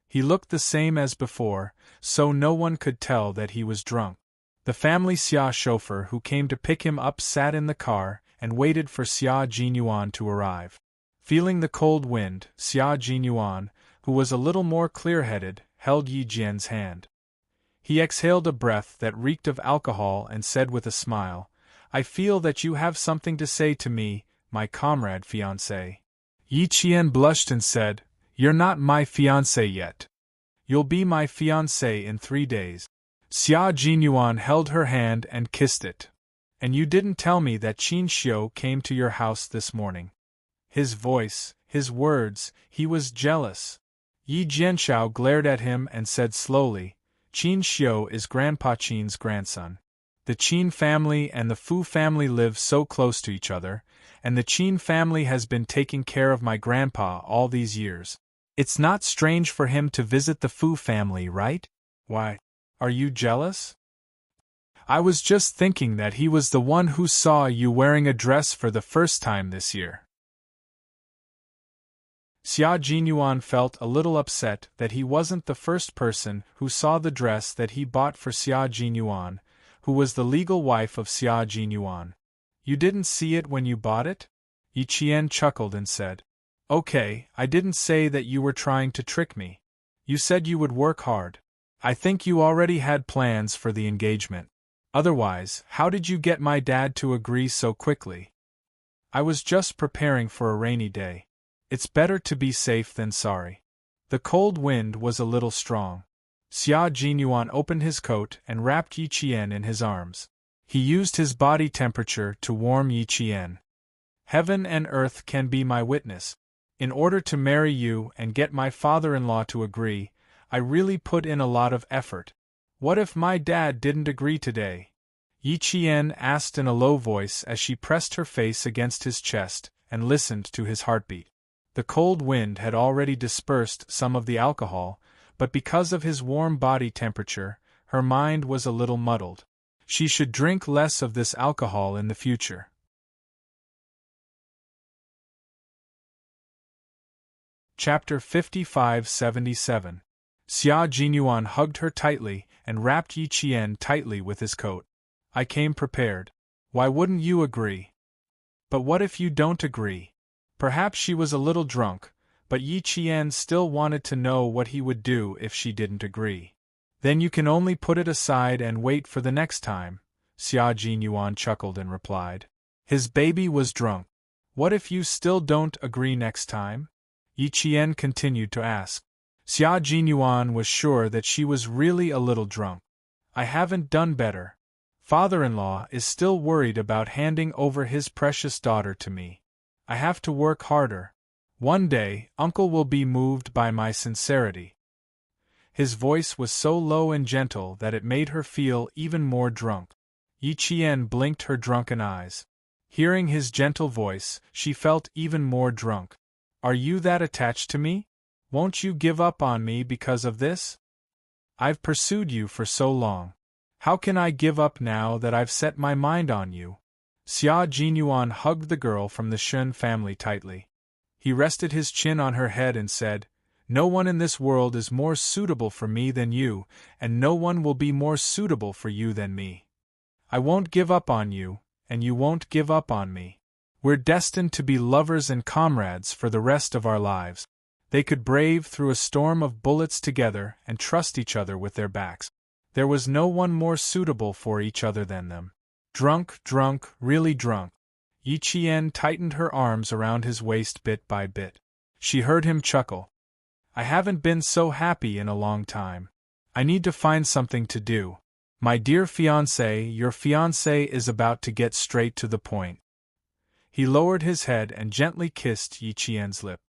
He looked the same as before, so no one could tell that he was drunk. The family Xia chauffeur who came to pick him up sat in the car and waited for Xia Jinyuan to arrive. Feeling the cold wind, Xia Jinyuan, who was a little more clear-headed, held Yi Jian's hand. He exhaled a breath that reeked of alcohol and said with a smile, "I feel that you have something to say to me, my comrade fiancé." Yi Qian blushed and said, "You're not my fiancé yet. You'll be my fiancé in 3 days." Xia Jinyuan held her hand and kissed it. "And you didn't tell me that Qin Xiu came to your house this morning." His voice, his words, he was jealous. Yi Jianshao glared at him and said slowly, "Qin Xiu is Grandpa Qin's grandson. The Qin family and the Fu family live so close to each other, and the Qin family has been taking care of my grandpa all these years. It's not strange for him to visit the Fu family, right? Why? Are you jealous?" "I was just thinking that he was the one who saw you wearing a dress for the first time this year." Xia Jinyuan felt a little upset that he wasn't the first person who saw the dress that he bought for Xia Jinyuan, who was the legal wife of Xia Jinyuan. "You didn't see it when you bought it?" Yi Qian chuckled and said, "Okay, I didn't say that you were trying to trick me. You said you would work hard. I think you already had plans for the engagement. Otherwise, how did you get my dad to agree so quickly?" "I was just preparing for a rainy day. It's better to be safe than sorry." The cold wind was a little strong. Xia Jinyuan opened his coat and wrapped Yi Qian in his arms. He used his body temperature to warm Yi Qian. "Heaven and earth can be my witness. In order to marry you and get my father-in-law to agree, I really put in a lot of effort. What if my dad didn't agree today?" Yi Qian asked in a low voice as she pressed her face against his chest and listened to his heartbeat. The cold wind had already dispersed some of the alcohol, but because of his warm body temperature, her mind was a little muddled. She should drink less of this alcohol in the future. Chapter 55-77. Xia Jinyuan hugged her tightly and wrapped Yi Qian tightly with his coat. "I came prepared. Why wouldn't you agree?" "But what if you don't agree?" Perhaps she was a little drunk, but Yi Qian still wanted to know what he would do if she didn't agree. "Then you can only put it aside and wait for the next time," Xia Jinyuan chuckled and replied. His baby was drunk. "What if you still don't agree next time?" Yi Qian continued to ask. Xia Jinyuan was sure that she was really a little drunk. "I haven't done better. Father-in-law is still worried about handing over his precious daughter to me. I have to work harder. One day, Uncle will be moved by my sincerity." His voice was so low and gentle that it made her feel even more drunk. Yi Qian blinked her drunken eyes. Hearing his gentle voice, she felt even more drunk. "Are you that attached to me? Won't you give up on me because of this? I've pursued you for so long. How can I give up now that I've set my mind on you?" Xia Jinyuan hugged the girl from the Shun family tightly. He rested his chin on her head and said, "No one in this world is more suitable for me than you, and no one will be more suitable for you than me. I won't give up on you, and you won't give up on me. We're destined to be lovers and comrades for the rest of our lives." They could brave through a storm of bullets together and trust each other with their backs. There was no one more suitable for each other than them. Drunk, really drunk. Yi Qian tightened her arms around his waist bit by bit. She heard him chuckle. "I haven't been so happy in a long time. I need to find something to do. My dear fiancé, your fiancé is about to get straight to the point." He lowered his head and gently kissed Yi Qian's lip.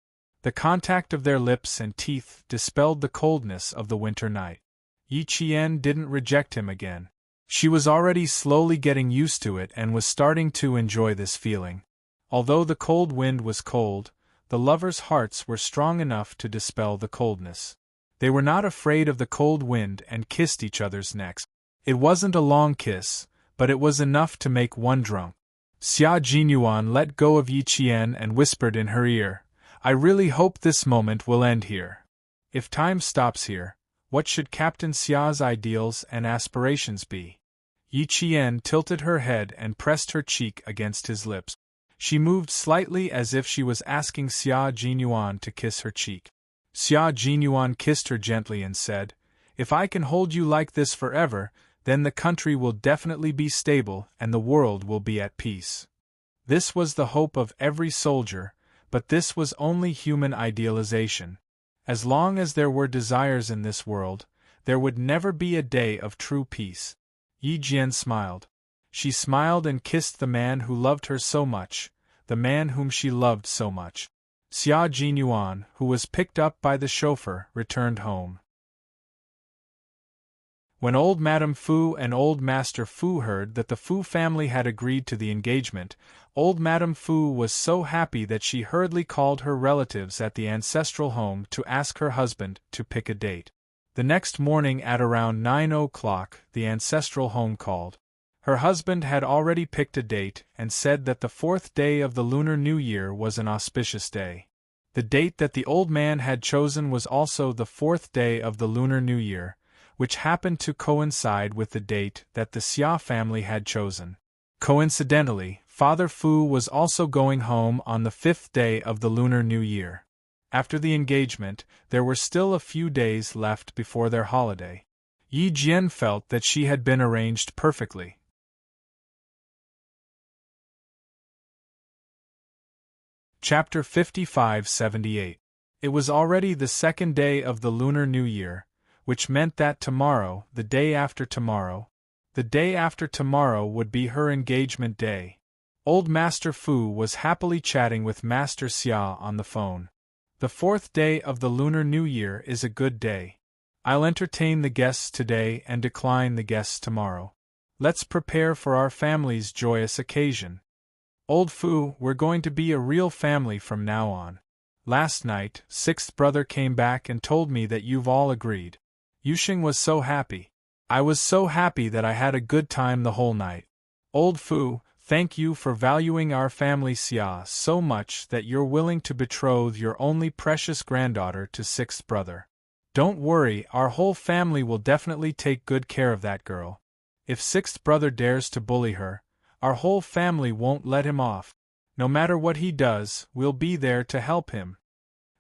The contact of their lips and teeth dispelled the coldness of the winter night. Yi Qian didn't reject him again. She was already slowly getting used to it and was starting to enjoy this feeling. Although the cold wind was cold, the lovers' hearts were strong enough to dispel the coldness. They were not afraid of the cold wind and kissed each other's necks. It wasn't a long kiss, but it was enough to make one drunk. Xia Jinyuan let go of Yi Qian and whispered in her ear, "I really hope this moment will end here. If time stops here, what should Captain Xia's ideals and aspirations be?" Yi Qian tilted her head and pressed her cheek against his lips. She moved slightly as if she was asking Xia Jinyuan to kiss her cheek. Xia Jinyuan kissed her gently and said, "If I can hold you like this forever, then the country will definitely be stable and the world will be at peace." This was the hope of every soldier, but this was only human idealization. As long as there were desires in this world, there would never be a day of true peace. Yi Jian smiled. She smiled and kissed the man who loved her so much, the man whom she loved so much. Xia Jinyuan, who was picked up by the chauffeur, returned home. When old Madame Fu and old Master Fu heard that the Fu family had agreed to the engagement, old Madame Fu was so happy that she hurriedly called her relatives at the ancestral home to ask her husband to pick a date. The next morning at around 9 o'clock, the ancestral home called. Her husband had already picked a date and said that the 4th day of the Lunar New Year was an auspicious day. The date that the old man had chosen was also the 4th day of the Lunar New Year, which happened to coincide with the date that the Xia family had chosen. Coincidentally, Father Fu was also going home on the 5th day of the Lunar New Year. After the engagement, there were still a few days left before their holiday. Yi Jian felt that she had been arranged perfectly. Chapter 55-78. It was already the 2nd day of the Lunar New Year, which meant that tomorrow, the day after tomorrow would be her engagement day. Old Master Fu was happily chatting with Master Xia on the phone. "The 4th day of the Lunar New Year is a good day. I'll entertain the guests today and decline the guests tomorrow. Let's prepare for our family's joyous occasion. Old Fu, we're going to be a real family from now on. Last night, 6th brother came back and told me that you've all agreed. Yuxing was so happy. I was so happy that I had a good time the whole night. Old Fu, thank you for valuing our family Xia so much that you're willing to betroth your only precious granddaughter to 6th brother. Don't worry, our whole family will definitely take good care of that girl. If 6th brother dares to bully her, our whole family won't let him off. No matter what he does, we'll be there to help him."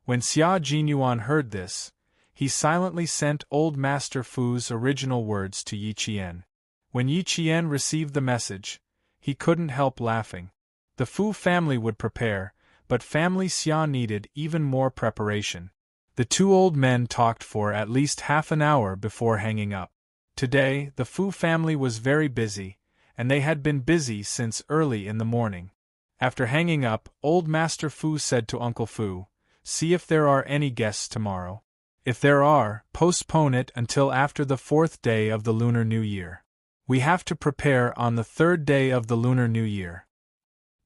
When Xia Jinyuan heard this, he silently sent old Master Fu's original words to Yi Qian. When Yi Qian received the message, he couldn't help laughing. The Fu family would prepare, but family Xia needed even more preparation. The two old men talked for at least half an hour before hanging up. Today, the Fu family was very busy, and they had been busy since early in the morning. After hanging up, old Master Fu said to Uncle Fu, "See if there are any guests tomorrow. If there are, postpone it until after the 4th day of the Lunar New Year. We have to prepare on the 3rd day of the Lunar New Year."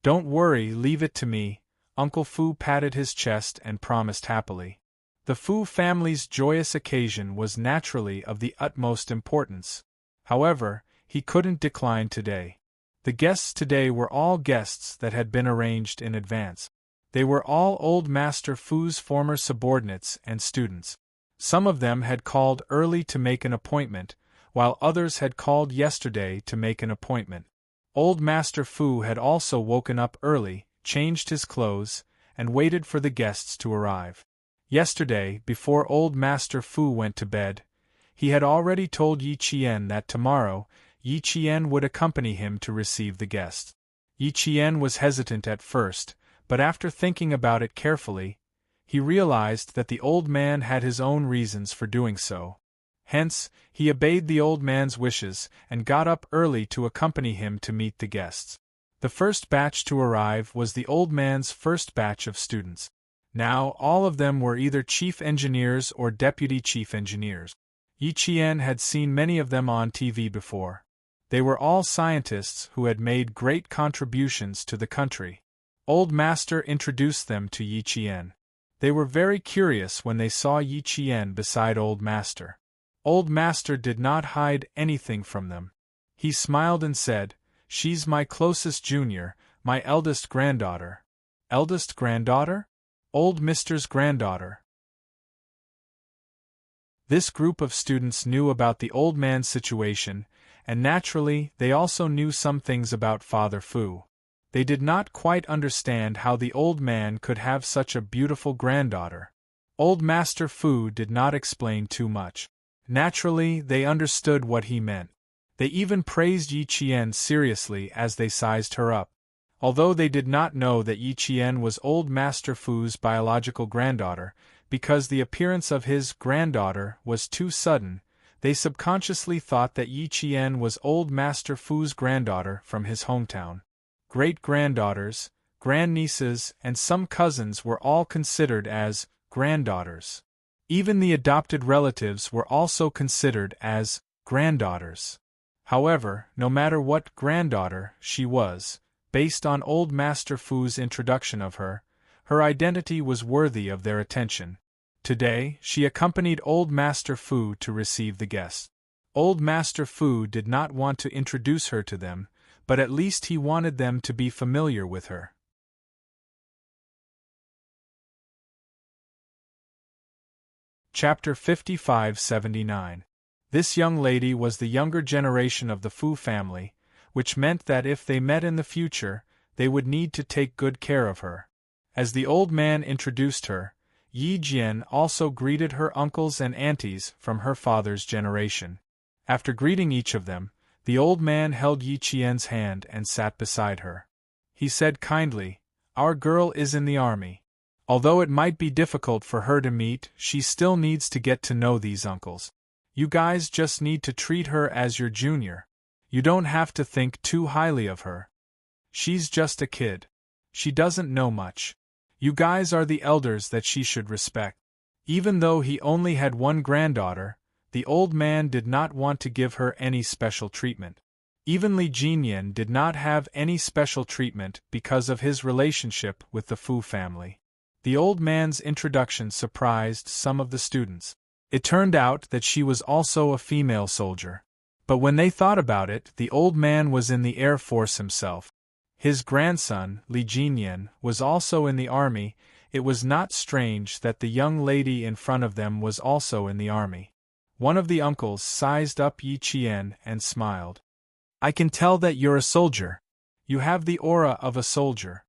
"Don't worry, leave it to me," Uncle Fu patted his chest and promised happily. The Fu family's joyous occasion was naturally of the utmost importance. However, he couldn't decline today. The guests today were all guests that had been arranged in advance. They were all old Master Fu's former subordinates and students. Some of them had called early to make an appointment, while others had called yesterday to make an appointment. Old Master Fu had also woken up early, changed his clothes, and waited for the guests to arrive. Yesterday, before old Master Fu went to bed, he had already told Yi Qian that tomorrow, Yi Qian would accompany him to receive the guests. Yi Qian was hesitant at first, but after thinking about it carefully, he realized that the old man had his own reasons for doing so. Hence, he obeyed the old man's wishes and got up early to accompany him to meet the guests. The first batch to arrive was the old man's first batch of students. Now, all of them were either chief engineers or deputy chief engineers. Yi Qian had seen many of them on TV before. They were all scientists who had made great contributions to the country. Old Master introduced them to Yi Qian. They were very curious when they saw Yi Qian beside Old Master. Old Master did not hide anything from them. He smiled and said, "She's my closest junior, my eldest granddaughter." Eldest granddaughter? Old Mister's granddaughter. This group of students knew about the old man's situation, and naturally, they also knew some things about Father Fu. They did not quite understand how the old man could have such a beautiful granddaughter. Old Master Fu did not explain too much. Naturally, they understood what he meant. They even praised Yi Qian seriously as they sized her up. Although they did not know that Yi Qian was Old Master Fu's biological granddaughter, because the appearance of his granddaughter was too sudden, they subconsciously thought that Yi Qian was Old Master Fu's granddaughter from his hometown. Great-granddaughters, grandnieces, and some cousins were all considered as granddaughters. Even the adopted relatives were also considered as granddaughters. However, no matter what granddaughter she was, based on Old Master Fu's introduction of her, her identity was worthy of their attention. Today, she accompanied Old Master Fu to receive the guests. Old Master Fu did not want to introduce her to them, but at least he wanted them to be familiar with her. Chapter 55-79. This young lady was the younger generation of the Fu family, which meant that if they met in the future, they would need to take good care of her. As the old man introduced her, Yi Jian also greeted her uncles and aunties from her father's generation. After greeting each of them, the old man held Yi Qian's hand and sat beside her. He said kindly, "Our girl is in the army. Although it might be difficult for her to meet, she still needs to get to know these uncles. You guys just need to treat her as your junior. You don't have to think too highly of her. She's just a kid. She doesn't know much. You guys are the elders that she should respect." Even though he only had one granddaughter, the old man did not want to give her any special treatment. Even Li Jinyan did not have any special treatment because of his relationship with the Fu family. The old man's introduction surprised some of the students. It turned out that she was also a female soldier. But when they thought about it, the old man was in the Air Force himself. His grandson, Li Jinyan, was also in the army. It was not strange that the young lady in front of them was also in the army. One of the uncles sized up Yi Qian and smiled. "I can tell that you're a soldier. You have the aura of a soldier."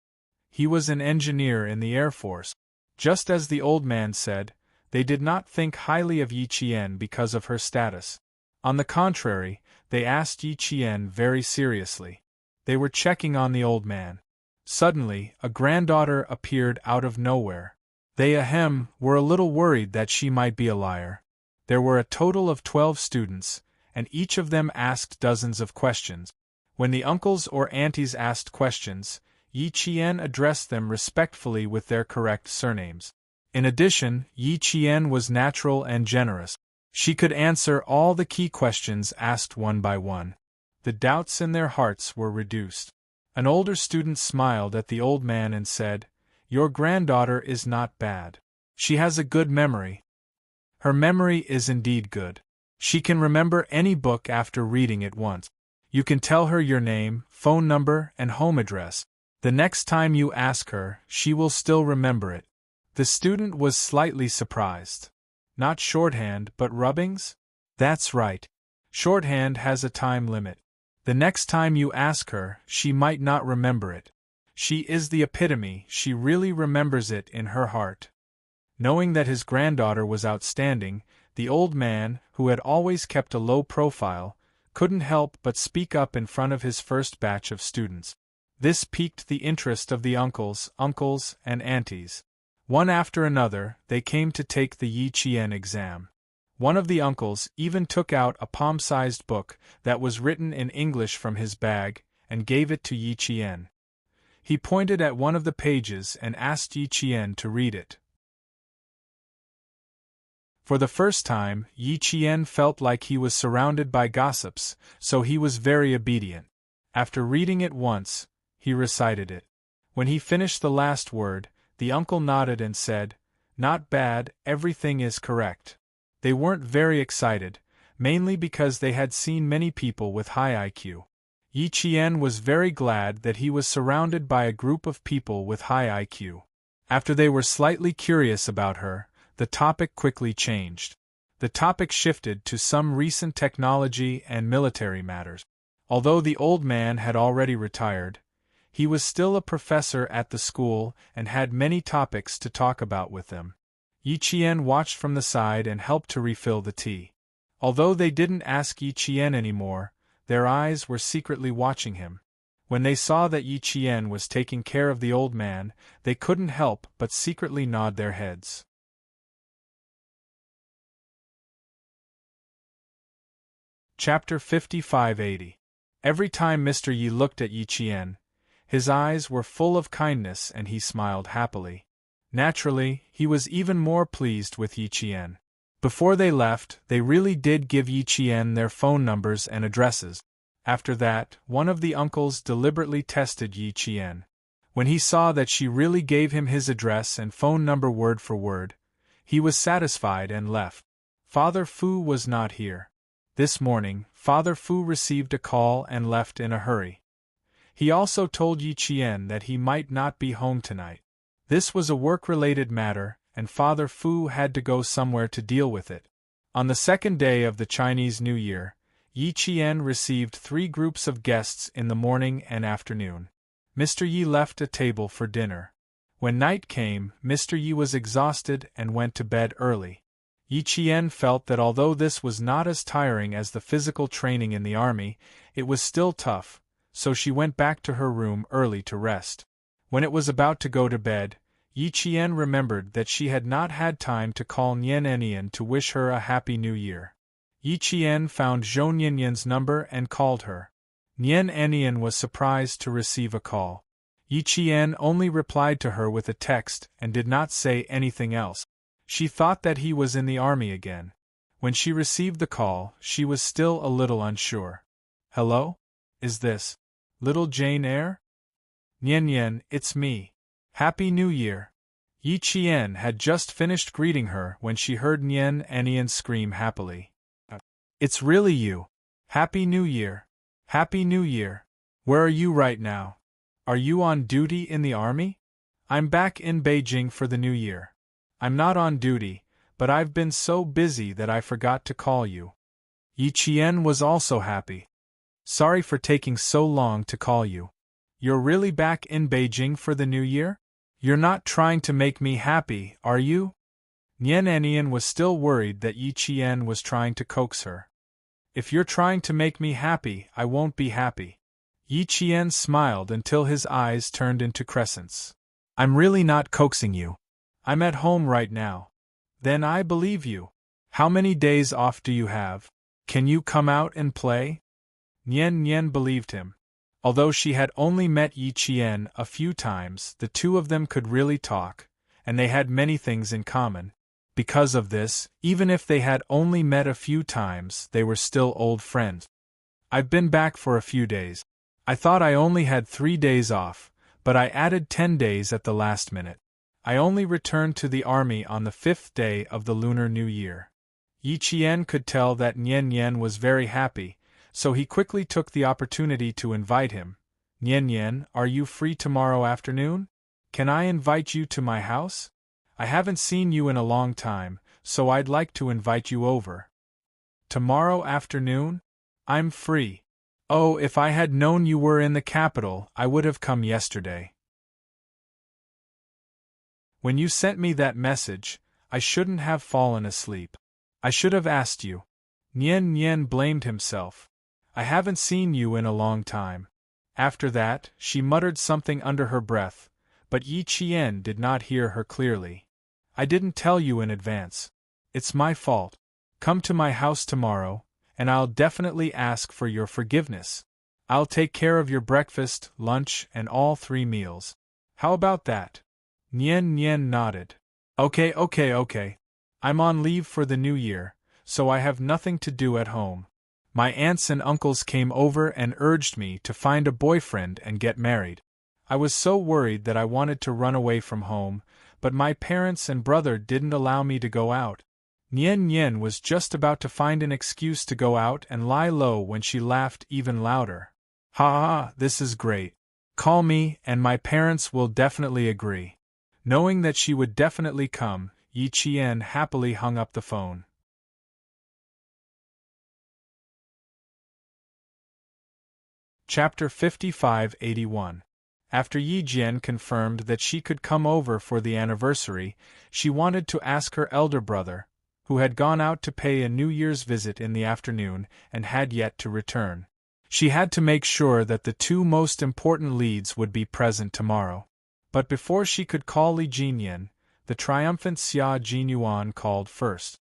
He was an engineer in the Air Force. Just as the old man said, they did not think highly of Yi Qian because of her status. On the contrary, they asked Yi Qian very seriously. They were checking on the old man. Suddenly, a granddaughter appeared out of nowhere. They were a little worried that she might be a liar. There were a total of 12 students, and each of them asked dozens of questions. When the uncles or aunties asked questions, Yi Qian addressed them respectfully with their correct surnames. In addition, Yi Qian was natural and generous. She could answer all the key questions asked one by one. The doubts in their hearts were reduced. An older student smiled at the old man and said, "Your granddaughter is not bad. She has a good memory. Her memory is indeed good. She can remember any book after reading it once. You can tell her your name, phone number, and home address. The next time you ask her, she will still remember it." The student was slightly surprised. Not shorthand, but rubbings? That's right. Shorthand has a time limit. The next time you ask her, she might not remember it. She is the epitome, she really remembers it in her heart. Knowing that his granddaughter was outstanding, the old man, who had always kept a low profile, couldn't help but speak up in front of his first batch of students. This piqued the interest of the uncles, and aunties. One after another, they came to take the Yi Qian exam. One of the uncles even took out a palm-sized book that was written in English from his bag and gave it to Yi Qian. He pointed at one of the pages and asked Yi Qian to read it. For the first time, Yi Qian felt like he was surrounded by gossips, so he was very obedient. After reading it once, he recited it. When he finished the last word, the uncle nodded and said, Not bad, everything is correct. They weren't very excited, mainly because they had seen many people with high IQ. Yi Qian was very glad that he was surrounded by a group of people with high IQ. After they were slightly curious about her, the topic quickly changed. The topic shifted to some recent technology and military matters. Although the old man had already retired, he was still a professor at the school and had many topics to talk about with them. Yi Qian watched from the side and helped to refill the tea. Although they didn't ask Yi Qian anymore, their eyes were secretly watching him. When they saw that Yi Qian was taking care of the old man, they couldn't help but secretly nod their heads. Chapter 5580. Every time Mr. Yi looked at Yi Qian, his eyes were full of kindness and he smiled happily. Naturally, he was even more pleased with Yi Qian. Before they left, they really did give Yi Qian their phone numbers and addresses. After that, one of the uncles deliberately tested Yi Qian. When he saw that she really gave him his address and phone number word for word, he was satisfied and left. Father Fu was not here. This morning, Father Fu received a call and left in a hurry. He also told Yi Qian that he might not be home tonight. This was a work-related matter, and Father Fu had to go somewhere to deal with it. On the second day of the Chinese New Year, Yi Qian received 3 groups of guests in the morning and afternoon. Mr. Yi left a table for dinner. When night came, Mr. Yi was exhausted and went to bed early. Yi Qian felt that although this was not as tiring as the physical training in the army, it was still tough, so she went back to her room early to rest. When it was about to go to bed, Yi Qian remembered that she had not had time to call Nian Enian to wish her a Happy New Year. Yi Qian found Zhou Nianyan's number and called her. Nian Enian was surprised to receive a call. Yi Qian only replied to her with a text and did not say anything else. She thought that he was in the army again. When she received the call, she was still a little unsure. Hello? Is this little Jane Eyre? Nian, it's me. Happy New Year. Yi Qian had just finished greeting her when she heard Nian Enian scream happily. It's really you. Happy New Year. Happy New Year. Where are you right now? Are you on duty in the army? I'm back in Beijing for the New Year. I'm not on duty, but I've been so busy that I forgot to call you. Yi Qian was also happy. Sorry for taking so long to call you. You're really back in Beijing for the New Year? You're not trying to make me happy, are you? Nian Enian was still worried that Yi Qian was trying to coax her. If you're trying to make me happy, I won't be happy. Yi Qian smiled until his eyes turned into crescents. I'm really not coaxing you. I'm at home right now. Then I believe you. How many days off do you have? Can you come out and play? Nian believed him. Although she had only met Yi Qian a few times, the two of them could really talk, and they had many things in common. Because of this, even if they had only met a few times, they were still old friends. I've been back for a few days. I thought I only had 3 days off, but I added 10 days at the last minute. I only returned to the army on the 5th day of the Lunar New Year. Yi Qian could tell that Nian was very happy, so he quickly took the opportunity to invite him. Nian, are you free tomorrow afternoon? Can I invite you to my house? I haven't seen you in a long time, so I'd like to invite you over. Tomorrow afternoon? I'm free. Oh, if I had known you were in the capital, I would have come yesterday. When you sent me that message, I shouldn't have fallen asleep. I should have asked you. Nian blamed himself. I haven't seen you in a long time. After that, she muttered something under her breath, but Yi Qian did not hear her clearly. I didn't tell you in advance. It's my fault. Come to my house tomorrow, and I'll definitely ask for your forgiveness. I'll take care of your breakfast, lunch, and all 3 meals. How about that? Nian nodded. Okay. I'm on leave for the New Year, so I have nothing to do at home. My aunts and uncles came over and urged me to find a boyfriend and get married. I was so worried that I wanted to run away from home, but my parents and brother didn't allow me to go out. Nien was just about to find an excuse to go out and lie low when she laughed even louder. Ha ha, this is great. Call me, and my parents will definitely agree. Knowing that she would definitely come, Yi Qian happily hung up the phone. Chapter 55-81. After Yi Jian confirmed that she could come over for the anniversary, she wanted to ask her elder brother, who had gone out to pay a New Year's visit in the afternoon and had yet to return. She had to make sure that the two most important leads would be present tomorrow. But before she could call Li Jinyan, the triumphant Xia Jinyuan called first.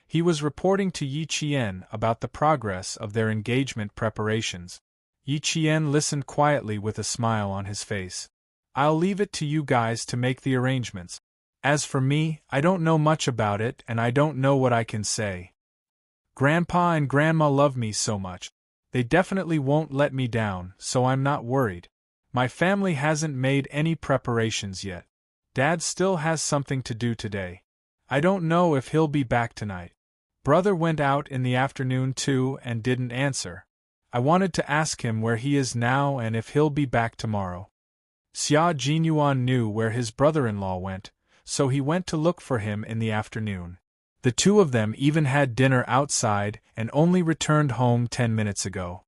He was reporting to Yi Qian about the progress of their engagement preparations. Yi Qian listened quietly with a smile on his face. I'll leave it to you guys to make the arrangements. As for me, I don't know much about it and I don't know what I can say. Grandpa and Grandma love me so much. They definitely won't let me down, so I'm not worried. My family hasn't made any preparations yet. Dad still has something to do today. I don't know if he'll be back tonight. Brother went out in the afternoon too and didn't answer. I wanted to ask him where he is now and if he'll be back tomorrow. Xia Jinyuan knew where his brother-in-law went, so he went to look for him in the afternoon. The two of them even had dinner outside and only returned home 10 minutes ago.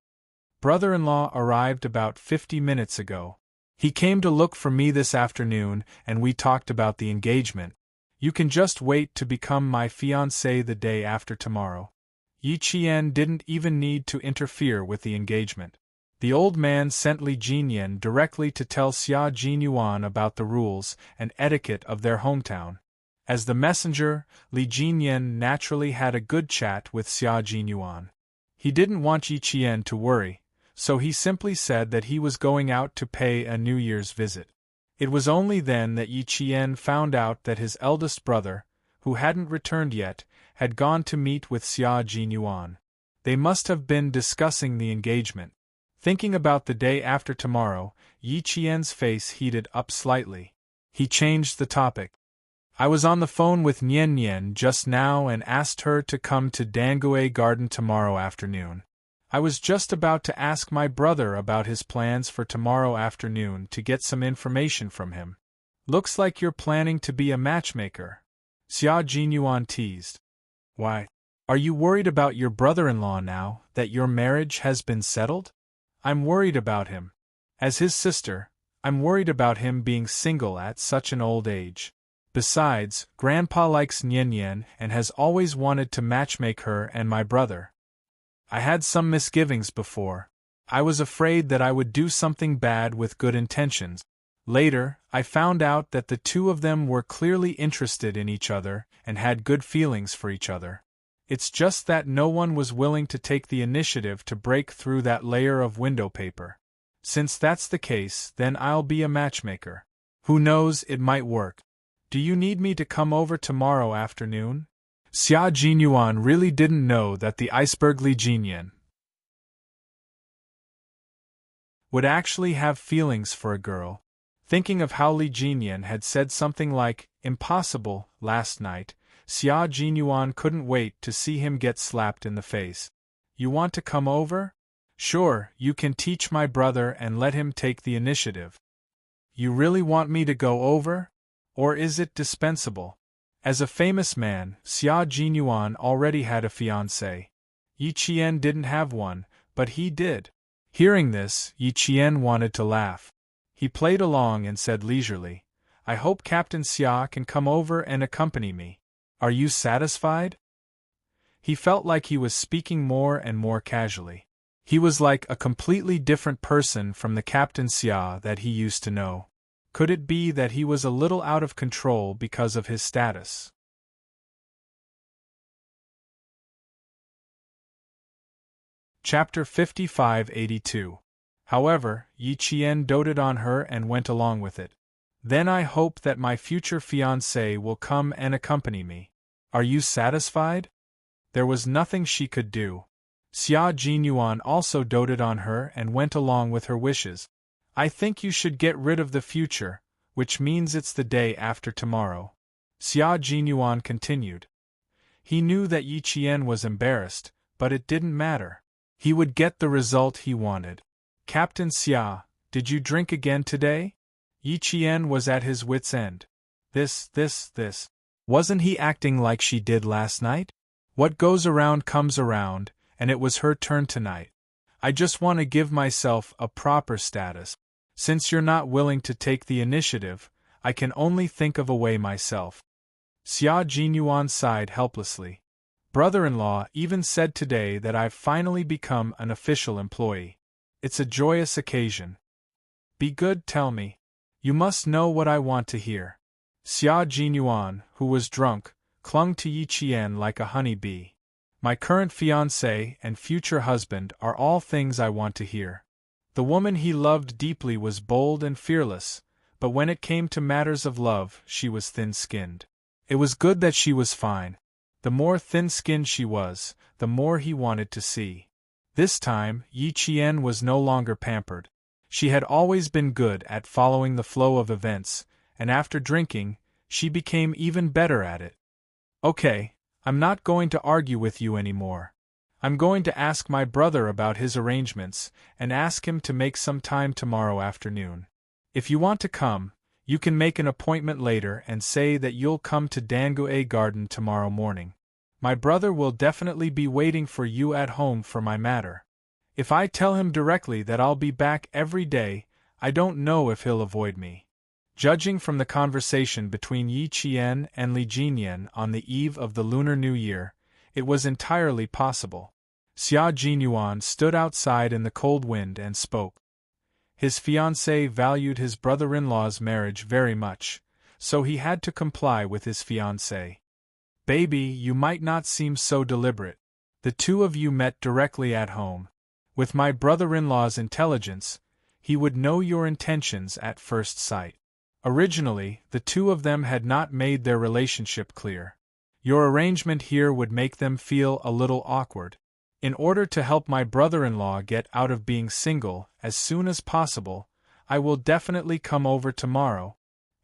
Brother-in-law arrived about 50 minutes ago. He came to look for me this afternoon and we talked about the engagement. You can just wait to become my fiancé the day after tomorrow. Yi Qian didn't even need to interfere with the engagement. The old man sent Li Jinyan directly to tell Xia Jinyuan about the rules and etiquette of their hometown. As the messenger, Li Jinyan naturally had a good chat with Xia Jinyuan. He didn't want Yi Qian to worry, so he simply said that he was going out to pay a New Year's visit. It was only then that Yi Qian found out that his eldest brother, who hadn't returned yet, had gone to meet with Xia Jinyuan. They must have been discussing the engagement. Thinking about the day after tomorrow, Yi Qian's face heated up slightly. He changed the topic. I was on the phone with Nien just now and asked her to come to Dangue Garden tomorrow afternoon. I was just about to ask my brother about his plans for tomorrow afternoon to get some information from him. Looks like you're planning to be a matchmaker, Xia Jinyuan teased. Why? Are you worried about your brother-in-law now that your marriage has been settled? I'm worried about him. As his sister, I'm worried about him being single at such an old age. Besides, Grandpa likes Nien and has always wanted to matchmake her and my brother. I had some misgivings before. I was afraid that I would do something bad with good intentions. Later, I found out that the two of them were clearly interested in each other and had good feelings for each other. It's just that no one was willing to take the initiative to break through that layer of window paper. Since that's the case, then I'll be a matchmaker. Who knows, it might work. Do you need me to come over tomorrow afternoon? Xia Jinyuan really didn't know that the iceberg Li Jinyan would actually have feelings for a girl. Thinking of how Li Jinyan had said something like, impossible, last night, Xia Jinyuan couldn't wait to see him get slapped in the face. You want to come over? Sure, you can teach my brother and let him take the initiative. You really want me to go over? Or is it dispensable? As a famous man, Xia Jinyuan already had a fiancé. Yi Qian didn't have one, but he did. Hearing this, Yi Qian wanted to laugh. He played along and said leisurely, I hope Captain Xia can come over and accompany me. Are you satisfied? He felt like he was speaking more and more casually. He was like a completely different person from the Captain Xia that he used to know. Could it be that he was a little out of control because of his status? Chapter 55-82. However, Yi Qian doted on her and went along with it. Then I hope that my future fiancé will come and accompany me. Are you satisfied? There was nothing she could do. Xia Jinyuan also doted on her and went along with her wishes. I think you should get rid of the future, which means it's the day after tomorrow. Xia Jinyuan continued. He knew that Yi Qian was embarrassed, but it didn't matter. He would get the result he wanted. Captain Xia, did you drink again today? Yi Qian was at his wits' end. This. Wasn't he acting like she did last night? What goes around comes around, and it was her turn tonight. I just want to give myself a proper status. Since you're not willing to take the initiative, I can only think of a way myself. Xia Jinyuan sighed helplessly. Brother-in-law even said today that I've finally become an official employee. It's a joyous occasion. Be good, tell me. You must know what I want to hear. Xia Jinyuan, who was drunk, clung to Yi Qian like a honey bee. My current fiancé and future husband are all things I want to hear. The woman he loved deeply was bold and fearless, but when it came to matters of love, she was thin-skinned. It was good that she was fine. The more thin-skinned she was, the more he wanted to see. This time, Yi Qian was no longer pampered. She had always been good at following the flow of events, and after drinking, she became even better at it. Okay, I'm not going to argue with you anymore. I'm going to ask my brother about his arrangements, and ask him to make some time tomorrow afternoon. If you want to come, you can make an appointment later and say that you'll come to Dangue Garden tomorrow morning. My brother will definitely be waiting for you at home for my matter. If I tell him directly that I'll be back every day, I don't know if he'll avoid me. Judging from the conversation between Yi Qian and Li Jinyan on the eve of the Lunar New Year, it was entirely possible. Xia Jinyuan stood outside in the cold wind and spoke. His fiancée valued his brother-in-law's marriage very much, so he had to comply with his fiancée. Baby, you might not seem so deliberate. The two of you met directly at home. With my brother-in-law's intelligence, he would know your intentions at first sight. Originally, the two of them had not made their relationship clear. Your arrangement here would make them feel a little awkward. In order to help my brother-in-law get out of being single as soon as possible, I will definitely come over tomorrow.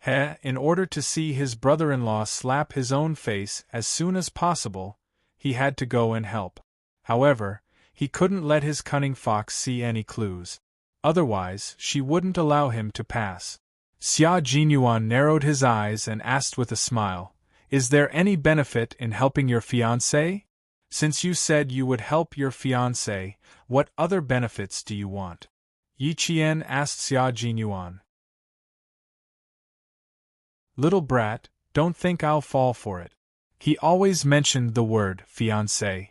In order to see his brother-in-law slap his own face as soon as possible, he had to go and help. However, he couldn't let his cunning fox see any clues. Otherwise, she wouldn't allow him to pass. Xia Jinyuan narrowed his eyes and asked with a smile, "Is there any benefit in helping your fiancé? Since you said you would help your fiancé, what other benefits do you want?" Yi Qian asked Xia Jinyuan. Little brat, don't think I'll fall for it. He always mentioned the word fiancé.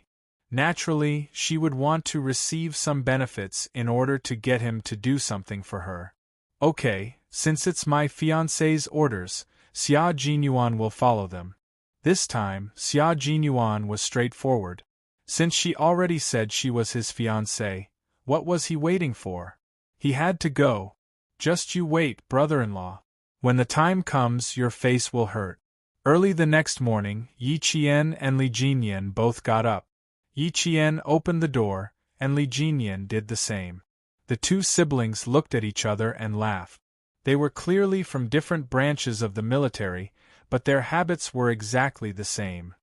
Naturally, she would want to receive some benefits in order to get him to do something for her. Okay, since it's my fiancé's orders, Xia Jinyuan will follow them. This time, Xia Jinyuan was straightforward. Since she already said she was his fiancé, what was he waiting for? He had to go. Just you wait, brother-in-law. When the time comes, your face will hurt. Early the next morning, Yi Qian and Li Jinyan both got up. Yi Qian opened the door, and Li Jinyan did the same. The two siblings looked at each other and laughed. They were clearly from different branches of the military, but their habits were exactly the same.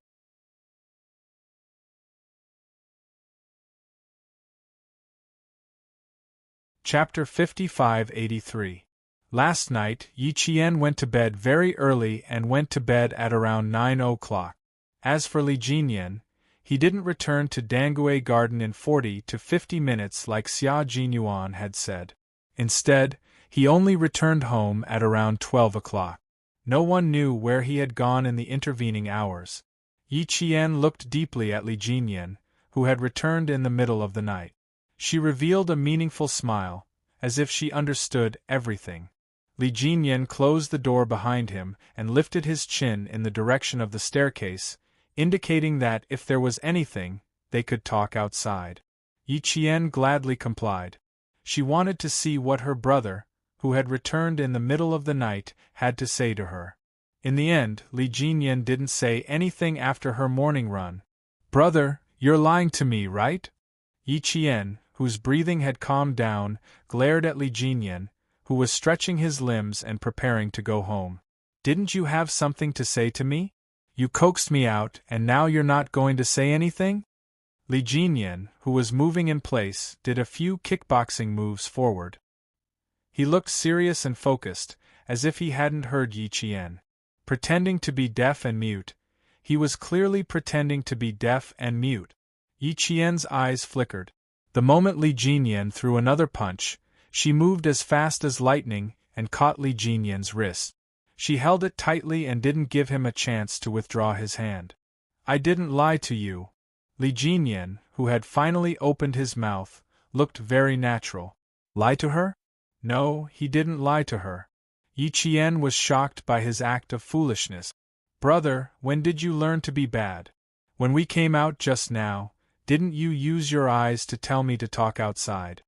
Chapter 55-83. Last night, Yi Qian went to bed very early and went to bed at around 9 o'clock. As for Li Jinyan, he didn't return to Dangue Garden in 40 to 50 minutes like Xia Jinyuan had said. Instead, he only returned home at around 12 o'clock. No one knew where he had gone in the intervening hours. Yi Qian looked deeply at Li Jinyan, who had returned in the middle of the night. She revealed a meaningful smile, as if she understood everything. Li Jinyan closed the door behind him and lifted his chin in the direction of the staircase, indicating that if there was anything, they could talk outside. Yi Qian gladly complied. She wanted to see what her brother, who had returned in the middle of the night, had to say to her. In the end, Li Jinyan didn't say anything after her morning run. "Brother, you're lying to me, right?" Yi Qian, whose breathing had calmed down, glared at Li Jinyan, who was stretching his limbs and preparing to go home. "Didn't you have something to say to me? You coaxed me out, and now you're not going to say anything?" Li Jinyan, who was moving in place, did a few kickboxing moves forward. He looked serious and focused, as if he hadn't heard Yi Qian. Pretending to be deaf and mute, he was clearly pretending to be deaf and mute. Yi Qian's eyes flickered. The moment Li Jinyan threw another punch, she moved as fast as lightning and caught Li Jinyan's wrist. She held it tightly and didn't give him a chance to withdraw his hand. "I didn't lie to you." Li Jinyan, who had finally opened his mouth, looked very natural. Lie to her? No, he didn't lie to her. Yi Qian was shocked by his act of foolishness. "Brother, when did you learn to be bad? When we came out just now, didn't you use your eyes to tell me to talk outside?"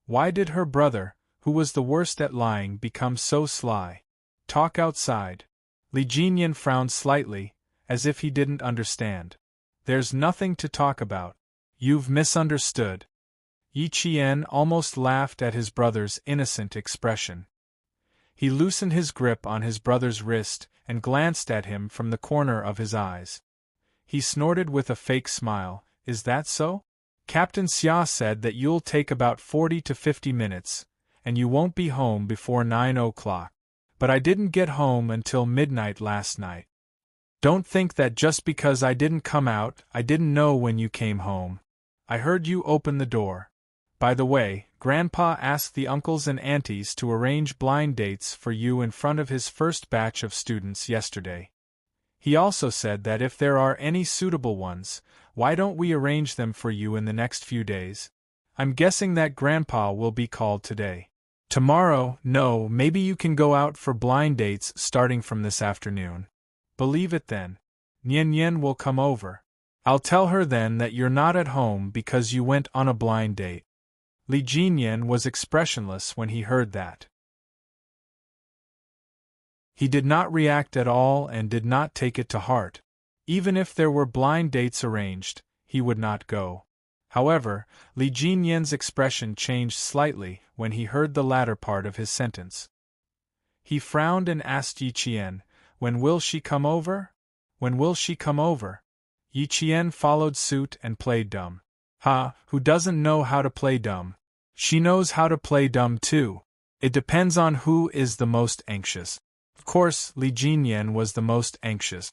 Why did her brother, who was the worst at lying, become so sly? Talk outside. Li Jinyan frowned slightly, as if he didn't understand. "There's nothing to talk about. You've misunderstood." Yi Qian almost laughed at his brother's innocent expression. He loosened his grip on his brother's wrist and glanced at him from the corner of his eyes. He snorted with a fake smile. "Is that so? Captain Xia said that you'll take about 40 to 50 minutes, and you won't be home before 9 o'clock. But I didn't get home until midnight last night. Don't think that just because I didn't come out, I didn't know when you came home. I heard you open the door. By the way, Grandpa asked the uncles and aunties to arrange blind dates for you in front of his first batch of students yesterday. He also said that if there are any suitable ones, why don't we arrange them for you in the next few days? I'm guessing that Grandpa will be called today. Tomorrow, no, maybe you can go out for blind dates starting from this afternoon. Believe it then. Nian Nian will come over. I'll tell her then that you're not at home because you went on a blind date." Li Jinyan was expressionless when he heard that. He did not react at all and did not take it to heart. Even if there were blind dates arranged, he would not go. However, Li Jinyan's expression changed slightly when he heard the latter part of his sentence. He frowned and asked Yi Qian, "When will she come over? When will she come over?" Yi Qian followed suit and played dumb. "Ha, who doesn't know how to play dumb? She knows how to play dumb too. It depends on who is the most anxious." Of course, Li Jinyan was the most anxious.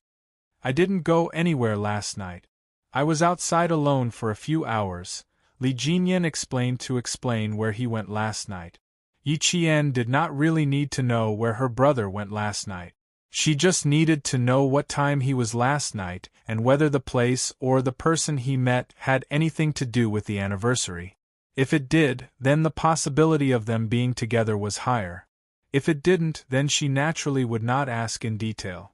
"I didn't go anywhere last night. I was outside alone for a few hours," Li Jinyan explained to explain where he went last night. Yi Qian did not really need to know where her brother went last night. She just needed to know what time he was last night and whether the place or the person he met had anything to do with the anniversary. If it did, then the possibility of them being together was higher. If it didn't, then she naturally would not ask in detail.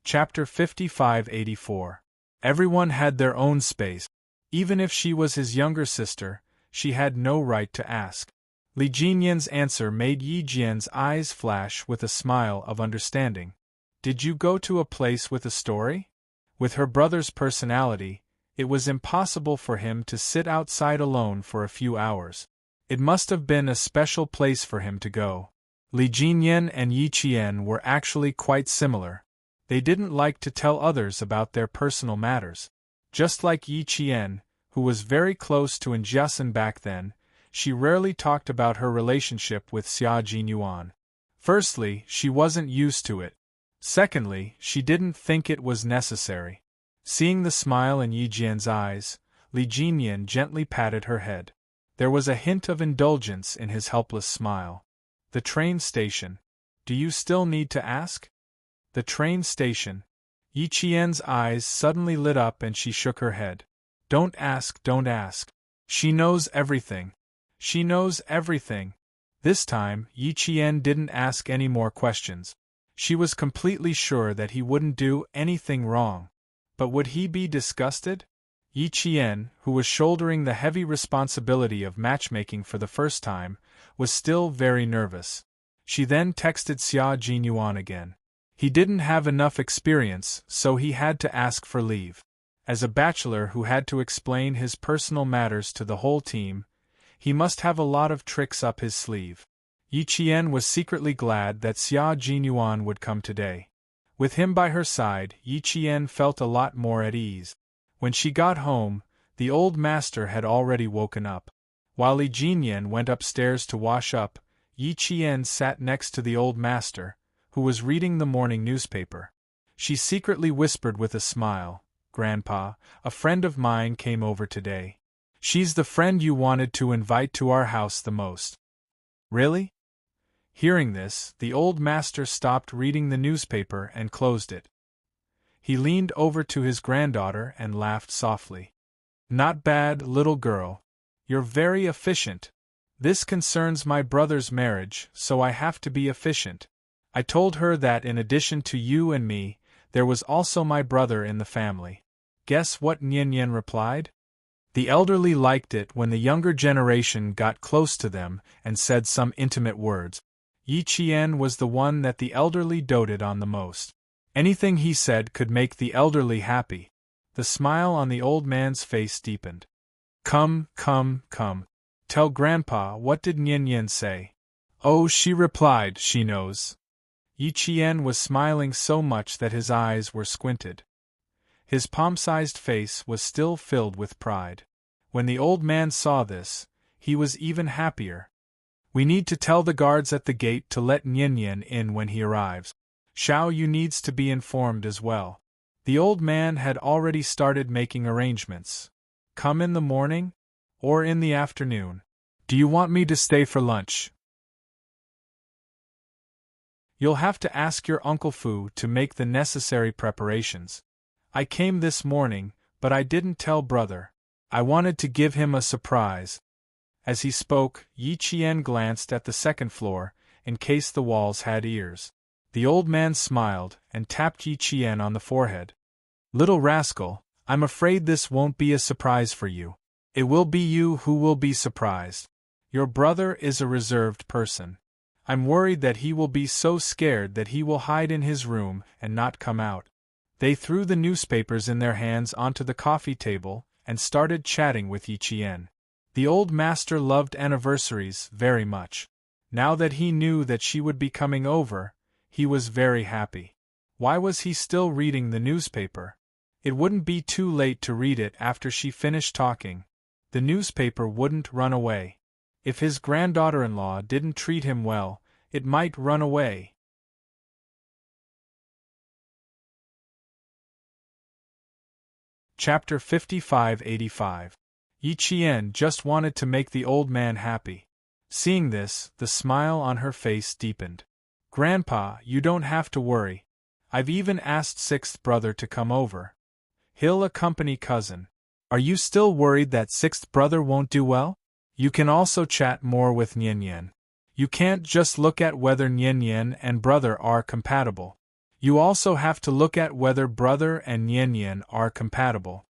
Chapter 55-84. Everyone had their own space. Even if she was his younger sister, she had no right to ask. Li Jinyan's answer made Yi Jian's eyes flash with a smile of understanding. "Did you go to a place with a story?" With her brother's personality, it was impossible for him to sit outside alone for a few hours. It must have been a special place for him to go. Li Jinyan and Yi Qian were actually quite similar. They didn't like to tell others about their personal matters. Just like Yi Qian, who was very close to Jiasen back then, she rarely talked about her relationship with Xia Jinyuan. Firstly, she wasn't used to it. Secondly, she didn't think it was necessary. Seeing the smile in Yi Jian's eyes, Li Jinyan gently patted her head. There was a hint of indulgence in his helpless smile. "The train station. Do you still need to ask?" The train station. Yi Qian's eyes suddenly lit up and she shook her head. Don't ask. She knows everything. She knows everything." This time, Yi Qian didn't ask any more questions. She was completely sure that he wouldn't do anything wrong. But would he be disgusted? Yi Qian, who was shouldering the heavy responsibility of matchmaking for the first time, was still very nervous. She then texted Xia Jinyuan again. He didn't have enough experience, so he had to ask for leave. As a bachelor who had to explain his personal matters to the whole team, he must have a lot of tricks up his sleeve. Yi Qian was secretly glad that Xia Jinyuan would come today. With him by her side, Yi Qian felt a lot more at ease. When she got home, the old master had already woken up. While Li Jinyan went upstairs to wash up, Yi Qian sat next to the old master, who was reading the morning newspaper. She secretly whispered with a smile, "Grandpa, a friend of mine came over today. She's the friend you wanted to invite to our house the most." "Really?" Hearing this, the old master stopped reading the newspaper and closed it. He leaned over to his granddaughter and laughed softly. "Not bad, little girl. You're very efficient. This concerns my brother's marriage, so I have to be efficient. I told her that in addition to you and me, there was also my brother in the family." Guess what Nyenyen replied? The elderly liked it when the younger generation got close to them and said some intimate words. Yi Qian was the one that the elderly doted on the most. Anything he said could make the elderly happy. The smile on the old man's face deepened. Come. Tell Grandpa, what did Nyenyen say?" "Oh," she replied, "she knows." Yi Qian was smiling so much that his eyes were squinted. His palm-sized face was still filled with pride. When the old man saw this, he was even happier. "We need to tell the guards at the gate to let Nyenyen in when he arrives. Xiao Yu needs to be informed as well." The old man had already started making arrangements. "Come in the morning? Or in the afternoon? Do you want me to stay for lunch?" "You'll have to ask your Uncle Fu to make the necessary preparations. I came this morning, but I didn't tell brother. I wanted to give him a surprise." As he spoke, Yi Qian glanced at the second floor, in case the walls had ears. The old man smiled and tapped Yi Qian on the forehead. "Little rascal, I'm afraid this won't be a surprise for you. It will be you who will be surprised. Your brother is a reserved person. I'm worried that he will be so scared that he will hide in his room and not come out." They threw the newspapers in their hands onto the coffee table and started chatting with Yi Qian. The old master loved anniversaries very much. Now that he knew that she would be coming over, he was very happy. Why was he still reading the newspaper? It wouldn't be too late to read it after she finished talking. The newspaper wouldn't run away. If his granddaughter-in-law didn't treat him well, it might run away. Chapter 55-85. Yi Qian just wanted to make the old man happy. Seeing this, the smile on her face deepened. "Grandpa, you don't have to worry. I've even asked sixth brother to come over. He'll accompany cousin. Are you still worried that sixth brother won't do well? You can also chat more with Nyenyen. You can't just look at whether Nyenyen and brother are compatible. You also have to look at whether brother and Nyenyen are compatible."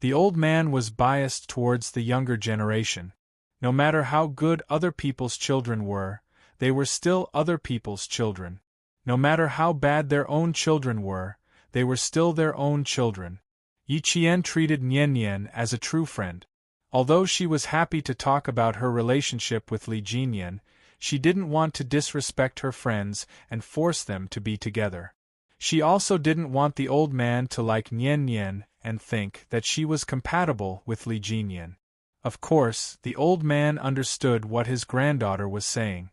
The old man was biased towards the younger generation. No matter how good other people's children were, they were still other people's children. No matter how bad their own children were, they were still their own children. Yi Qian treated Nyenyen as a true friend. Although she was happy to talk about her relationship with Li Jinyan, she didn't want to disrespect her friends and force them to be together. She also didn't want the old man to like Nyenyen and think that she was compatible with Li Jinyan. Of course, the old man understood what his granddaughter was saying.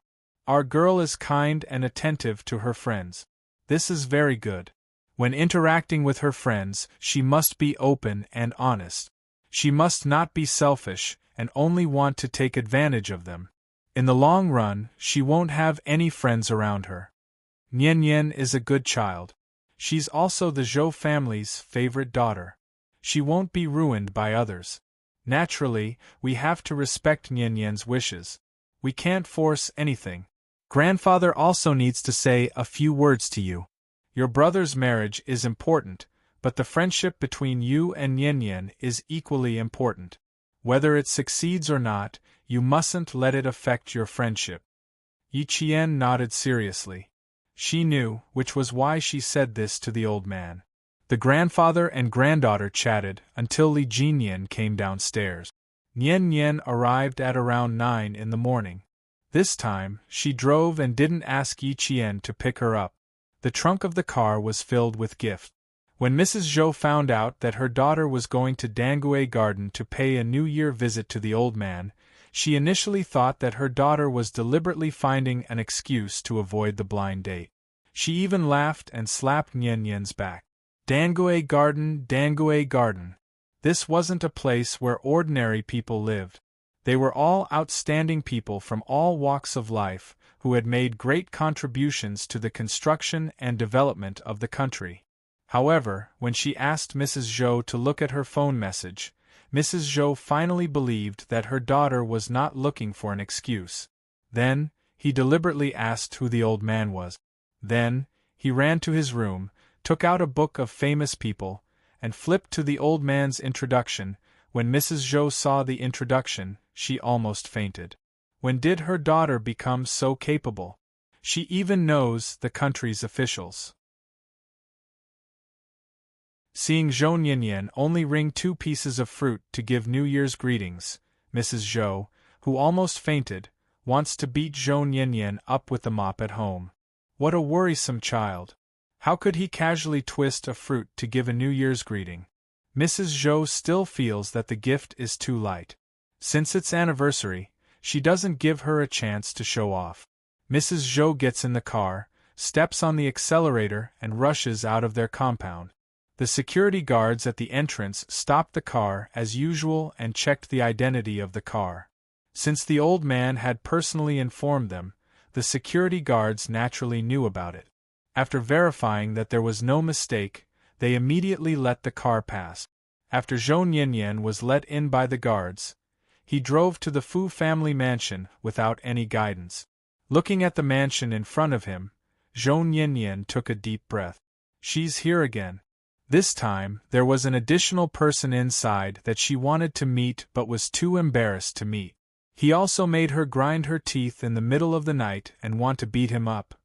"Our girl is kind and attentive to her friends. This is very good. When interacting with her friends, she must be open and honest. She must not be selfish and only want to take advantage of them. In the long run, she won't have any friends around her. Nyenyen is a good child. She's also the Zhou family's favorite daughter. She won't be ruined by others. Naturally, we have to respect Nyenyen's wishes. We can't force anything. Grandfather also needs to say a few words to you. Your brother's marriage is important, but the friendship between you and Nyenyen is equally important. Whether it succeeds or not, you mustn't let it affect your friendship." Yi Qian nodded seriously. She knew, which was why she said this to the old man. The grandfather and granddaughter chatted until Li Jinyan came downstairs. Nian Nian arrived at around 9 in the morning. This time, she drove and didn't ask Yi Qian to pick her up. The trunk of the car was filled with gifts. When Mrs. Zhou found out that her daughter was going to Dangui Garden to pay a New Year visit to the old man, she initially thought that her daughter was deliberately finding an excuse to avoid the blind date. She even laughed and slapped Nian Nian's back. Dangui Garden. This wasn't a place where ordinary people lived. They were all outstanding people from all walks of life, who had made great contributions to the construction and development of the country. However, when she asked Mrs. Zhou to look at her phone message, Mrs. Zhou finally believed that her daughter was not looking for an excuse. Then, he deliberately asked who the old man was. Then, he ran to his room, took out a book of famous people, and flipped to the old man's introduction. When Mrs. Zhou saw the introduction, she almost fainted. When did her daughter become so capable? She even knows the country's officials. Seeing Zhou Nianyan only ring 2 pieces of fruit to give New Year's greetings, Mrs. Zhou, who almost fainted, wants to beat Zhou Nianyan up with the mop at home. What a worrisome child! How could he casually twist a fruit to give a New Year's greeting? Mrs. Zhou still feels that the gift is too light. Since its anniversary, she doesn't give her a chance to show off. Mrs. Zhou gets in the car, steps on the accelerator and rushes out of their compound. The security guards at the entrance stopped the car as usual and checked the identity of the car. Since the old man had personally informed them, the security guards naturally knew about it. After verifying that there was no mistake, they immediately let the car pass. After Zhou Nianyan was let in by the guards, he drove to the Fu family mansion without any guidance. Looking at the mansion in front of him, Zhou Nianyan took a deep breath. She's here again. This time, there was an additional person inside that she wanted to meet but was too embarrassed to meet. He also made her grind her teeth in the middle of the night and want to beat him up.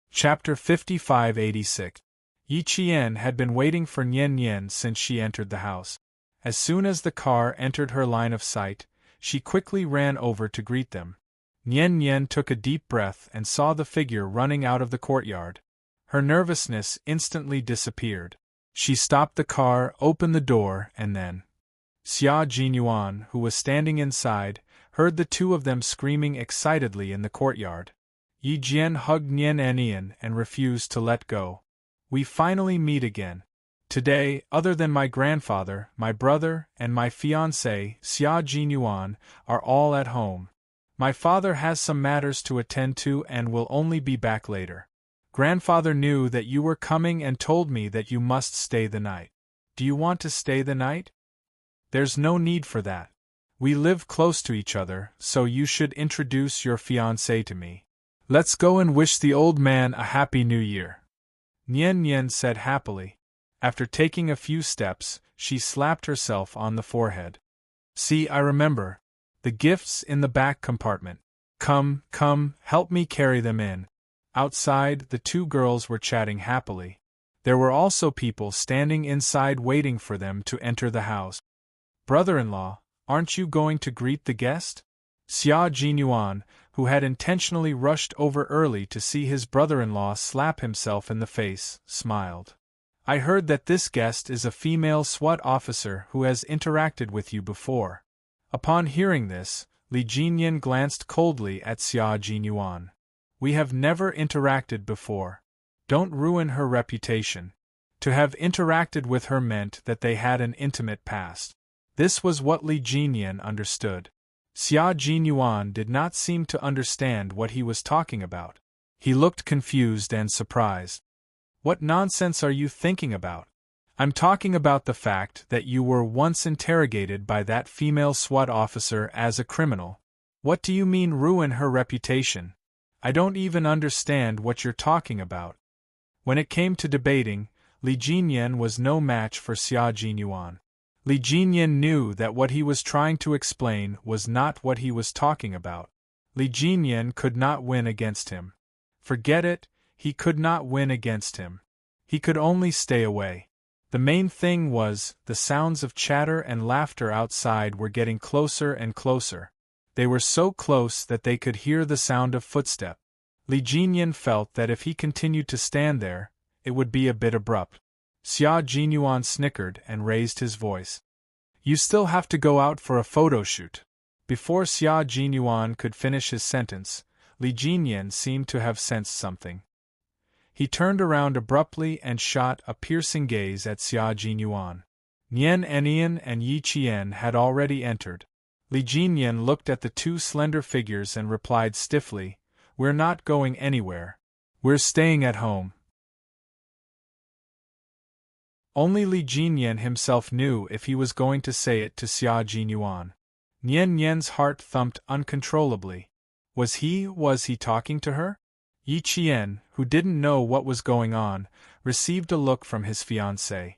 Chapter 5586. Yi Qian had been waiting for Nian Nian since she entered the house. As soon as the car entered her line of sight, she quickly ran over to greet them. Nian Nian took a deep breath and saw the figure running out of the courtyard. Her nervousness instantly disappeared. She stopped the car, opened the door, and then Xia Jinyuan, who was standing inside, heard the two of them screaming excitedly in the courtyard. Yi Jian hugged Nian Nian and refused to let go. We finally meet again. Today, other than my grandfather, my brother, and my fiancée, Xia Jinyuan, are all at home. My father has some matters to attend to and will only be back later. Grandfather knew that you were coming and told me that you must stay the night. Do you want to stay the night? There's no need for that. We live close to each other, so you should introduce your fiancé to me. Let's go and wish the old man a happy new year. Nian Nian said happily. After taking a few steps, she slapped herself on the forehead. See, I remember. The gifts in the back compartment. Come, help me carry them in. Outside, the two girls were chatting happily. There were also people standing inside waiting for them to enter the house. Brother-in-law, aren't you going to greet the guest? Xia Jinyuan, who had intentionally rushed over early to see his brother-in-law slap himself in the face, smiled. I heard that this guest is a female SWAT officer who has interacted with you before. Upon hearing this, Li Jinyan glanced coldly at Xia Jinyuan. We have never interacted before. Don't ruin her reputation. To have interacted with her meant that they had an intimate past. This was what Li Jinyan understood. Xia Jinyuan did not seem to understand what he was talking about. He looked confused and surprised. What nonsense are you thinking about? I'm talking about the fact that you were once interrogated by that female SWAT officer as a criminal. What do you mean ruin her reputation? I don't even understand what you're talking about. When it came to debating, Li Jinyan was no match for Xia Jinyuan. Li Jinyan knew that what he was trying to explain was not what he was talking about. Li Jinyan could not win against him. Forget it, he could not win against him. He could only stay away. The main thing was, the sounds of chatter and laughter outside were getting closer and closer. They were so close that they could hear the sound of footsteps. Li Jinyan felt that if he continued to stand there, it would be a bit abrupt. Xia Jinyuan snickered and raised his voice. You still have to go out for a photo shoot. Before Xia Jinyuan could finish his sentence, Li Jinyan seemed to have sensed something. He turned around abruptly and shot a piercing gaze at Xia Jinyuan. Nian Enian and Yi Qian had already entered. Li Jinyan looked at the two slender figures and replied stiffly, We're not going anywhere. We're staying at home. Only Li Jinyan himself knew if he was going to say it to Xia Jinyuan. Nian Nian's heart thumped uncontrollably. Was he talking to her? Yi Qian, who didn't know what was going on, received a look from his fiancée.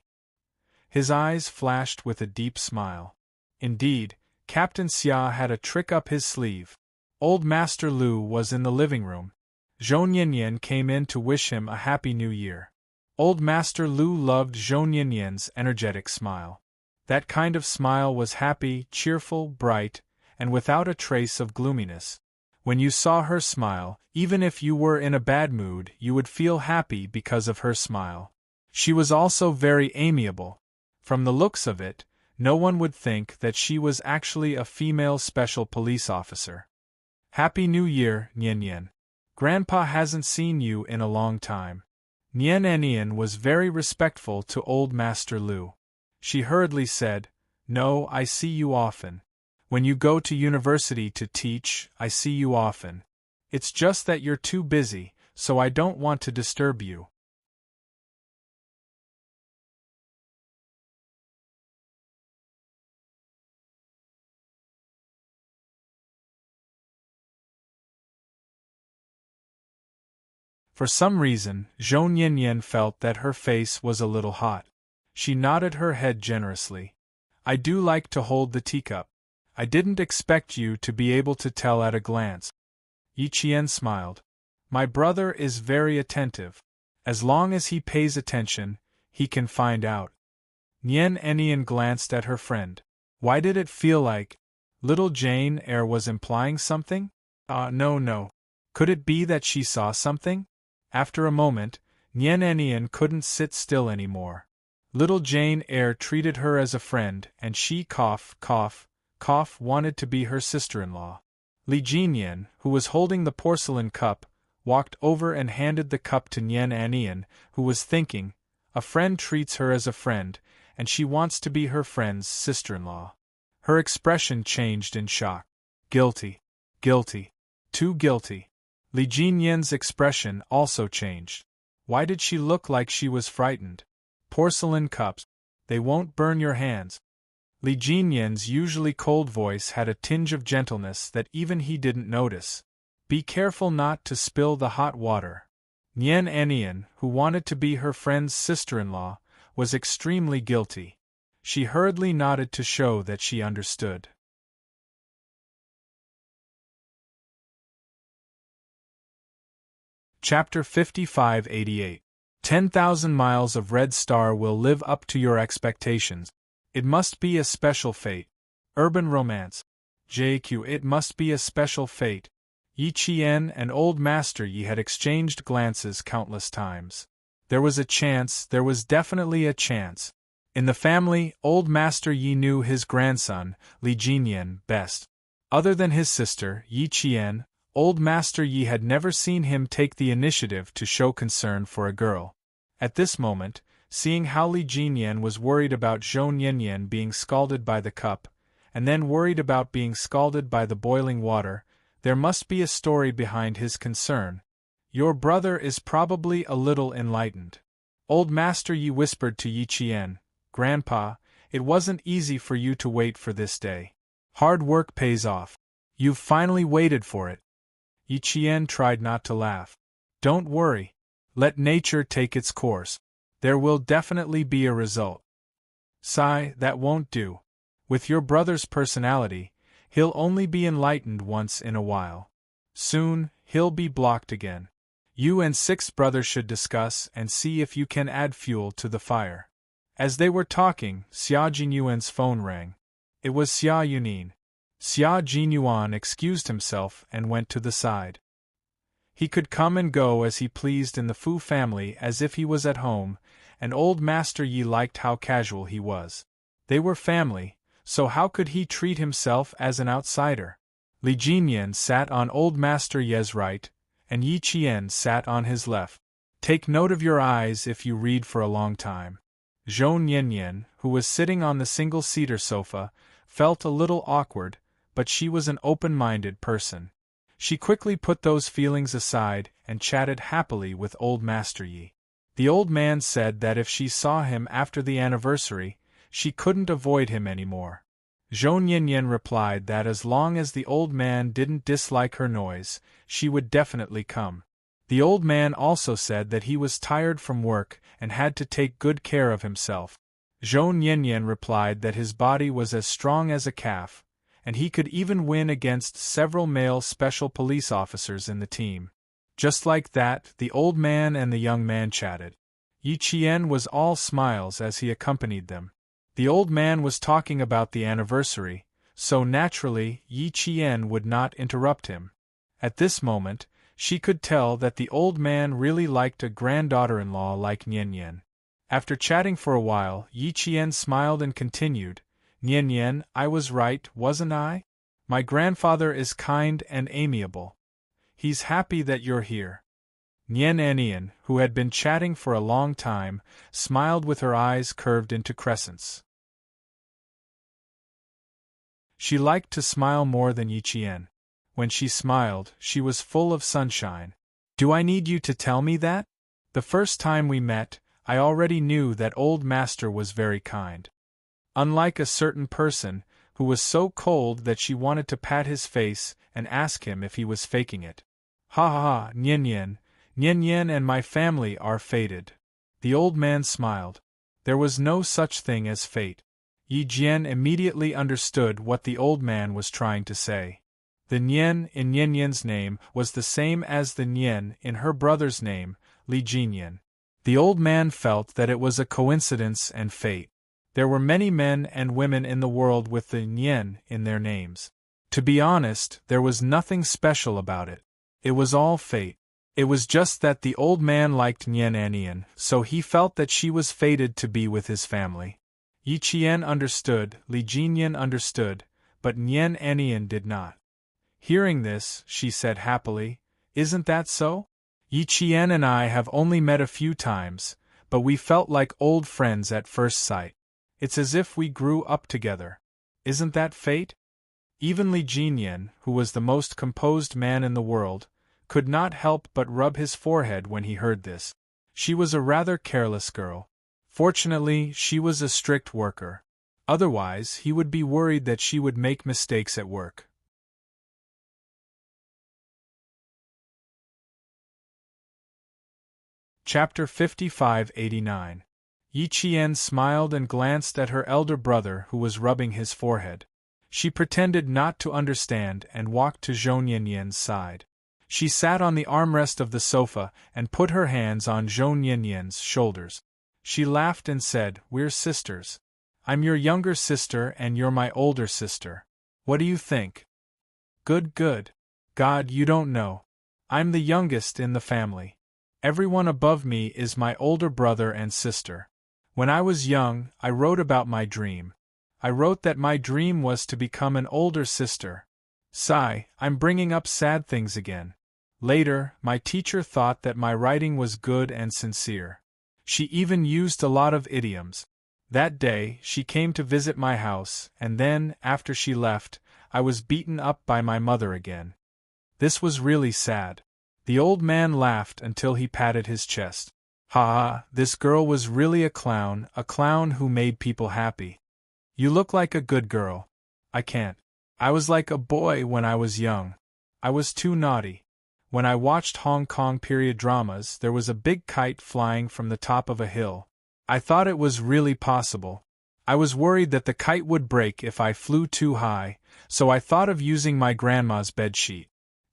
His eyes flashed with a deep smile. Indeed, Captain Xia had a trick up his sleeve. Old Master Lu was in the living room. Zhou Nianyan came in to wish him a happy new year. Old Master Lu loved Zhou Nianyan's energetic smile. That kind of smile was happy, cheerful, bright, and without a trace of gloominess. When you saw her smile, even if you were in a bad mood, you would feel happy because of her smile. She was also very amiable. From the looks of it, no one would think that she was actually a female special police officer. Happy New Year, Nian Nian. Grandpa hasn't seen you in a long time. Nian Enian was very respectful to old Master Lu. She hurriedly said, No, I see you often. When you go to university to teach, I see you often. It's just that you're too busy, so I don't want to disturb you. For some reason, Zhou Nianyan felt that her face was a little hot. She nodded her head generously. I do like to hold the teacup. I didn't expect you to be able to tell at a glance. Yi Qian smiled. My brother is very attentive. As long as he pays attention, he can find out. Nian Enian glanced at her friend. Why did it feel like little Jane Eyre was implying something? No. Could it be that she saw something? After a moment, Nian Enian couldn't sit still anymore. Little Jane Eyre treated her as a friend, and she wanted to be her sister-in-law. Li Jinyan, who was holding the porcelain cup, walked over and handed the cup to Nian Enian, who was thinking, a friend treats her as a friend, and she wants to be her friend's sister-in-law. Her expression changed in shock. Guilty. Too guilty. Li Jinyan's expression also changed. Why did she look like she was frightened? Porcelain cups. They won't burn your hands. Li Jinyan's usually cold voice had a tinge of gentleness that even he didn't notice. Be careful not to spill the hot water. Nian Enian, who wanted to be her friend's sister-in-law, was extremely guilty. She hurriedly nodded to show that she understood. Chapter 55-88. 10,000 miles of Red Star will live up to your expectations. It must be a special fate. Urban romance. JQ. It must be a special fate. Yi Qian and Old Master Yi had exchanged glances countless times. There was definitely a chance. In the family, Old Master Yi knew his grandson, Li Jinyan, best. Other than his sister, Yi Qian, Old Master Yi had never seen him take the initiative to show concern for a girl. At this moment, seeing how Li Jinyan was worried about Zhou Nianyan being scalded by the cup, and then worried about being scalded by the boiling water, there must be a story behind his concern. Your brother is probably a little enlightened. Old Master Yi whispered to Yi Qian, Grandpa, it wasn't easy for you to wait for this day. Hard work pays off. You've finally waited for it. Yi Qian tried not to laugh. Don't worry. Let nature take its course. There will definitely be a result. Sigh, that won't do. With your brother's personality, he'll only be enlightened once in a while. Soon, he'll be blocked again. You and six brothers should discuss and see if you can add fuel to the fire. As they were talking, Xia Jinyuan's phone rang. It was Xia Yunin. Xia Jinyuan excused himself and went to the side. He could come and go as he pleased in the Fu family as if he was at home, and old Master Yi liked how casual he was. They were family, so how could he treat himself as an outsider? Li Jinyan sat on old Master Ye's right, and Yi Qian sat on his left. Take note of your eyes if you read for a long time. Zhou Nianyan, who was sitting on the single-seater sofa, felt a little awkward, but she was an open-minded person. She quickly put those feelings aside and chatted happily with old Master Yi. The old man said that if she saw him after the anniversary, she couldn't avoid him anymore. Zhou Nianyan replied that as long as the old man didn't dislike her noise, she would definitely come. The old man also said that he was tired from work and had to take good care of himself. Zhou Nianyan replied that his body was as strong as a calf, and he could even win against several male special police officers in the team. Just like that, the old man and the young man chatted. Yi Qian was all smiles as he accompanied them. The old man was talking about the anniversary, so naturally Yi Qian would not interrupt him. At this moment, she could tell that the old man really liked a granddaughter-in-law like Nianyan. After chatting for a while, Yi Qian smiled and continued, Nianyan, I was right, wasn't I? My grandfather is kind and amiable. He's happy that you're here. Nian, who had been chatting for a long time, smiled with her eyes curved into crescents. She liked to smile more than Yi Qian. When she smiled, she was full of sunshine. Do I need you to tell me that? The first time we met, I already knew that old master was very kind. Unlike a certain person, who was so cold that she wanted to pat his face and ask him if he was faking it. Ha ha ha, Nianyan and my family are fated. The old man smiled. There was no such thing as fate. Yi Jian immediately understood what the old man was trying to say. The Nian in Nianyan's name was the same as the Nian in her brother's name, Li Jinyan. The old man felt that it was a coincidence and fate. There were many men and women in the world with the Nian in their names. To be honest, there was nothing special about it. It was all fate. It was just that the old man liked Nian, so he felt that she was fated to be with his family. Yi Qian understood, Li Jinyan understood, but Nian did not. Hearing this, she said happily, Isn't that so? Yi Qian and I have only met a few times, but we felt like old friends at first sight. It's as if we grew up together. Isn't that fate? Even Li Jinyan, who was the most composed man in the world, could not help but rub his forehead when he heard this. She was a rather careless girl. Fortunately, she was a strict worker. Otherwise, he would be worried that she would make mistakes at work. Chapter 55-89. Yi Qian smiled and glanced at her elder brother who was rubbing his forehead. She pretended not to understand and walked to Zhou Nianyan's side. She sat on the armrest of the sofa and put her hands on Zhou Nianyan's shoulders. She laughed and said, We're sisters. I'm your younger sister and you're my older sister. What do you think? Good, good. God, you don't know. I'm the youngest in the family. Everyone above me is my older brother and sister. When I was young, I wrote about my dream. I wrote that my dream was to become an older sister. Sigh, I'm bringing up sad things again. Later, my teacher thought that my writing was good and sincere. She even used a lot of idioms. That day, she came to visit my house, and then, after she left, I was beaten up by my mother again. This was really sad. The old man laughed until he patted his chest. Ha ha, this girl was really a clown who made people happy. You look like a good girl. I can't. I was like a boy when I was young. I was too naughty. When I watched Hong Kong period dramas, there was a big kite flying from the top of a hill. I thought it was really possible. I was worried that the kite would break if I flew too high, so I thought of using my grandma's bedsheet.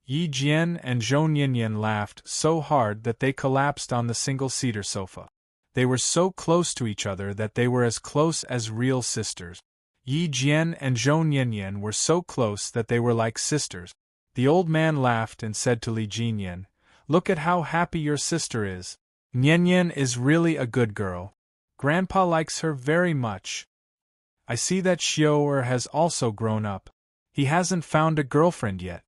Yi Jian and Zhou Ninian laughed so hard that they collapsed on the single-seater sofa. They were so close to each other that they were as close as real sisters. Yi Jian and Zhou Ninian were so close that they were like sisters. The old man laughed and said to Li Jinyan, "Look at how happy your sister is. Nian is really a good girl. Grandpa likes her very much. I see that Xiao has also grown up. He hasn't found a girlfriend yet.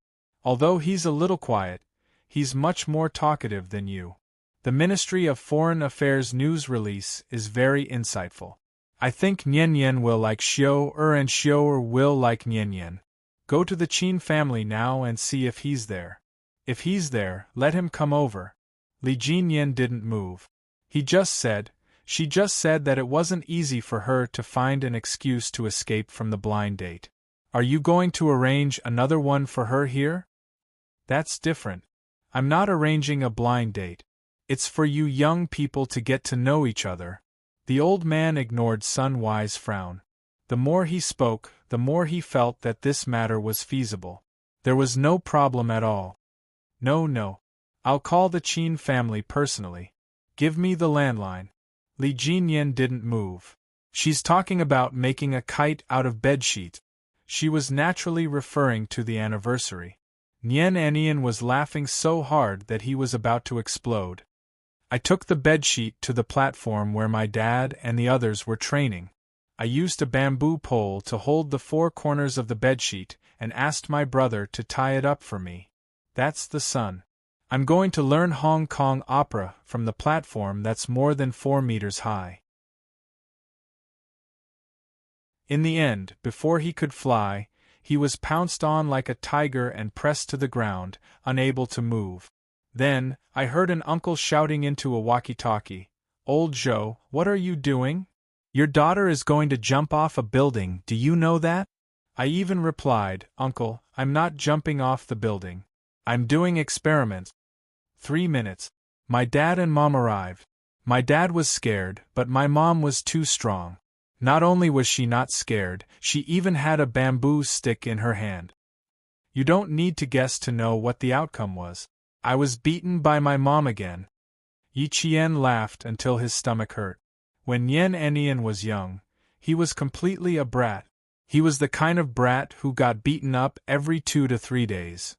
Although he's a little quiet, he's much more talkative than you." The Ministry of Foreign Affairs news release is very insightful. I think Nian will like Xiao and Xiao will like Nian. Go to the Qin family now and see if he's there. If he's there, let him come over. Li Jinyan didn't move. She just said that it wasn't easy for her to find an excuse to escape from the blind date. Are you going to arrange another one for her here? That's different. I'm not arranging a blind date. It's for you young people to get to know each other. The old man ignored Sun Wei's frown. The more he spoke, the more he felt that this matter was feasible. There was no problem at all. No. I'll call the Qin family personally. Give me the landline. Li Jinyan didn't move. She's talking about making a kite out of bedsheets. She was naturally referring to the anniversary. Nian was laughing so hard that he was about to explode. I took the bedsheet to the platform where my dad and the others were training. I used a bamboo pole to hold the four corners of the bedsheet and asked my brother to tie it up for me. That's the sun. I'm going to learn Hong Kong opera from the platform that's more than 4 meters high. In the end, before he could fly, he was pounced on like a tiger and pressed to the ground, unable to move. Then, I heard an uncle shouting into a walkie-talkie, "Old Zhou, what are you doing? Your daughter is going to jump off a building, do you know that?" I even replied, "Uncle, I'm not jumping off the building. I'm doing experiments." 3 minutes. My dad and Mom arrived. My dad was scared, but my mom was too strong. Not only was she not scared, she even had a bamboo stick in her hand. You don't need to guess to know what the outcome was. I was beaten by my mom again. Yi Qian laughed until his stomach hurt. When Nian was young, he was completely a brat. He was the kind of brat who got beaten up every 2 to 3 days.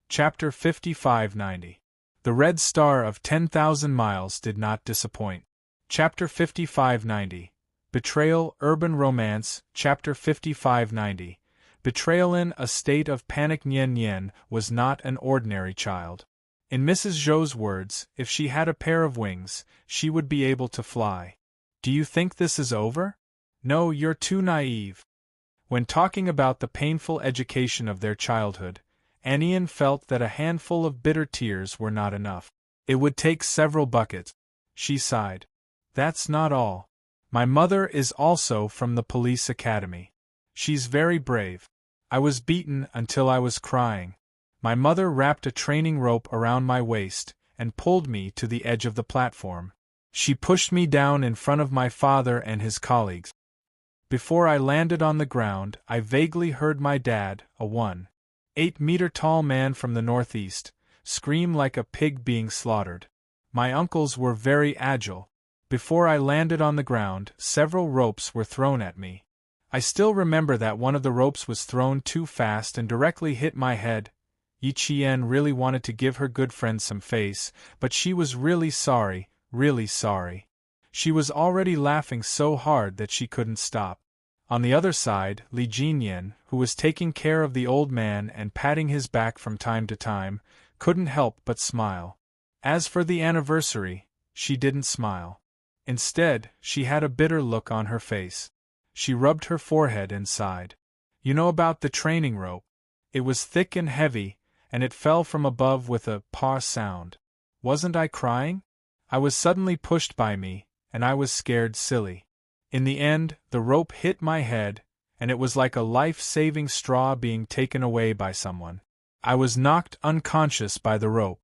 Chapter 5590. The Red Star of 10,000 Miles did not disappoint. Chapter 5590. Betrayal, Urban Romance. Chapter 5590. Betrayal. In a state of panic, Nian was not an ordinary child. In Mrs. Zhou's words, if she had a pair of wings, she would be able to fly. Do you think this is over? No, you're too naive. When talking about the painful education of their childhood, Anian felt that a handful of bitter tears were not enough. It would take several buckets. She sighed. That's not all. My mother is also from the police academy. She's very brave. I was beaten until I was crying. My mother wrapped a training rope around my waist and pulled me to the edge of the platform. She pushed me down in front of my father and his colleagues. Before I landed on the ground, I vaguely heard my dad, a 1.8-meter-tall man from the northeast, scream like a pig being slaughtered. My uncles were very agile. Before I landed on the ground, several ropes were thrown at me. I still remember that one of the ropes was thrown too fast and directly hit my head. Yi Qian really wanted to give her good friend some face, but she was really sorry, really sorry. She was already laughing so hard that she couldn't stop. On the other side, Li Jinyan, who was taking care of the old man and patting his back from time to time, couldn't help but smile. As for the anniversary, she didn't smile. Instead, she had a bitter look on her face. She rubbed her forehead and sighed. You know about the training rope? It was thick and heavy, and it fell from above with a "paw" sound. Wasn't I crying? I was suddenly pushed by me, and I was scared silly. In the end, the rope hit my head, and it was like a life-saving straw being taken away by someone. I was knocked unconscious by the rope.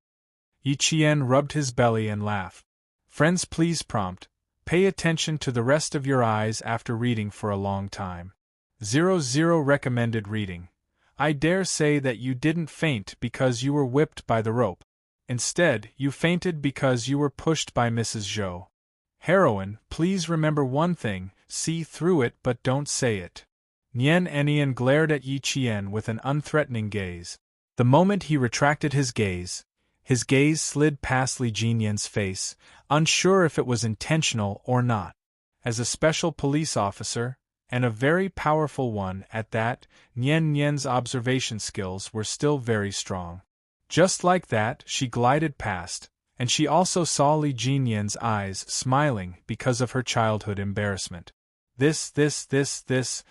Yi Qian rubbed his belly and laughed. Friends, please prompt. Pay attention to the rest of your eyes after reading for a long time. 00 Recommended reading. I dare say that you didn't faint because you were whipped by the rope. Instead, you fainted because you were pushed by Mrs. Zhou. Heroine, please remember one thing, see through it but don't say it. Nian Enian glared at Yi Qian with an unthreatening gaze. The moment he retracted his gaze slid past Li Jinyan's face, unsure if it was intentional or not. As a special police officer, and a very powerful one at that, Nian Nian's observation skills were still very strong. Just like that, she glided past, and she also saw Li Jinyan's eyes smiling because of her childhood embarrassment.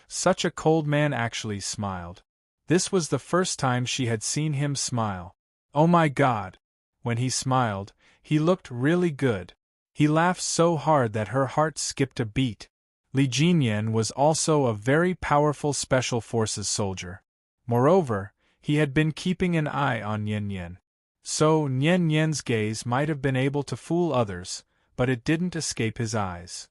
Such a cold man actually smiled. This was the first time she had seen him smile. Oh my God! When he smiled, he looked really good. He laughed so hard that her heart skipped a beat. Li Jinyan was also a very powerful Special Forces soldier. Moreover, he had been keeping an eye on Nian Nian. So Nian Nian's gaze might have been able to fool others, but it didn't escape his eyes.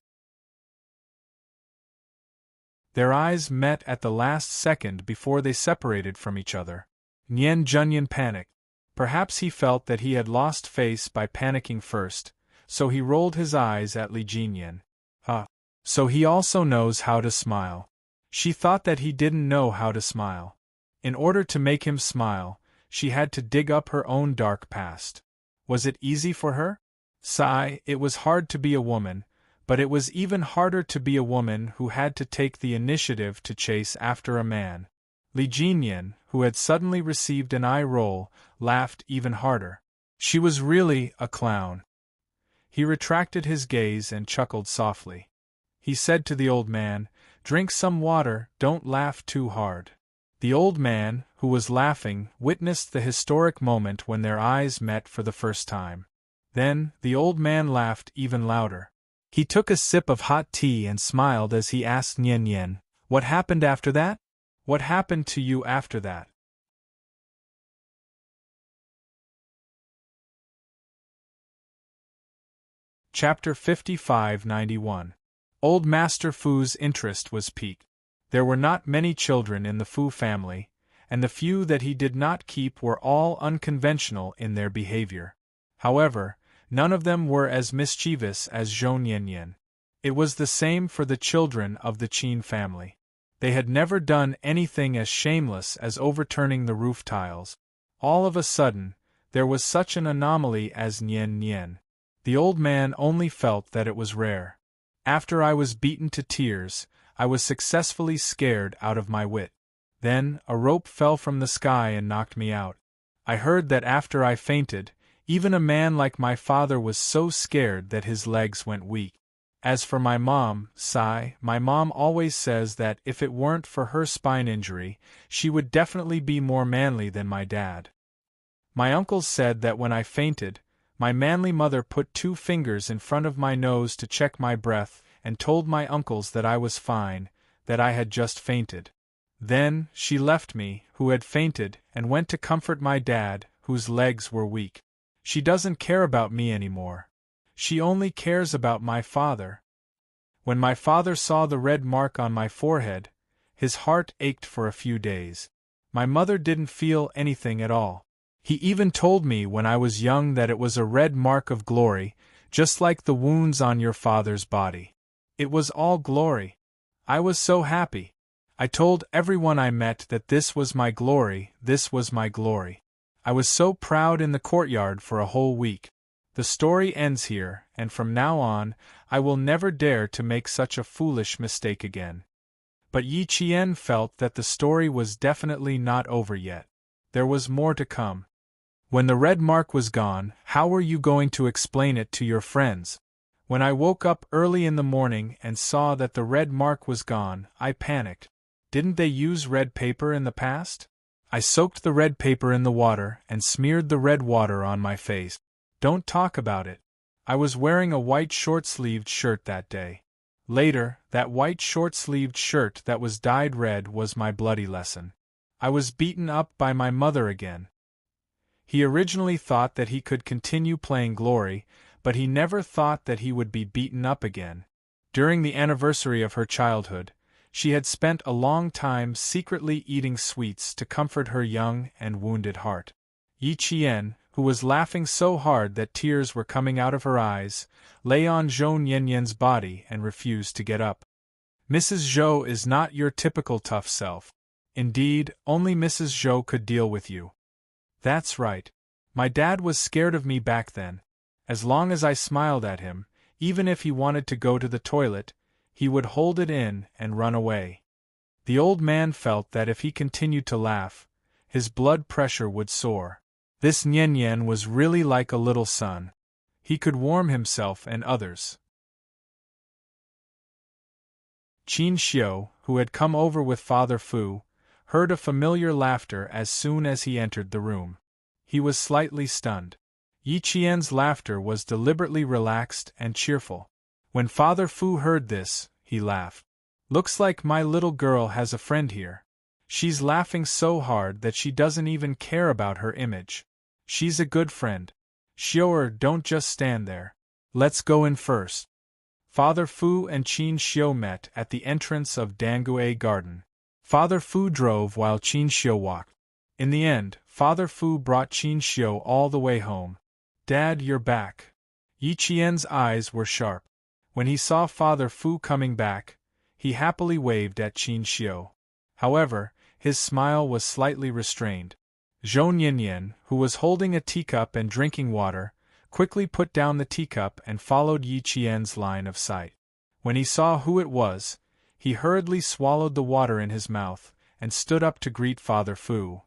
Their eyes met at the last second before they separated from each other. Nian Junyan panicked. Perhaps he felt that he had lost face by panicking first, so he rolled his eyes at Li Jinyan. So he also knows how to smile. She thought that he didn't know how to smile. In order to make him smile, she had to dig up her own dark past. Was it easy for her? Sigh, it was hard to be a woman, but it was even harder to be a woman who had to take the initiative to chase after a man. Li Jinyan, who had suddenly received an eye roll, laughed even harder. She was really a clown. He retracted his gaze and chuckled softly. He said to the old man, "Drink some water, don't laugh too hard." The old man, who was laughing, witnessed the historic moment when their eyes met for the first time. Then, the old man laughed even louder. He took a sip of hot tea and smiled as he asked Nian Nian, "What happened after that? What happened to you after that?" Chapter 5591. Old Master Fu's interest was piqued. There were not many children in the Fu family, and the few that he did not keep were all unconventional in their behavior. However, none of them were as mischievous as Zhou Nianyan. It was the same for the children of the Qin family. They had never done anything as shameless as overturning the roof tiles. All of a sudden, there was such an anomaly as Nian Nian. The old man only felt that it was rare. After I was beaten to tears, I was successfully scared out of my wit. Then, a rope fell from the sky and knocked me out. I heard that after I fainted, even a man like my father was so scared that his legs went weak. As for my mom, my mom always says that if it weren't for her spine injury, she would definitely be more manly than my dad. My uncles said that when I fainted, my manly mother put 2 fingers in front of my nose to check my breath and told my uncles that I was fine, that I had just fainted. Then, she left me, who had fainted, and went to comfort my dad, whose legs were weak. She doesn't care about me anymore. She only cares about my father. When my father saw the red mark on my forehead, his heart ached for a few days. My mother didn't feel anything at all. He even told me when I was young that it was a red mark of glory, just like the wounds on your father's body. It was all glory. I was so happy. I told everyone I met that this was my glory, this was my glory. I was so proud in the courtyard for a whole week. The story ends here, and from now on, I will never dare to make such a foolish mistake again. But Yi Qian felt that the story was definitely not over yet. There was more to come. When the red mark was gone, how were you going to explain it to your friends? When I woke up early in the morning and saw that the red mark was gone, I panicked. Didn't they use red paper in the past? I soaked the red paper in the water and smeared the red water on my face. Don't talk about it. I was wearing a white short-sleeved shirt that day. Later, that white short-sleeved shirt that was dyed red was my bloody lesson. I was beaten up by my mother again. He originally thought that he could continue playing glory, but he never thought that he would be beaten up again. During the anniversary of her childhood, she had spent a long time secretly eating sweets to comfort her young and wounded heart. Yi Qian, who was laughing so hard that tears were coming out of her eyes, lay on Zhou Nianyan's body and refused to get up. Mrs. Zhou is not your typical tough self. Indeed, only Mrs. Zhou could deal with you. That's right. My dad was scared of me back then. As long as I smiled at him, even if he wanted to go to the toilet, he would hold it in and run away. The old man felt that if he continued to laugh, his blood pressure would soar. This Nianyan was really like a little son. He could warm himself and others. Qin Xiu, who had come over with Father Fu, heard a familiar laughter as soon as he entered the room. He was slightly stunned. Yi Qian's laughter was deliberately relaxed and cheerful. When Father Fu heard this, he laughed. Looks like my little girl has a friend here. She's laughing so hard that she doesn't even care about her image. She's a good friend. Xiu'er, don't just stand there. Let's go in first. Father Fu and Qin Xiu met at the entrance of Dangue Garden. Father Fu drove while Qin Xiu walked. In the end, Father Fu brought Qin Xiu all the way home. Dad, you're back. Yi Qian's eyes were sharp. When he saw Father Fu coming back, he happily waved at Qin Xiu. However, his smile was slightly restrained. Zhou Nianyan, who was holding a teacup and drinking water, quickly put down the teacup and followed Yi Qian's line of sight. When he saw who it was, he hurriedly swallowed the water in his mouth and stood up to greet Father Fu.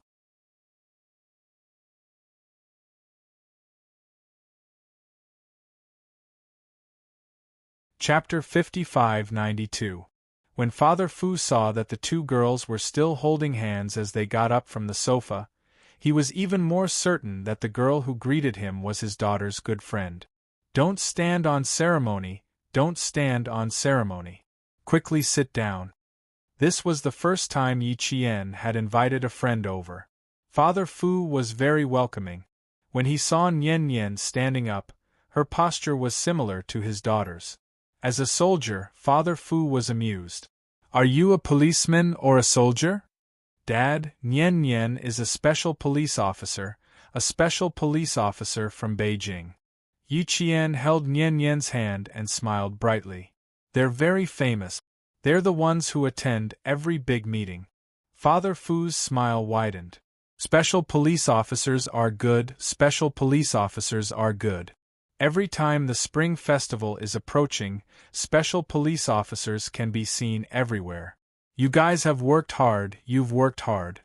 Chapter 55-92. When Father Fu saw that the two girls were still holding hands as they got up from the sofa, he was even more certain that the girl who greeted him was his daughter's good friend. Don't stand on ceremony, don't stand on ceremony. Quickly sit down. This was the first time Yi Qian had invited a friend over. Father Fu was very welcoming. When he saw Nianyan standing up, her posture was similar to his daughter's. As a soldier, Father Fu was amused. Are you a policeman or a soldier? Dad, Nianyan is a special police officer from Beijing. Yi Qian held Nianyan's hand and smiled brightly. They're very famous. They're the ones who attend every big meeting. Father Fu's smile widened. Special police officers are good, special police officers are good. Every time the Spring Festival is approaching, special police officers can be seen everywhere. You guys have worked hard, you've worked hard.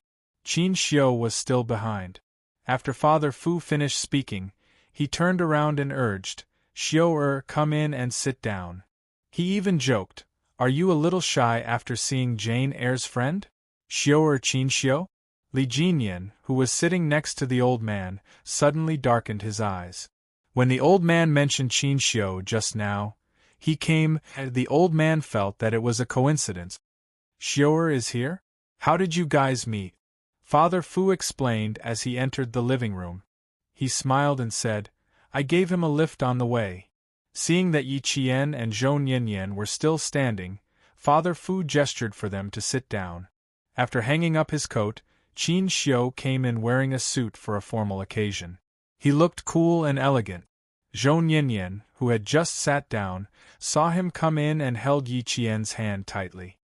Qin Xiu was still behind. After Father Fu finished speaking, he turned around and urged, Xiu'er, come in and sit down. He even joked, are you a little shy after seeing Jane Eyre's friend? Xiu'er Qin Xiu? Li Jinyan, who was sitting next to the old man, suddenly darkened his eyes. When the old man mentioned Qin Xiu just now, the old man felt that it was a coincidence. Xiu'er is here? How did you guys meet? Father Fu explained as he entered the living room. He smiled and said, I gave him a lift on the way. Seeing that Yi Qian and Zhou Nianyan were still standing, Father Fu gestured for them to sit down. After hanging up his coat, Qin Xiu came in wearing a suit for a formal occasion. He looked cool and elegant. Zhou Nianyan, who had just sat down, saw him come in and held Yi Qian's hand tightly.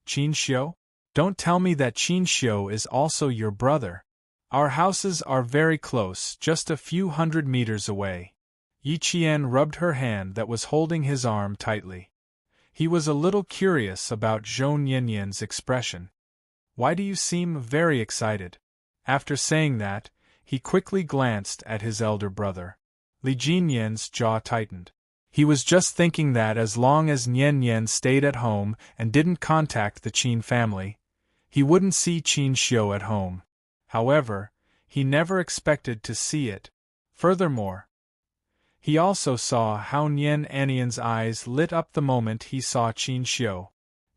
Qin Xiu? Don't tell me that Qin Xiu is also your brother. Our houses are very close, just a few hundred meters away. Yi Qian rubbed her hand that was holding his arm tightly. He was a little curious about Zhou Nianyan's expression. Why do you seem very excited? After saying that, he quickly glanced at his elder brother. Li Jinyan's jaw tightened. He was just thinking that as long as Nianyan stayed at home and didn't contact the Qin family, he wouldn't see Qin Xiu at home. However, he never expected to see it. Furthermore, he also saw how Nianyan's eyes lit up the moment he saw Qin Xiu.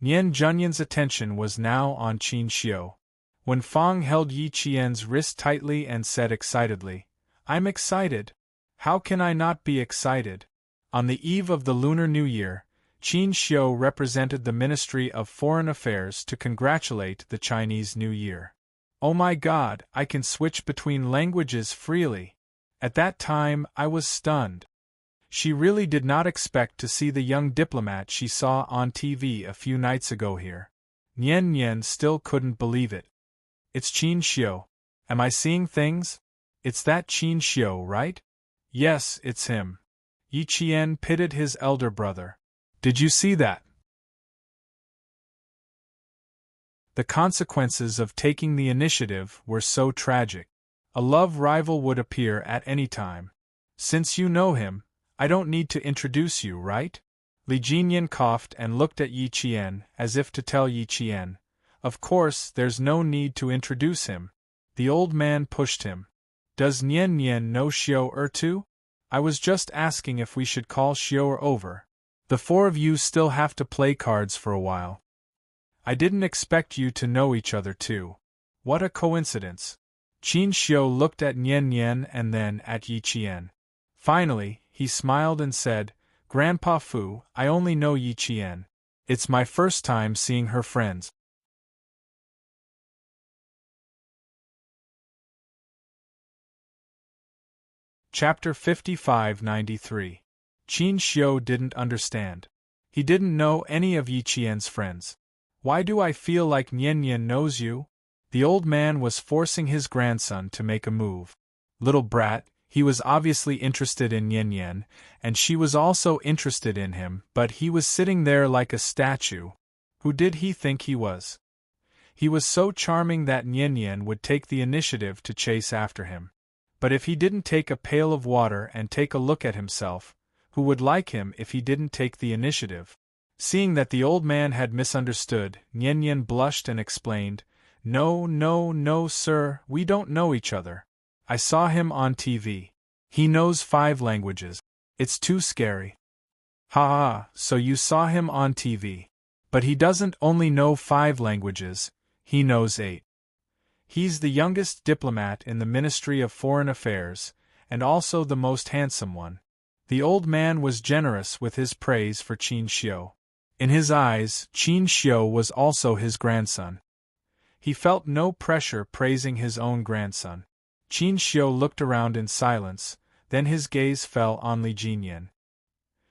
Nianyan's attention was now on Qin Xiu. When Fang held Yi Qian's wrist tightly and said excitedly, I'm excited. How can I not be excited? On the eve of the Lunar New Year, Qin Xiu represented the Ministry of Foreign Affairs to congratulate the Chinese New Year. Oh my God, I can switch between languages freely. At that time, I was stunned. She really did not expect to see the young diplomat she saw on TV a few nights ago here. Nian still couldn't believe it. It's Qin Xiu. Am I seeing things? It's that Qin Xiu, right? Yes, it's him. Yi Qian pitied his elder brother. Did you see that? The consequences of taking the initiative were so tragic. A love rival would appear at any time. Since you know him, I don't need to introduce you, right? Li Jinyan coughed and looked at Yi Qian as if to tell Yi Qian, of course there's no need to introduce him. The old man pushed him. Does Nian know Xiu too? I was just asking if we should call Xiu over. The four of you still have to play cards for a while. I didn't expect you to know each other too. What a coincidence. Qin Xiu looked at Nian and then at Yi Qian. Finally, he smiled and said, Grandpa Fu, I only know Yi Qian. It's my first time seeing her friends. Chapter 55-93. Qin Xiu didn't understand. He didn't know any of Yi Qian's friends. Why do I feel like Nian knows you? The old man was forcing his grandson to make a move. Little brat, he was obviously interested in Nian, and she was also interested in him, but he was sitting there like a statue. Who did he think he was? He was so charming that Nian would take the initiative to chase after him. But if he didn't take a pail of water and take a look at himself, who would like him if he didn't take the initiative? Seeing that the old man had misunderstood, Nian blushed and explained, No, sir, we don't know each other. I saw him on TV. He knows 5 languages. It's too scary. Ha, so you saw him on TV. But he doesn't only know 5 languages, he knows 8. He's the youngest diplomat in the Ministry of Foreign Affairs, and also the most handsome one. The old man was generous with his praise for Qin Xiu. In his eyes, Qin Xiu was also his grandson. He felt no pressure praising his own grandson. Qin Xiu looked around in silence, then his gaze fell on Li Jinyan.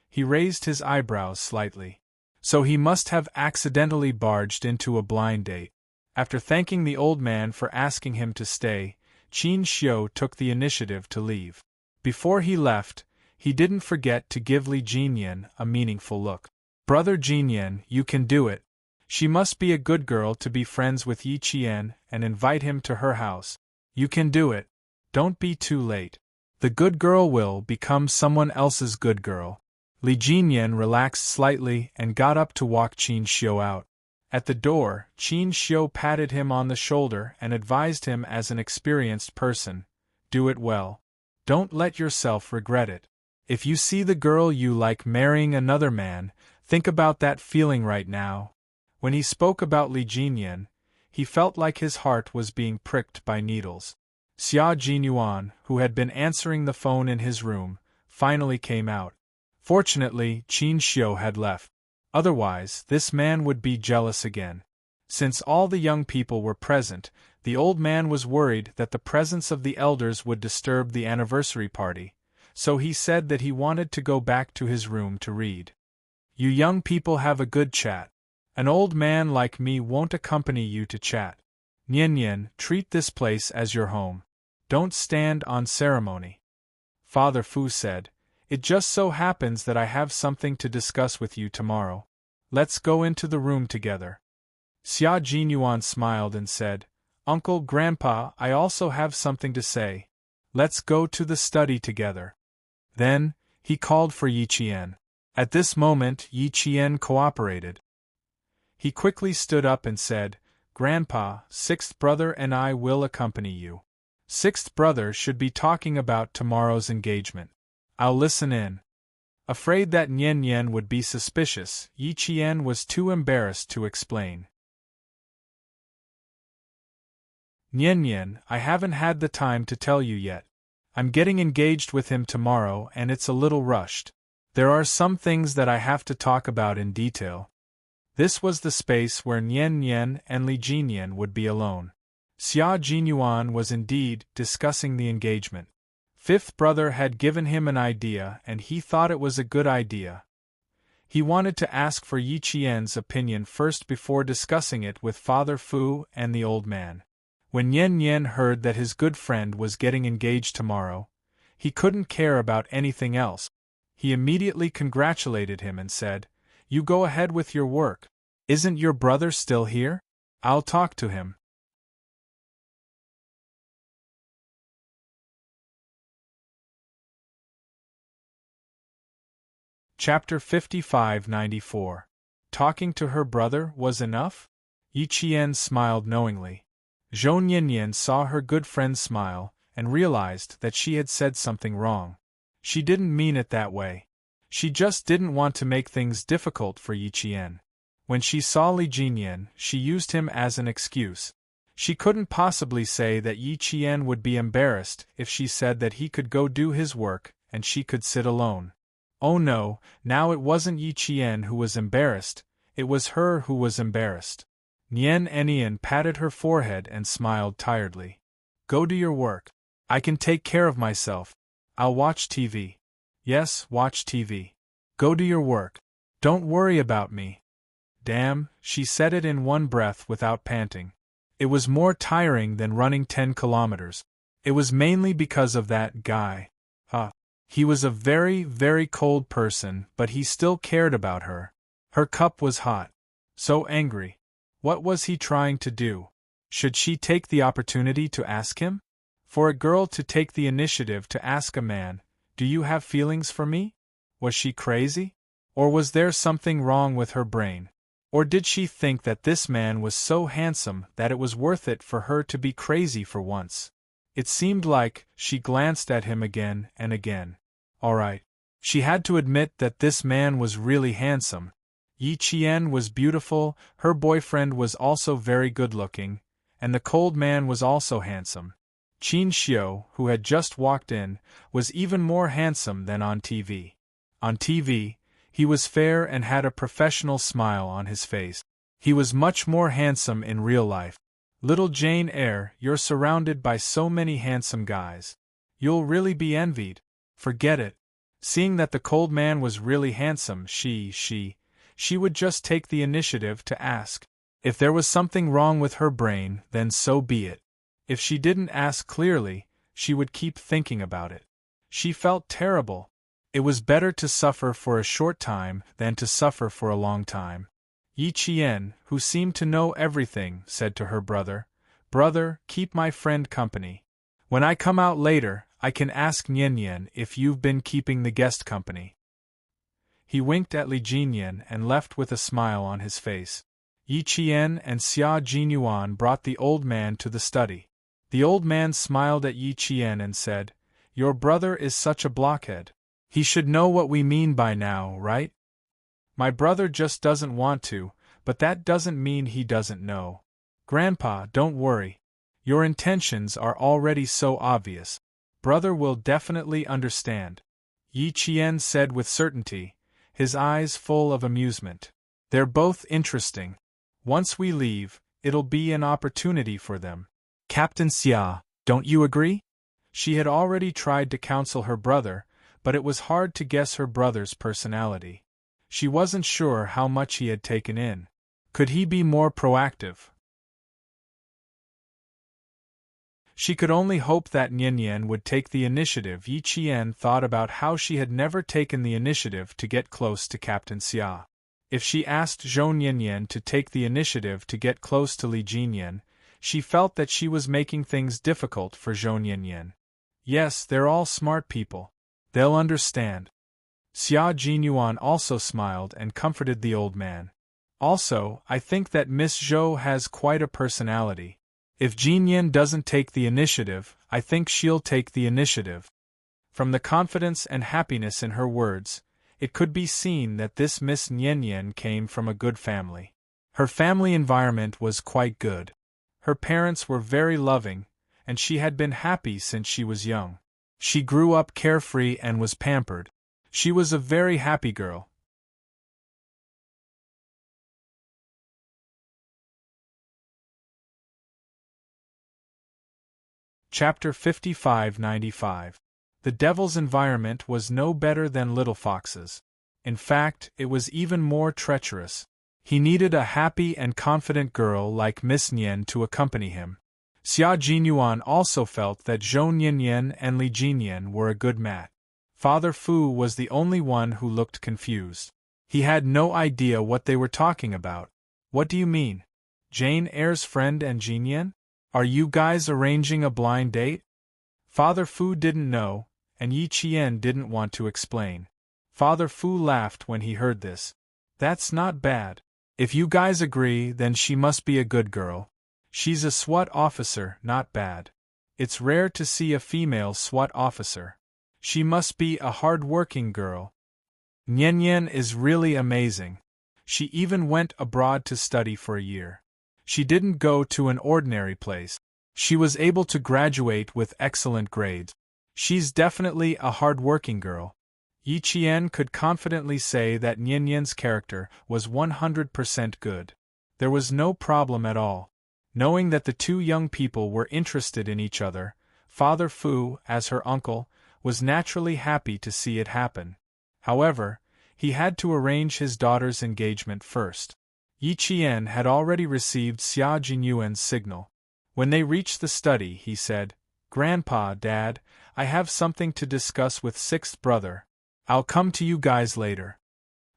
He raised his eyebrows slightly. So he must have accidentally barged into a blind date. After thanking the old man for asking him to stay, Qin Xiu took the initiative to leave. Before he left, he didn't forget to give Li Jinyan a meaningful look. Brother Jinyan, you can do it. She must be a good girl to be friends with Yi Qian and invite him to her house. You can do it. Don't be too late. The good girl will become someone else's good girl. Li Jinyan relaxed slightly and got up to walk Qin Xiu out. At the door, Qin Xiu patted him on the shoulder and advised him as an experienced person, do it well. Don't let yourself regret it. If you see the girl you like marrying another man, think about that feeling right now. When he spoke about Li Jinyan, he felt like his heart was being pricked by needles. Xia Jinyuan, who had been answering the phone in his room, finally came out. Fortunately, Qin Xiu had left. Otherwise, this man would be jealous again. Since all the young people were present, the old man was worried that the presence of the elders would disturb the anniversary party, so he said that he wanted to go back to his room to read. You young people have a good chat. An old man like me won't accompany you to chat. Nian, treat this place as your home. Don't stand on ceremony. Father Fu said, It just so happens that I have something to discuss with you tomorrow. Let's go into the room together. Xia Jinyuan smiled and said, Uncle, Grandpa, I also have something to say. Let's go to the study together. Then, he called for Yi Qian. At this moment, Yi Qian cooperated. He quickly stood up and said, Grandpa, 6th brother and I will accompany you. 6th brother should be talking about tomorrow's engagement. I'll listen in. Afraid that Nian would be suspicious, Yi Qian was too embarrassed to explain. Nian, I haven't had the time to tell you yet. I'm getting engaged with him tomorrow and it's a little rushed. There are some things that I have to talk about in detail. This was the space where Nian Nian and Li Jinyan would be alone. Xia Jinyuan was indeed discussing the engagement. Fifth brother had given him an idea and he thought it was a good idea. He wanted to ask for Yi Qian's opinion first before discussing it with Father Fu and the old man. When Nian Nian heard that his good friend was getting engaged tomorrow, he couldn't care about anything else. He immediately congratulated him and said, "You go ahead with your work. Isn't your brother still here? I'll talk to him." Chapter 55-94. Talking to her brother was enough? Yi Qian smiled knowingly. Zhou Nianyan saw her good friend smile and realized that she had said something wrong. She didn't mean it that way. She just didn't want to make things difficult for Yi Qian. When she saw Li Jinyan, she used him as an excuse. She couldn't possibly say that Yi Qian would be embarrassed if she said that he could go do his work and she could sit alone. Oh no, now it wasn't Yi Qian who was embarrassed, it was her who was embarrassed. Nian Nian patted her forehead and smiled tiredly. "Go do your work. I can take care of myself. I'll watch TV. Yes, watch TV. Go do your work. Don't worry about me." Damn, she said it in one breath without panting. It was more tiring than running 10 kilometers. It was mainly because of that guy. He was a very, very cold person, but he still cared about her. Her cup was hot. So angry. What was he trying to do? Should she take the opportunity to ask him? For a girl to take the initiative to ask a man, "Do you have feelings for me?" Was she crazy? Or was there something wrong with her brain? Or did she think that this man was so handsome that it was worth it for her to be crazy for once? It seemed like she glanced at him again and again. All right. She had to admit that this man was really handsome. Yi Qian was beautiful, her boyfriend was also very good-looking, and the cold man was also handsome. Qin Xiu, who had just walked in, was even more handsome than on TV. On TV, he was fair and had a professional smile on his face. He was much more handsome in real life. Little Jane Eyre, you're surrounded by so many handsome guys. You'll really be envied. Forget it. Seeing that the cold man was really handsome, she would just take the initiative to ask. If there was something wrong with her brain, then so be it. If she didn't ask clearly, she would keep thinking about it. She felt terrible. It was better to suffer for a short time than to suffer for a long time. Yi Qian, who seemed to know everything, said to her brother, "Brother, keep my friend company. When I come out later, I can ask Nian Nian if you've been keeping the guest company." He winked at Li Jinyan and left with a smile on his face. Yi Qian and Xia Jinyuan brought the old man to the study. The old man smiled at Yi Qian and said, "Your brother is such a blockhead. He should know what we mean by now, right? My brother just doesn't want to, but that doesn't mean he doesn't know. Grandpa, don't worry. Your intentions are already so obvious. Brother will definitely understand," Yi Qian said with certainty, his eyes full of amusement. "They're both interesting. Once we leave, it'll be an opportunity for them. Captain Xia, don't you agree?" She had already tried to counsel her brother, but it was hard to guess her brother's personality. She wasn't sure how much he had taken in. Could he be more proactive? She could only hope that Nian Nian would take the initiative. Yi Qian thought about how she had never taken the initiative to get close to Captain Xia. If she asked Zhou Nianyan to take the initiative to get close to Li Jinyan, she felt that she was making things difficult for Zhou Nianyan. Yes, they're all smart people. They'll understand. Xia Jinyuan also smiled and comforted the old man. Also, I think that Miss Zhou has quite a personality. If Jinyan doesn't take the initiative, I think she'll take the initiative. From the confidence and happiness in her words, it could be seen that this Miss Nianyan came from a good family. Her family environment was quite good. Her parents were very loving, and she had been happy since she was young. She grew up carefree and was pampered. She was a very happy girl. Chapter 55-95. The devil's environment was no better than Little Fox's. In fact, it was even more treacherous. He needed a happy and confident girl like Miss Nian to accompany him. Xia Jinyuan also felt that Zhou Nianyan and Li Jinyan were a good match. Father Fu was the only one who looked confused. He had no idea what they were talking about. What do you mean? Jane Eyre's friend and Jinyan? Are you guys arranging a blind date? Father Fu didn't know, and Yi Qian didn't want to explain. Father Fu laughed when he heard this. That's not bad. If you guys agree, then she must be a good girl. She's a SWAT officer, not bad. It's rare to see a female SWAT officer. She must be a hard-working girl. Nian is really amazing. She even went abroad to study for a year. She didn't go to an ordinary place. She was able to graduate with excellent grades. She's definitely a hard-working girl. Yi Qian could confidently say that Nianyan's character was 100% good. There was no problem at all. Knowing that the two young people were interested in each other, Father Fu, as her uncle, was naturally happy to see it happen. However, he had to arrange his daughter's engagement first. Yi Qian had already received Xia Jinyuan's signal. When they reached the study, he said, "Grandpa, Dad, I have something to discuss with sixth brother. I'll come to you guys later."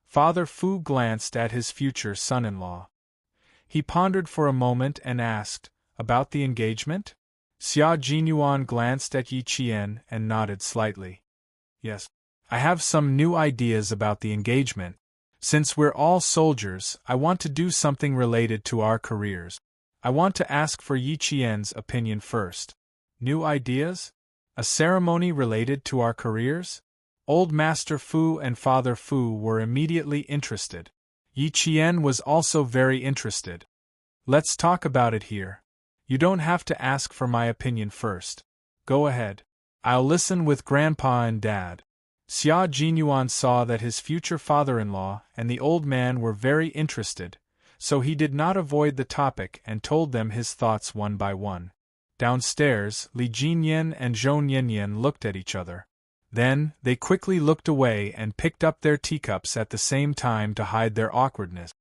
Father Fu glanced at his future son-in-law. He pondered for a moment and asked, "About the engagement?" Xia Jinyuan glanced at Yi Qian and nodded slightly. "Yes. I have some new ideas about the engagement. Since we're all soldiers, I want to do something related to our careers. I want to ask for Yi Qian's opinion first." "New ideas? A ceremony related to our careers?" Old Master Fu and Father Fu were immediately interested. Yi Qian was also very interested. "Let's talk about it here. You don't have to ask for my opinion first. Go ahead. I'll listen with Grandpa and Dad." Xia Jinyuan saw that his future father-in-law and the old man were very interested, so he did not avoid the topic and told them his thoughts one by one. Downstairs, Li Jinyan and Zhou Nianyan looked at each other. Then, they quickly looked away and picked up their teacups at the same time to hide their awkwardness.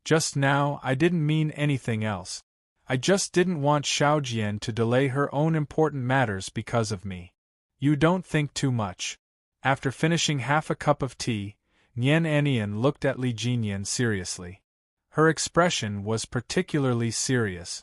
"Just now, I didn't mean anything else. I just didn't want Xiaojian to delay her own important matters because of me. You don't think too much." After finishing half a cup of tea, Nian Anian looked at Li Jinyan seriously. Her expression was particularly serious.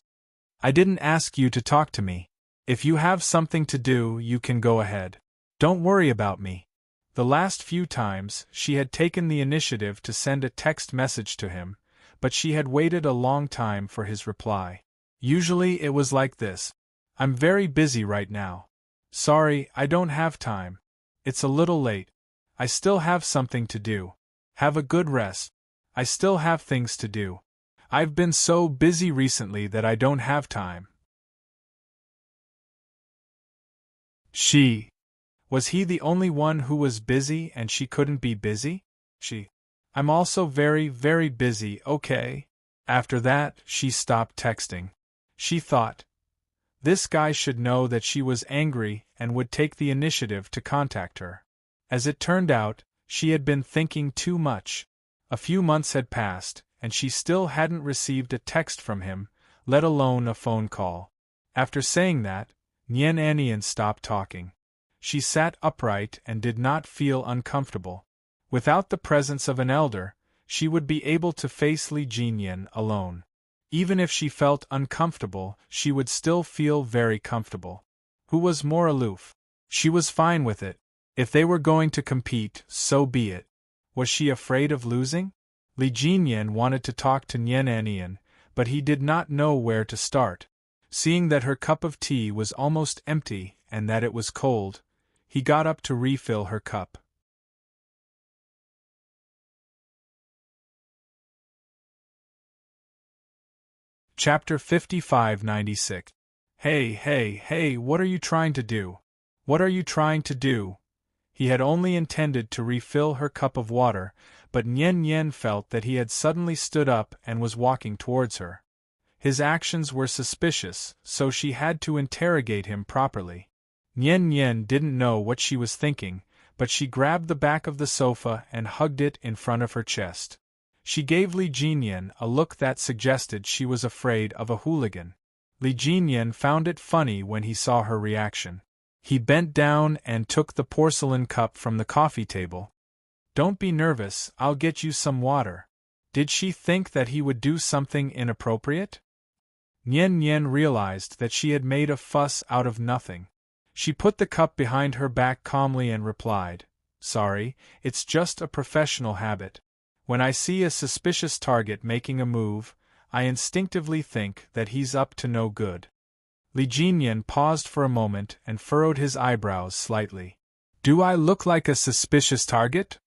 "I didn't ask you to talk to me. If you have something to do, you can go ahead. Don't worry about me." The last few times, she had taken the initiative to send a text message to him, but she had waited a long time for his reply. Usually it was like this: "I'm very busy right now. Sorry, I don't have time. It's a little late. I still have something to do. Have a good rest. I still have things to do. I've been so busy recently that I don't have time." Was he the only one who was busy and she couldn't be busy? "I'm also very, very busy, okay?" After that, she stopped texting. She thought, this guy should know that she was angry and would take the initiative to contact her. As it turned out, she had been thinking too much. A few months had passed, and she still hadn't received a text from him, let alone a phone call. After saying that, Nian Anian stopped talking. She sat upright and did not feel uncomfortable. Without the presence of an elder, she would be able to face Li Jinyan alone. Even if she felt uncomfortable, she would still feel very comfortable. Who was more aloof? She was fine with it. If they were going to compete, so be it. Was she afraid of losing? Li Jinyan wanted to talk to Nian Anian, but he did not know where to start. Seeing that her cup of tea was almost empty and that it was cold, he got up to refill her cup. Chapter 55-96. Hey, what are you trying to do? What are you trying to do? He had only intended to refill her cup of water, but Nian Nian felt that he had suddenly stood up and was walking towards her. His actions were suspicious, so she had to interrogate him properly. Nian Nian didn't know what she was thinking, but she grabbed the back of the sofa and hugged it in front of her chest. She gave Li Jinyan a look that suggested she was afraid of a hooligan. Li Jinyan found it funny when he saw her reaction. He bent down and took the porcelain cup from the coffee table. Don't be nervous, I'll get you some water. Did she think that he would do something inappropriate? Nian Nian realized that she had made a fuss out of nothing. She put the cup behind her back calmly and replied, Sorry, it's just a professional habit. When I see a suspicious target making a move, I instinctively think that he's up to no good. Li Jinyan paused for a moment and furrowed his eyebrows slightly. Do I look like a suspicious target?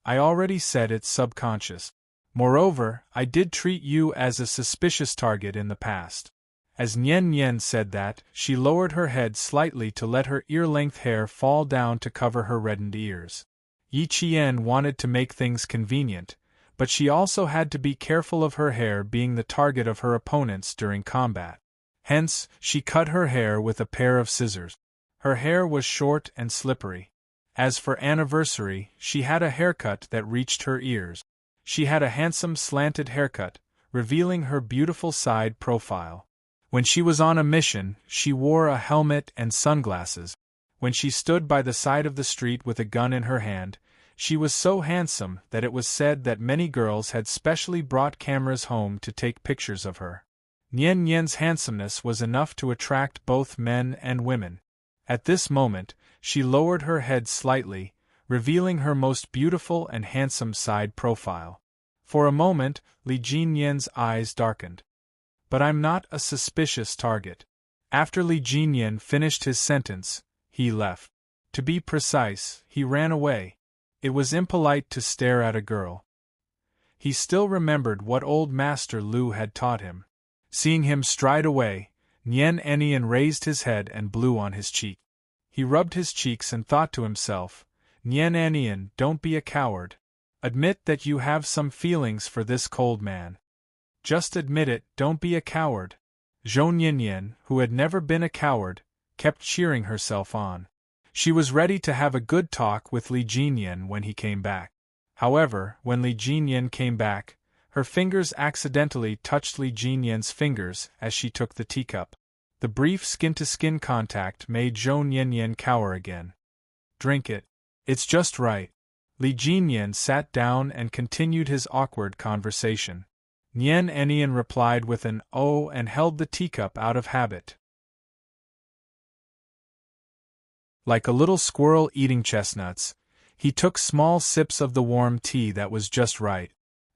I already said it's subconscious. Moreover, I did treat you as a suspicious target in the past. As Nian Nian said that, she lowered her head slightly to let her ear-length hair fall down to cover her reddened ears. Yi Qian wanted to make things convenient, but she also had to be careful of her hair being the target of her opponents during combat. Hence, she cut her hair with a pair of scissors. Her hair was short and slippery. As for anniversary, she had a haircut that reached her ears. She had a handsome slanted haircut, revealing her beautiful side profile. When she was on a mission, she wore a helmet and sunglasses. When she stood by the side of the street with a gun in her hand, she was so handsome that it was said that many girls had specially brought cameras home to take pictures of her. Nian Nian's handsomeness was enough to attract both men and women. At this moment, she lowered her head slightly, revealing her most beautiful and handsome side profile. For a moment, Li Jinyan's eyes darkened. But I'm not a suspicious target. After Li Jinyan finished his sentence, he left. To be precise, he ran away. It was impolite to stare at a girl. He still remembered what old Master Lu had taught him. Seeing him stride away, Nian Nian raised his head and blew on his cheek. He rubbed his cheeks and thought to himself, Nian Nian, don't be a coward. Admit that you have some feelings for this cold man. Just admit it, don't be a coward. Zhou Nian, who had never been a coward, kept cheering herself on. She was ready to have a good talk with Li Jinyan when he came back. However, when Li Jinyan came back, her fingers accidentally touched Li Jinyan's fingers as she took the teacup. The brief skin-to-skin contact made Zhou Nian cower again. Drink it. It's just right. Li Jinyan sat down and continued his awkward conversation. Nian Nian replied with an "oh" and held the teacup out of habit. Like a little squirrel eating chestnuts, he took small sips of the warm tea that was just right.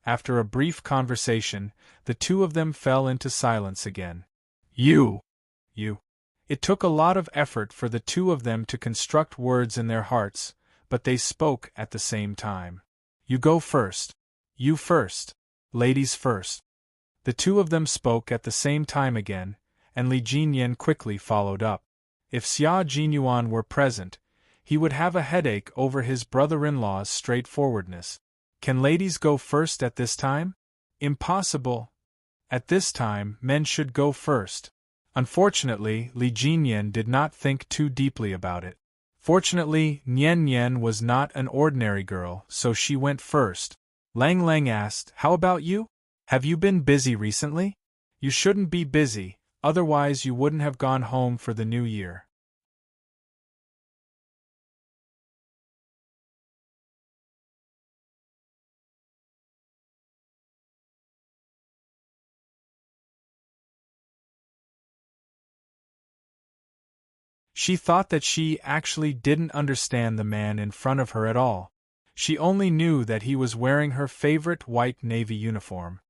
After a brief conversation, the two of them fell into silence again. You. It took a lot of effort for the two of them to construct words in their hearts, but they spoke at the same time. You go first. You first. Ladies first. The two of them spoke at the same time again, and Li Jinyan quickly followed up. If Xia Jinyuan were present, he would have a headache over his brother-in-law's straightforwardness. Can ladies go first at this time? Impossible. At this time, men should go first. Unfortunately, Li Jinyan did not think too deeply about it. Fortunately, Nian Nian was not an ordinary girl, so she went first. Lang Lang asked, How about you? Have you been busy recently? You shouldn't be busy, otherwise you wouldn't have gone home for the new year. She thought that she actually didn't understand the man in front of her at all. She only knew that he was wearing her favorite white navy uniform.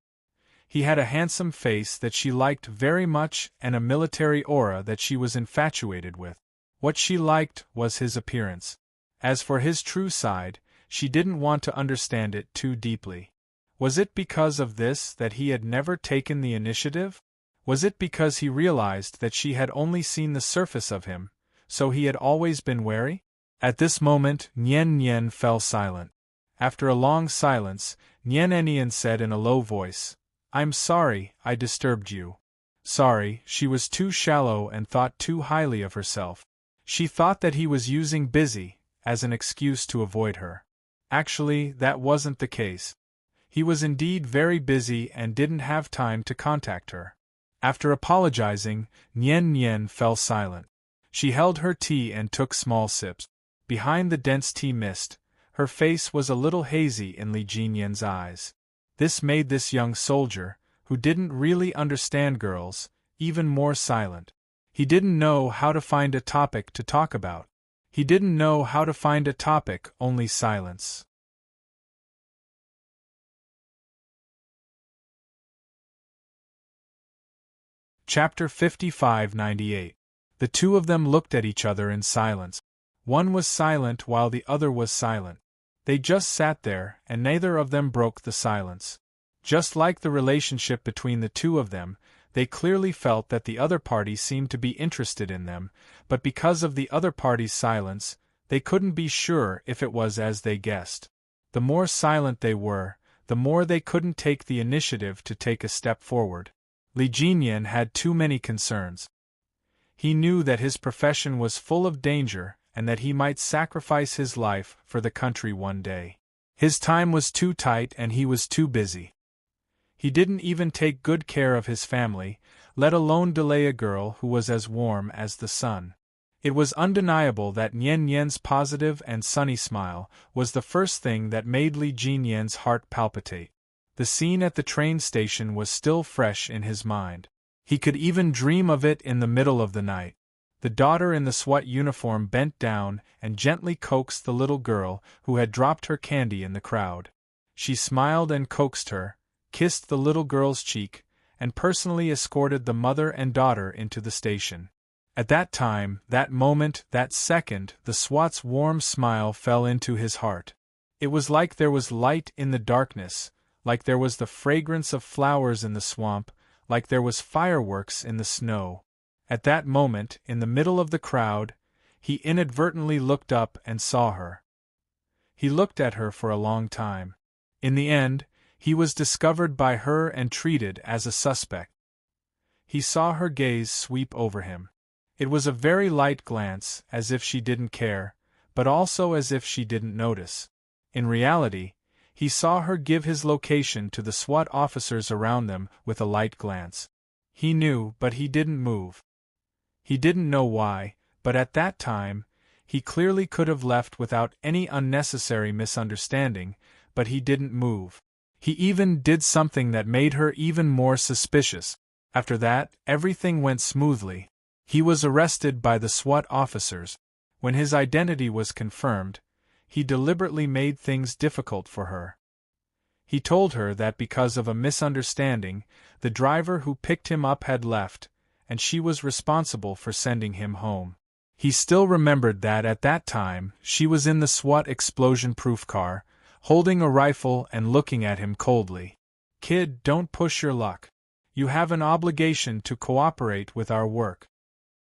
He had a handsome face that she liked very much and a military aura that she was infatuated with. What she liked was his appearance. As for his true side, she didn't want to understand it too deeply. Was it because of this that he had never taken the initiative? Was it because he realized that she had only seen the surface of him, So he had always been wary? At this moment, Nien Nien fell silent. After a long silence, Nien Nien said in a low voice, "I'm sorry I disturbed you." Sorry, she was too shallow and thought too highly of herself. She thought that he was using busy as an excuse to avoid her. Actually, that wasn't the case. He was indeed very busy and didn't have time to contact her. After apologizing, Nien Nien fell silent. She held her tea and took small sips. Behind the dense tea mist, her face was a little hazy in Li Jinyan's eyes. This made this young soldier, who didn't really understand girls, even more silent. He didn't know how to find a topic to talk about. He didn't know how to find a topic, only silence. Chapter 55-98. The two of them looked at each other in silence. One was silent while the other was silent. They just sat there, and neither of them broke the silence. Just like the relationship between the two of them, they clearly felt that the other party seemed to be interested in them, but because of the other party's silence, they couldn't be sure if it was as they guessed. The more silent they were, the more they couldn't take the initiative to take a step forward. Li Jinyan had too many concerns. He knew that his profession was full of danger and that he might sacrifice his life for the country one day. His time was too tight and he was too busy. He didn't even take good care of his family, let alone delay a girl who was as warm as the sun. It was undeniable that Nien Nien's positive and sunny smile was the first thing that made Li Jinyan's heart palpitate. The scene at the train station was still fresh in his mind. He could even dream of it in the middle of the night. The daughter in the SWAT uniform bent down and gently coaxed the little girl who had dropped her candy in the crowd. She smiled and coaxed her, kissed the little girl's cheek, and personally escorted the mother and daughter into the station. At that time, that moment, that second, the SWAT's warm smile fell into his heart. It was like there was light in the darkness, like there was the fragrance of flowers in the swamp, like there was fireworks in the snow. At that moment, in the middle of the crowd, he inadvertently looked up and saw her. He looked at her for a long time. In the end, he was discovered by her and treated as a suspect. He saw her gaze sweep over him. It was a very light glance, as if she didn't care, but also as if she didn't notice. In reality, he saw her give his location to the SWAT officers around them with a light glance. He knew, but he didn't move. He didn't know why, but at that time, he clearly could have left without any unnecessary misunderstanding, but he didn't move. He even did something that made her even more suspicious. After that, everything went smoothly. He was arrested by the SWAT officers. When his identity was confirmed, he deliberately made things difficult for her. He told her that because of a misunderstanding, the driver who picked him up had left, and she was responsible for sending him home. He still remembered that at that time, she was in the SWAT explosion-proof car, holding a rifle and looking at him coldly. "Kid, don't push your luck. You have an obligation to cooperate with our work."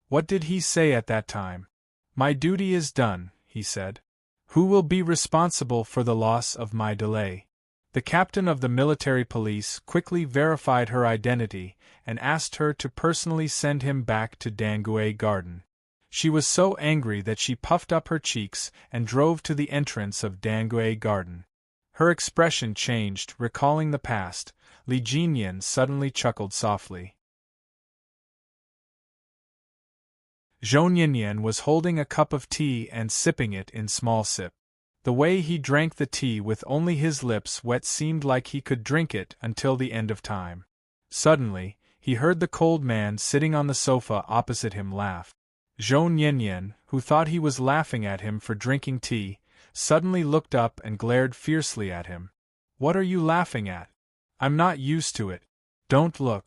What did he say at that time? "My duty is done," he said. "Who will be responsible for the loss of my delay?" The captain of the military police quickly verified her identity and asked her to personally send him back to Dangue Garden. She was so angry that she puffed up her cheeks and drove to the entrance of Dangue Garden. Her expression changed, recalling the past. Li Jinyan suddenly chuckled softly. Zhou Nianyan was holding a cup of tea and sipping it in small sip. The way he drank the tea with only his lips wet seemed like he could drink it until the end of time. Suddenly, he heard the cold man sitting on the sofa opposite him laugh. Zhou Nianyan, who thought he was laughing at him for drinking tea, suddenly looked up and glared fiercely at him. "What are you laughing at? I'm not used to it. Don't look."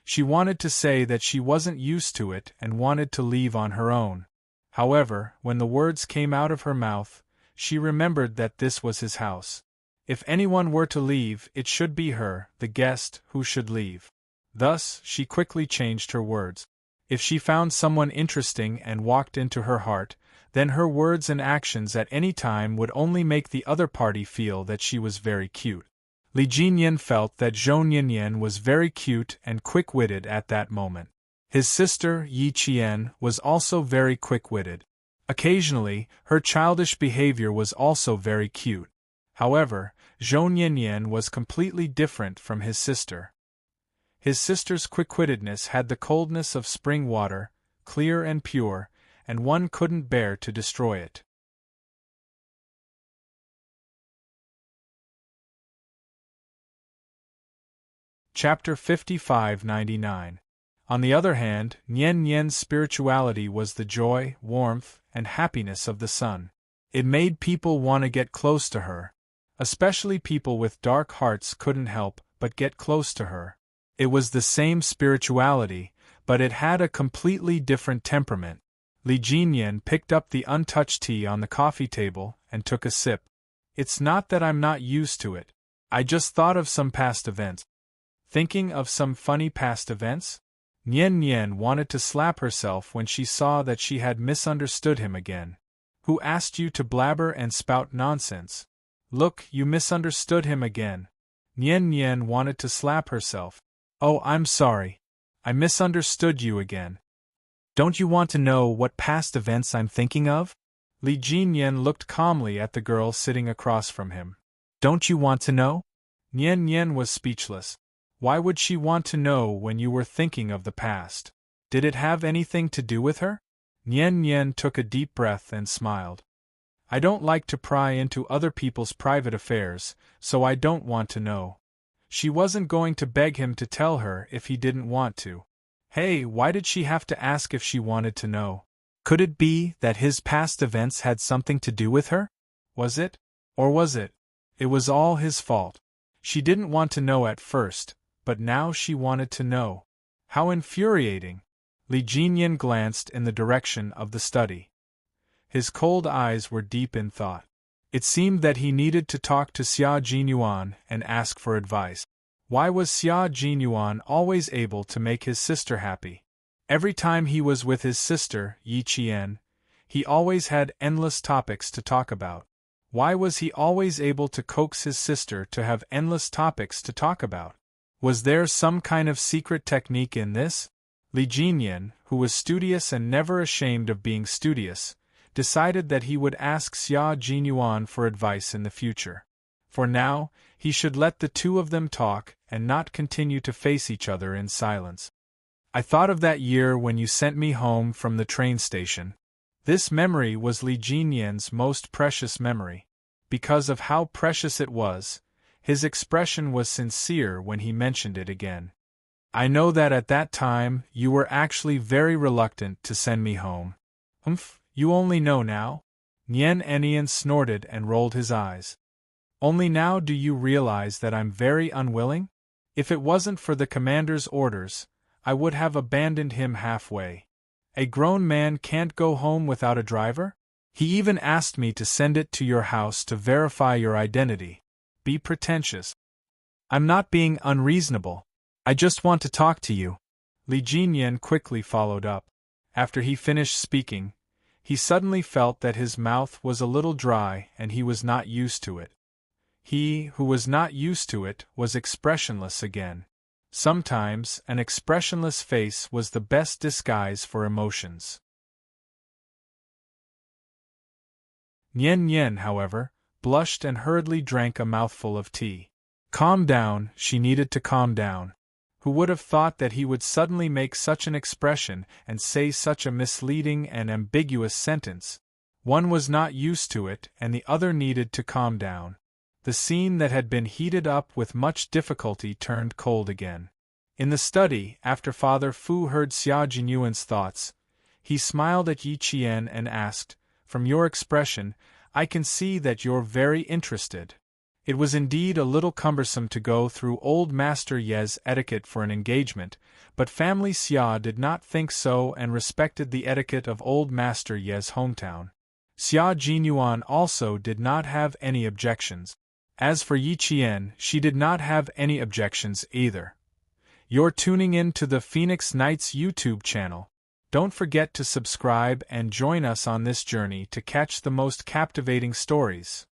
She wanted to say that she wasn't used to it and wanted to leave on her own. However, when the words came out of her mouth, she remembered that this was his house. If anyone were to leave, it should be her, the guest, who should leave. Thus, she quickly changed her words. If she found someone interesting and walked into her heart, then her words and actions at any time would only make the other party feel that she was very cute. Li Jinyan felt that Zhou Nianyan was very cute and quick-witted at that moment. His sister, Yi Qian, was also very quick-witted. Occasionally, her childish behavior was also very cute. However, Zhou Nianyan was completely different from his sister. His sister's quick-wittedness had the coldness of spring water, clear and pure, and one couldn't bear to destroy it. Chapter 55-99. On the other hand, Nian Nian's spirituality was the joy, warmth, and happiness of the sun. It made people want to get close to her. Especially people with dark hearts couldn't help but get close to her. It was the same spirituality, but it had a completely different temperament. Li Jinyan picked up the untouched tea on the coffee table and took a sip. It's not that I'm not used to it. I just thought of some past events. Thinking of some funny past events? Nian Nian wanted to slap herself when she saw that she had misunderstood him again. Who asked you to blabber and spout nonsense? Look, you misunderstood him again. Nian Nian wanted to slap herself. Oh, I'm sorry. I misunderstood you again. Don't you want to know what past events I'm thinking of? Li Jinyan looked calmly at the girl sitting across from him. Don't you want to know? Nian Nian was speechless. Why would she want to know when you were thinking of the past? Did it have anything to do with her? Nian Nian took a deep breath and smiled. I don't like to pry into other people's private affairs, so I don't want to know. She wasn't going to beg him to tell her if he didn't want to. Hey, why did she have to ask if she wanted to know? Could it be that his past events had something to do with her? Was it? Or was it? It was all his fault. She didn't want to know at first, but now she wanted to know. How infuriating! Li Jinyan glanced in the direction of the study. His cold eyes were deep in thought. It seemed that he needed to talk to Xia Jinyuan and ask for advice. Why was Xia Jinyuan always able to make his sister happy? Every time he was with his sister, Yi Qian, he always had endless topics to talk about. Why was he always able to coax his sister to have endless topics to talk about? Was there some kind of secret technique in this? Li Jinyan, who was studious and never ashamed of being studious, decided that he would ask Xia Jinyuan for advice in the future. For now, he should let the two of them talk and not continue to face each other in silence. I thought of that year when you sent me home from the train station. This memory was Li Jinyan's most precious memory. Because of how precious it was, his expression was sincere when he mentioned it again. I know that at that time you were actually very reluctant to send me home. You only know now? Nian Nian snorted and rolled his eyes. Only now do you realize that I'm very unwilling? If it wasn't for the commander's orders, I would have abandoned him halfway. A grown man can't go home without a driver? He even asked me to send it to your house to verify your identity. Be pretentious. I'm not being unreasonable. I just want to talk to you. Li Jinyan quickly followed up. After he finished speaking, he suddenly felt that his mouth was a little dry and he was not used to it. He, who was not used to it, was expressionless again. Sometimes, an expressionless face was the best disguise for emotions. Nian Nian, however, blushed and hurriedly drank a mouthful of tea. Calm down, she needed to calm down. Who would have thought that he would suddenly make such an expression and say such a misleading and ambiguous sentence? One was not used to it and the other needed to calm down. The scene that had been heated up with much difficulty turned cold again. In the study, after Father Fu heard Xia Jinyuan's thoughts, he smiled at Yi Qian and asked, "From your expression, I can see that you're very interested." It was indeed a little cumbersome to go through old Master Ye's etiquette for an engagement, but family Xia did not think so and respected the etiquette of old Master Ye's hometown. Xia Jinyuan also did not have any objections. As for Yi Qian, she did not have any objections either. You're tuning in to the Phoenix Knights YouTube channel. Don't forget to subscribe and join us on this journey to catch the most captivating stories.